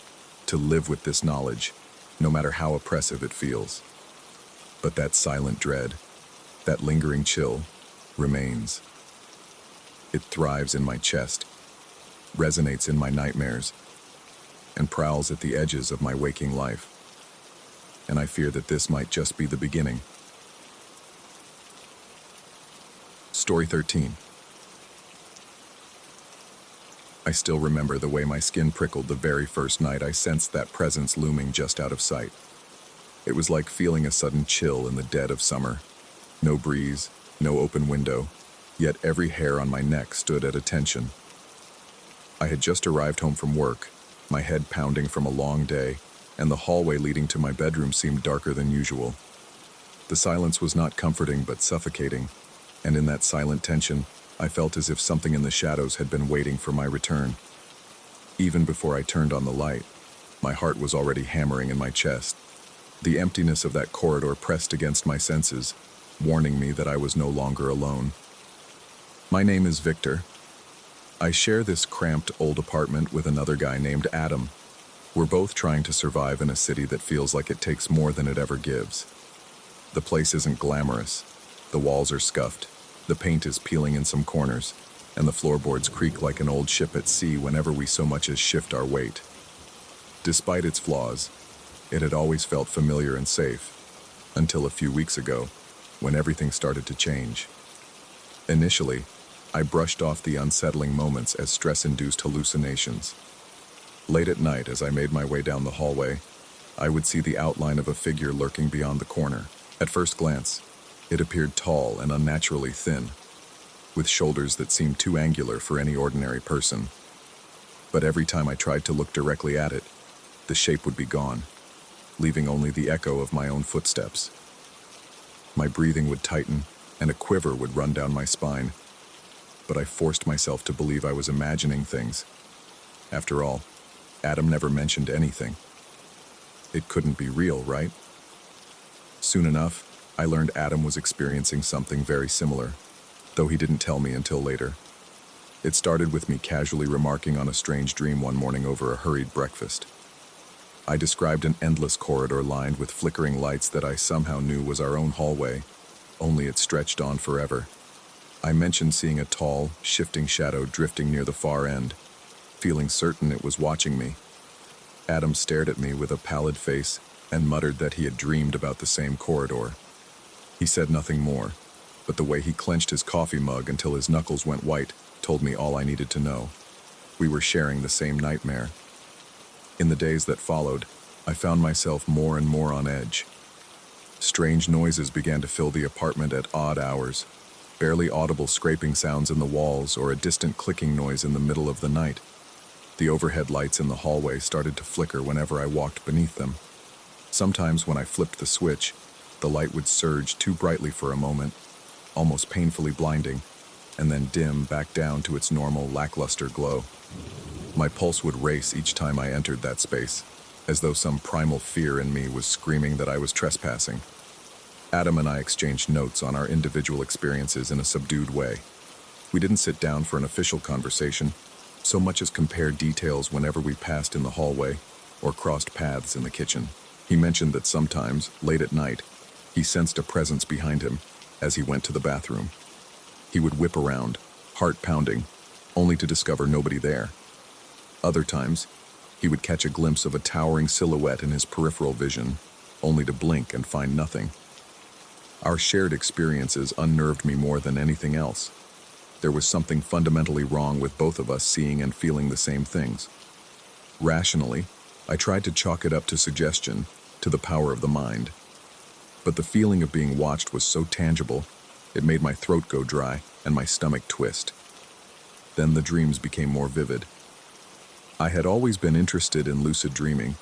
to live with this knowledge, no matter how oppressive it feels. But that silent dread, that lingering chill, remains. It thrives in my chest, resonates in my nightmares, and prowls at the edges of my waking life. And I fear that this might just be the beginning. Story 13. I still remember the way my skin prickled the very first night I sensed that presence looming just out of sight. It was like feeling a sudden chill in the dead of summer. No breeze, no open window, yet every hair on my neck stood at attention. I had just arrived home from work, my head pounding from a long day, and the hallway leading to my bedroom seemed darker than usual. The silence was not comforting but suffocating, and in that silent tension, I felt as if something in the shadows had been waiting for my return. Even before I turned on the light, my heart was already hammering in my chest. The emptiness of that corridor pressed against my senses, warning me that I was no longer alone. My name is Victor. I share this cramped old apartment with another guy named Adam. We're both trying to survive in a city that feels like it takes more than it ever gives. The place isn't glamorous. The walls are scuffed, the paint is peeling in some corners, and the floorboards creak like an old ship at sea whenever we so much as shift our weight. Despite its flaws, it had always felt familiar and safe, until a few weeks ago, when everything started to change. Initially, I brushed off the unsettling moments as stress-induced hallucinations. Late at night, as I made my way down the hallway, I would see the outline of a figure lurking beyond the corner. At first glance, it appeared tall and unnaturally thin, with shoulders that seemed too angular for any ordinary person. But every time I tried to look directly at it, the shape would be gone, leaving only the echo of my own footsteps. My breathing would tighten, and a quiver would run down my spine, but I forced myself to believe I was imagining things. After all, Adam never mentioned anything. It couldn't be real, right? Soon enough, I learned Adam was experiencing something very similar, though he didn't tell me until later. It started with me casually remarking on a strange dream one morning over a hurried breakfast. I described an endless corridor lined with flickering lights that I somehow knew was our own hallway, only it stretched on forever. I mentioned seeing a tall, shifting shadow drifting near the far end, feeling certain it was watching me. Adam stared at me with a pallid face and muttered that he had dreamed about the same corridor. He said nothing more, but the way he clenched his coffee mug until his knuckles went white told me all I needed to know. We were sharing the same nightmare. In the days that followed, I found myself more and more on edge. Strange noises began to fill the apartment at odd hours, barely audible scraping sounds in the walls or a distant clicking noise in the middle of the night. The overhead lights in the hallway started to flicker whenever I walked beneath them. Sometimes when I flipped the switch, the light would surge too brightly for a moment, almost painfully blinding, and then dim back down to its normal lackluster glow. My pulse would race each time I entered that space, as though some primal fear in me was screaming that I was trespassing. Adam and I exchanged notes on our individual experiences in a subdued way. We didn't sit down for an official conversation, so much as compare details whenever we passed in the hallway or crossed paths in the kitchen. He mentioned that sometimes, late at night, he sensed a presence behind him as he went to the bathroom. He would whip around, heart pounding, only to discover nobody there. Other times, he would catch a glimpse of a towering silhouette in his peripheral vision, only to blink and find nothing. Our shared experiences unnerved me more than anything else. There was something fundamentally wrong with both of us seeing and feeling the same things. Rationally, I tried to chalk it up to suggestion, to the power of the mind. But the feeling of being watched was so tangible, it made my throat go dry and my stomach twist. Then the dreams became more vivid. I had always been interested in lucid dreaming,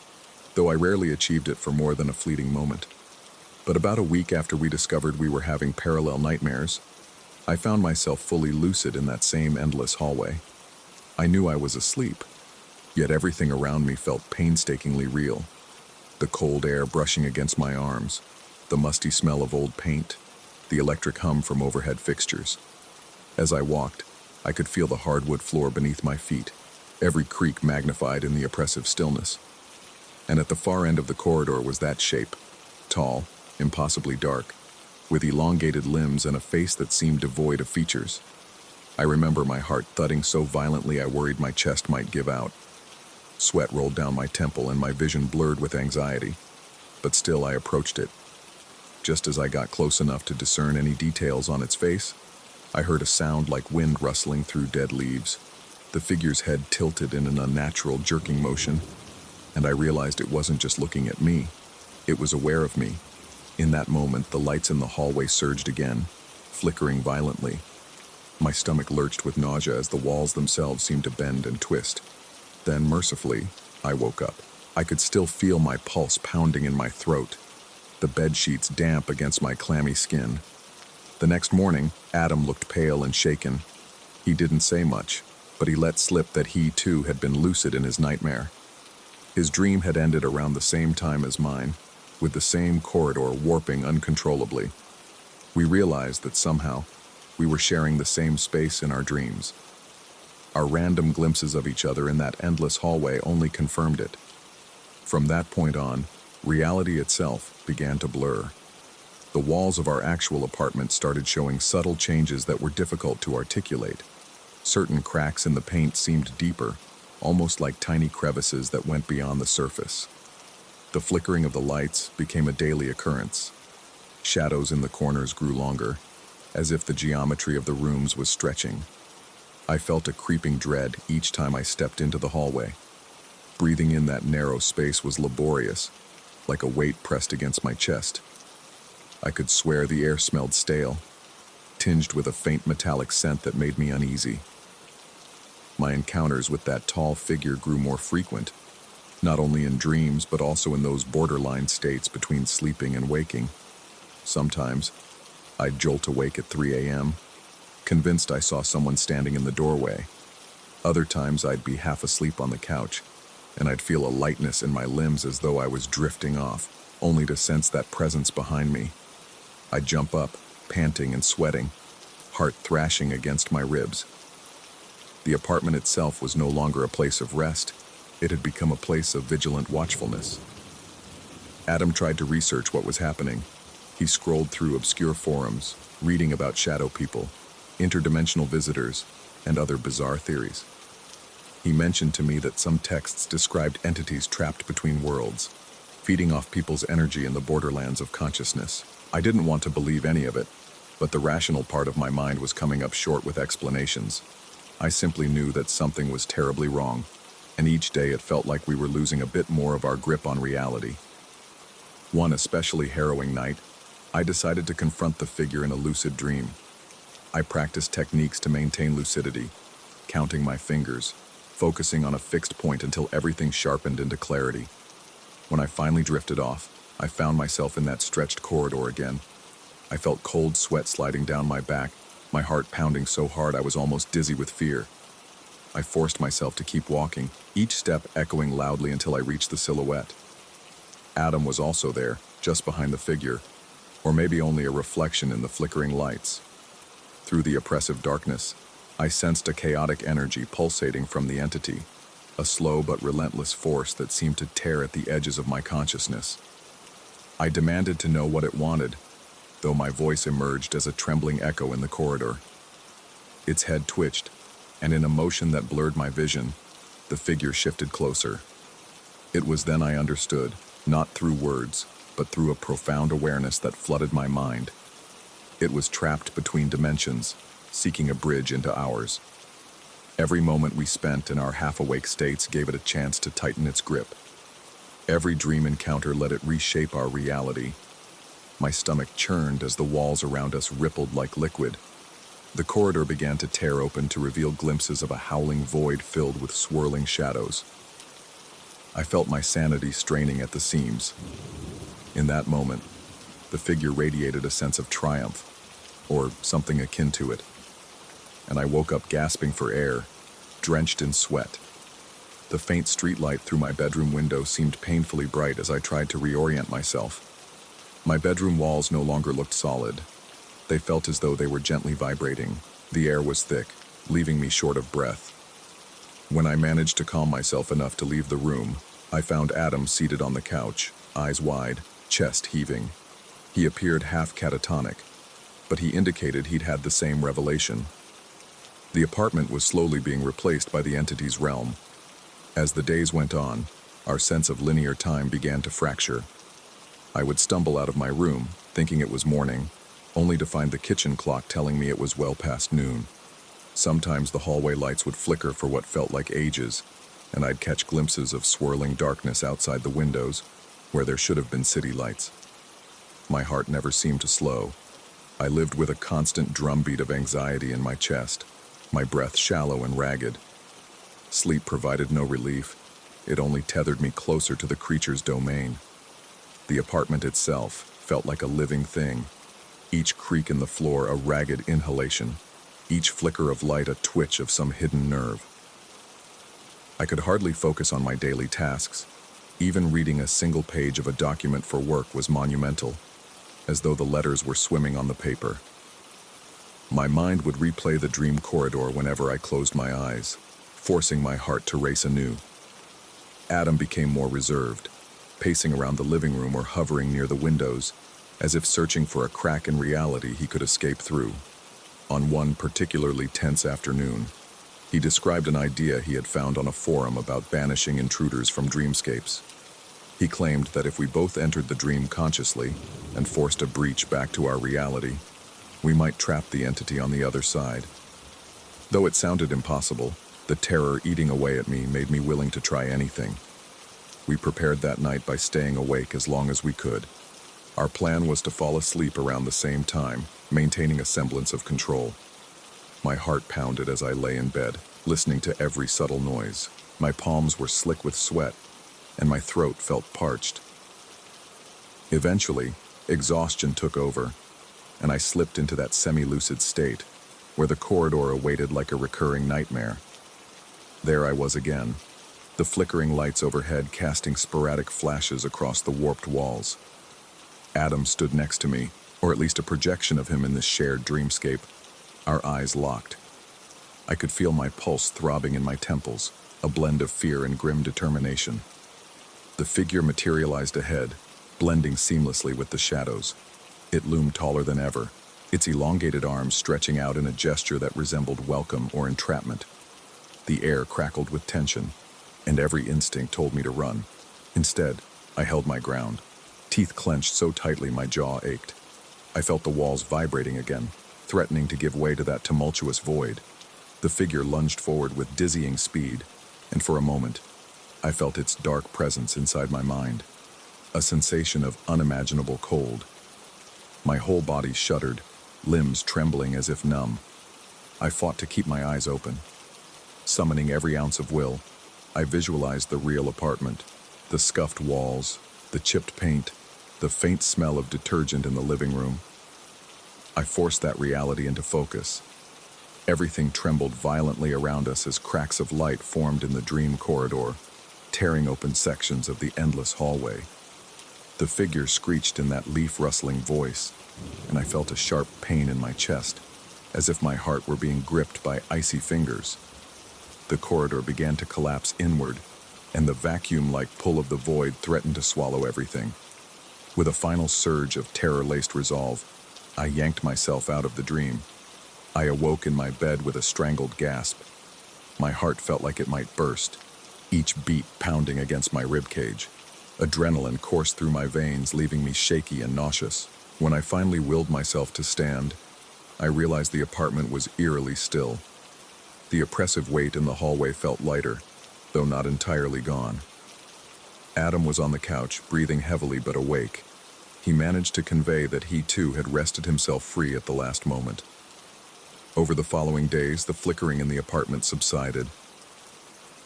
though I rarely achieved it for more than a fleeting moment. But about a week after we discovered we were having parallel nightmares, I found myself fully lucid in that same endless hallway. I knew I was asleep, yet everything around me felt painstakingly real. The the cold air brushing against my arms, the musty smell of old paint, the electric hum from overhead fixtures. As I walked, I could feel the hardwood floor beneath my feet, every creak magnified in the oppressive stillness. And at the far end of the corridor was that shape, tall, impossibly dark, with elongated limbs and a face that seemed devoid of features. I remember my heart thudding so violently I worried my chest might give out. Sweat rolled down my temple and my vision blurred with anxiety, but still I approached it. Just as I got close enough to discern any details on its face, I heard a sound like wind rustling through dead leaves. The figure's head tilted in an unnatural, jerking motion, and I realized it wasn't just looking at me. It was aware of me. In that moment, the lights in the hallway surged again, flickering violently. My stomach lurched with nausea as the walls themselves seemed to bend and twist. Then, mercifully, I woke up. I could still feel my pulse pounding in my throat, the bed sheets damp against my clammy skin. The next morning, Adam looked pale and shaken. He didn't say much, but he let slip that he, too, had been lucid in his nightmare. His dream had ended around the same time as mine, with the same corridor warping uncontrollably. We realized that somehow, we were sharing the same space in our dreams. Our random glimpses of each other in that endless hallway only confirmed it. From that point on, reality itself began to blur. The walls of our actual apartment started showing subtle changes that were difficult to articulate. Certain cracks in the paint seemed deeper, almost like tiny crevices that went beyond the surface. The flickering of the lights became a daily occurrence. Shadows in the corners grew longer, as if the geometry of the rooms was stretching. I felt a creeping dread each time I stepped into the hallway. Breathing in that narrow space was laborious, like a weight pressed against my chest. I could swear the air smelled stale, tinged with a faint metallic scent that made me uneasy. My encounters with that tall figure grew more frequent, not only in dreams but also in those borderline states between sleeping and waking. Sometimes, I'd jolt awake at 3 a.m., convinced I saw someone standing in the doorway. Other times I'd be half asleep on the couch, and I'd feel a lightness in my limbs as though I was drifting off, only to sense that presence behind me. I'd jump up, panting and sweating, heart thrashing against my ribs. The apartment itself was no longer a place of rest. It had become a place of vigilant watchfulness. Adam tried to research what was happening. He scrolled through obscure forums, reading about shadow people, interdimensional visitors, and other bizarre theories. He mentioned to me that some texts described entities trapped between worlds, feeding off people's energy in the borderlands of consciousness. I didn't want to believe any of it, but the rational part of my mind was coming up short with explanations. I simply knew that something was terribly wrong, and each day it felt like we were losing a bit more of our grip on reality. One especially harrowing night, I decided to confront the figure in a lucid dream. I practiced techniques to maintain lucidity, counting my fingers, focusing on a fixed point until everything sharpened into clarity. When I finally drifted off, I found myself in that stretched corridor again. I felt cold sweat sliding down my back, my heart pounding so hard I was almost dizzy with fear. I forced myself to keep walking, each step echoing loudly until I reached the silhouette. Adam was also there, just behind the figure, or maybe only a reflection in the flickering lights. Through the oppressive darkness, I sensed a chaotic energy pulsating from the entity, a slow but relentless force that seemed to tear at the edges of my consciousness. I demanded to know what it wanted, though my voice emerged as a trembling echo in the corridor. Its head twitched, and in a motion that blurred my vision, the figure shifted closer. It was then I understood, not through words, but through a profound awareness that flooded my mind. It was trapped between dimensions, seeking a bridge into ours. Every moment we spent in our half-awake states gave it a chance to tighten its grip. Every dream encounter let it reshape our reality. My stomach churned as the walls around us rippled like liquid. The corridor began to tear open to reveal glimpses of a howling void filled with swirling shadows. I felt my sanity straining at the seams. In that moment, the figure radiated a sense of triumph, or something akin to it, and I woke up gasping for air, drenched in sweat. The faint streetlight through my bedroom window seemed painfully bright as I tried to reorient myself. My bedroom walls no longer looked solid. They felt as though they were gently vibrating. The air was thick, leaving me short of breath. When I managed to calm myself enough to leave the room, I found Adam seated on the couch, eyes wide, chest heaving. He appeared half catatonic, but he indicated he'd had the same revelation. The apartment was slowly being replaced by the entity's realm. As the days went on, our sense of linear time began to fracture. I would stumble out of my room, thinking it was morning, only to find the kitchen clock telling me it was well past noon. Sometimes the hallway lights would flicker for what felt like ages, and I'd catch glimpses of swirling darkness outside the windows, where there should have been city lights. My heart never seemed to slow. I lived with a constant drumbeat of anxiety in my chest, my breath shallow and ragged. Sleep provided no relief. It only tethered me closer to the creature's domain. The apartment itself felt like a living thing, each creak in the floor a ragged inhalation, each flicker of light a twitch of some hidden nerve. I could hardly focus on my daily tasks. Even reading a single page of a document for work was monumental, as though the letters were swimming on the paper. My mind would replay the dream corridor whenever I closed my eyes, forcing my heart to race anew. Adam became more reserved, pacing around the living room or hovering near the windows, as if searching for a crack in reality he could escape through. On one particularly tense afternoon, he described an idea he had found on a forum about banishing intruders from dreamscapes. He claimed that if we both entered the dream consciously and forced a breach back to our reality, we might trap the entity on the other side. Though it sounded impossible, the terror eating away at me made me willing to try anything. We prepared that night by staying awake as long as we could. Our plan was to fall asleep around the same time, maintaining a semblance of control. My heart pounded as I lay in bed, listening to every subtle noise. My palms were slick with sweat, and my throat felt parched. Eventually, exhaustion took over, and I slipped into that semi-lucid state, where the corridor awaited like a recurring nightmare. There I was again, the flickering lights overhead casting sporadic flashes across the warped walls. Adam stood next to me, or at least a projection of him in this shared dreamscape. Our eyes locked. I could feel my pulse throbbing in my temples, a blend of fear and grim determination. The figure materialized ahead, blending seamlessly with the shadows. It loomed taller than ever, its elongated arms stretching out in a gesture that resembled welcome or entrapment. The air crackled with tension, and every instinct told me to run. Instead, I held my ground, teeth clenched so tightly my jaw ached. I felt the walls vibrating again, threatening to give way to that tumultuous void. The figure lunged forward with dizzying speed, and for a moment, I felt its dark presence inside my mind, a sensation of unimaginable cold. My whole body shuddered, limbs trembling as if numb. I fought to keep my eyes open. Summoning every ounce of will, I visualized the real apartment, the scuffed walls, the chipped paint, the faint smell of detergent in the living room. I forced that reality into focus. Everything trembled violently around us as cracks of light formed in the dream corridor, tearing open sections of the endless hallway. The figure screeched in that leaf-rustling voice, and I felt a sharp pain in my chest, as if my heart were being gripped by icy fingers. The corridor began to collapse inward, and the vacuum-like pull of the void threatened to swallow everything. With a final surge of terror-laced resolve, I yanked myself out of the dream. I awoke in my bed with a strangled gasp. My heart felt like it might burst, each beat pounding against my ribcage. Adrenaline coursed through my veins, leaving me shaky and nauseous. When I finally willed myself to stand, I realized the apartment was eerily still. The oppressive weight in the hallway felt lighter, though not entirely gone. Adam was on the couch, breathing heavily but awake. He managed to convey that he too had wrested himself free at the last moment. Over the following days, the flickering in the apartment subsided.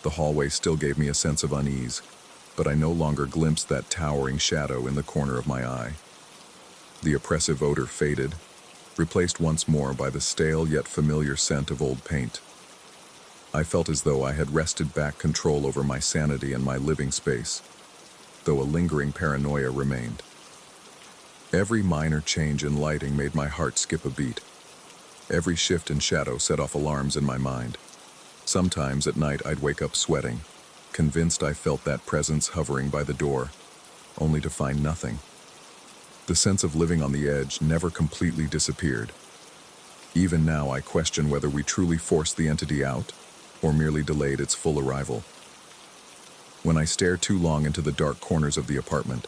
The hallway still gave me a sense of unease, but I no longer glimpsed that towering shadow in the corner of my eye. The oppressive odor faded, replaced once more by the stale yet familiar scent of old paint. I felt as though I had wrested back control over my sanity and my living space, though a lingering paranoia remained. Every minor change in lighting made my heart skip a beat. Every shift in shadow set off alarms in my mind. Sometimes at night I'd wake up sweating, convinced I felt that presence hovering by the door, only to find nothing. The sense of living on the edge never completely disappeared. Even now I question whether we truly forced the entity out, or merely delayed its full arrival. When I stare too long into the dark corners of the apartment,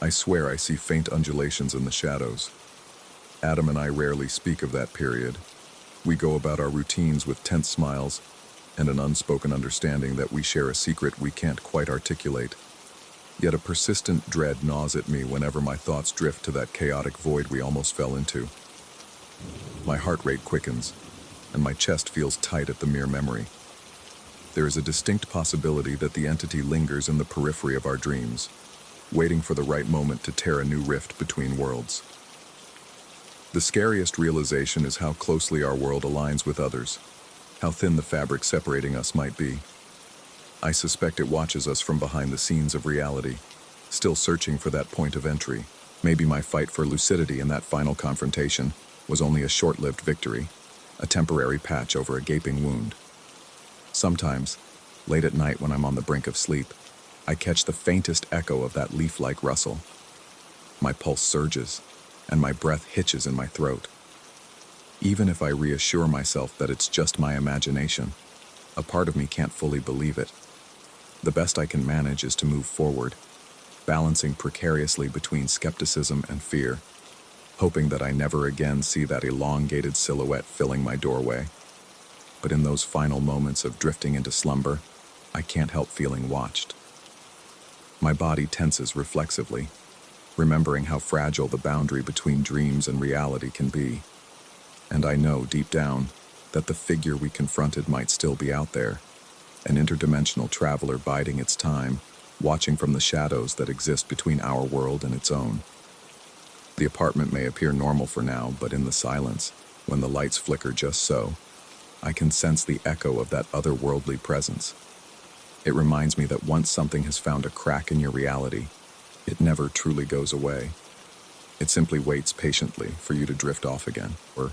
I swear I see faint undulations in the shadows. Adam and I rarely speak of that period. We go about our routines with tense smiles and an unspoken understanding that we share a secret we can't quite articulate. Yet a persistent dread gnaws at me whenever my thoughts drift to that chaotic void we almost fell into. My heart rate quickens, and my chest feels tight at the mere memory. There is a distinct possibility that the entity lingers in the periphery of our dreams, waiting for the right moment to tear a new rift between worlds. The scariest realization is how closely our world aligns with others, how thin the fabric separating us might be. I suspect it watches us from behind the scenes of reality, still searching for that point of entry. Maybe my fight for lucidity in that final confrontation was only a short-lived victory, a temporary patch over a gaping wound. Sometimes, late at night when I'm on the brink of sleep, I catch the faintest echo of that leaf-like rustle. My pulse surges, and my breath hitches in my throat. Even if I reassure myself that it's just my imagination, a part of me can't fully believe it. The best I can manage is to move forward, balancing precariously between skepticism and fear, hoping that I never again see that elongated silhouette filling my doorway. But in those final moments of drifting into slumber, I can't help feeling watched. My body tenses reflexively, remembering how fragile the boundary between dreams and reality can be. And I know, deep down, that the figure we confronted might still be out there, an interdimensional traveler biding its time, watching from the shadows that exist between our world and its own. The apartment may appear normal for now, but in the silence, when the lights flicker just so, I can sense the echo of that otherworldly presence. It reminds me that once something has found a crack in your reality, it never truly goes away. It simply waits patiently for you to drift off again, or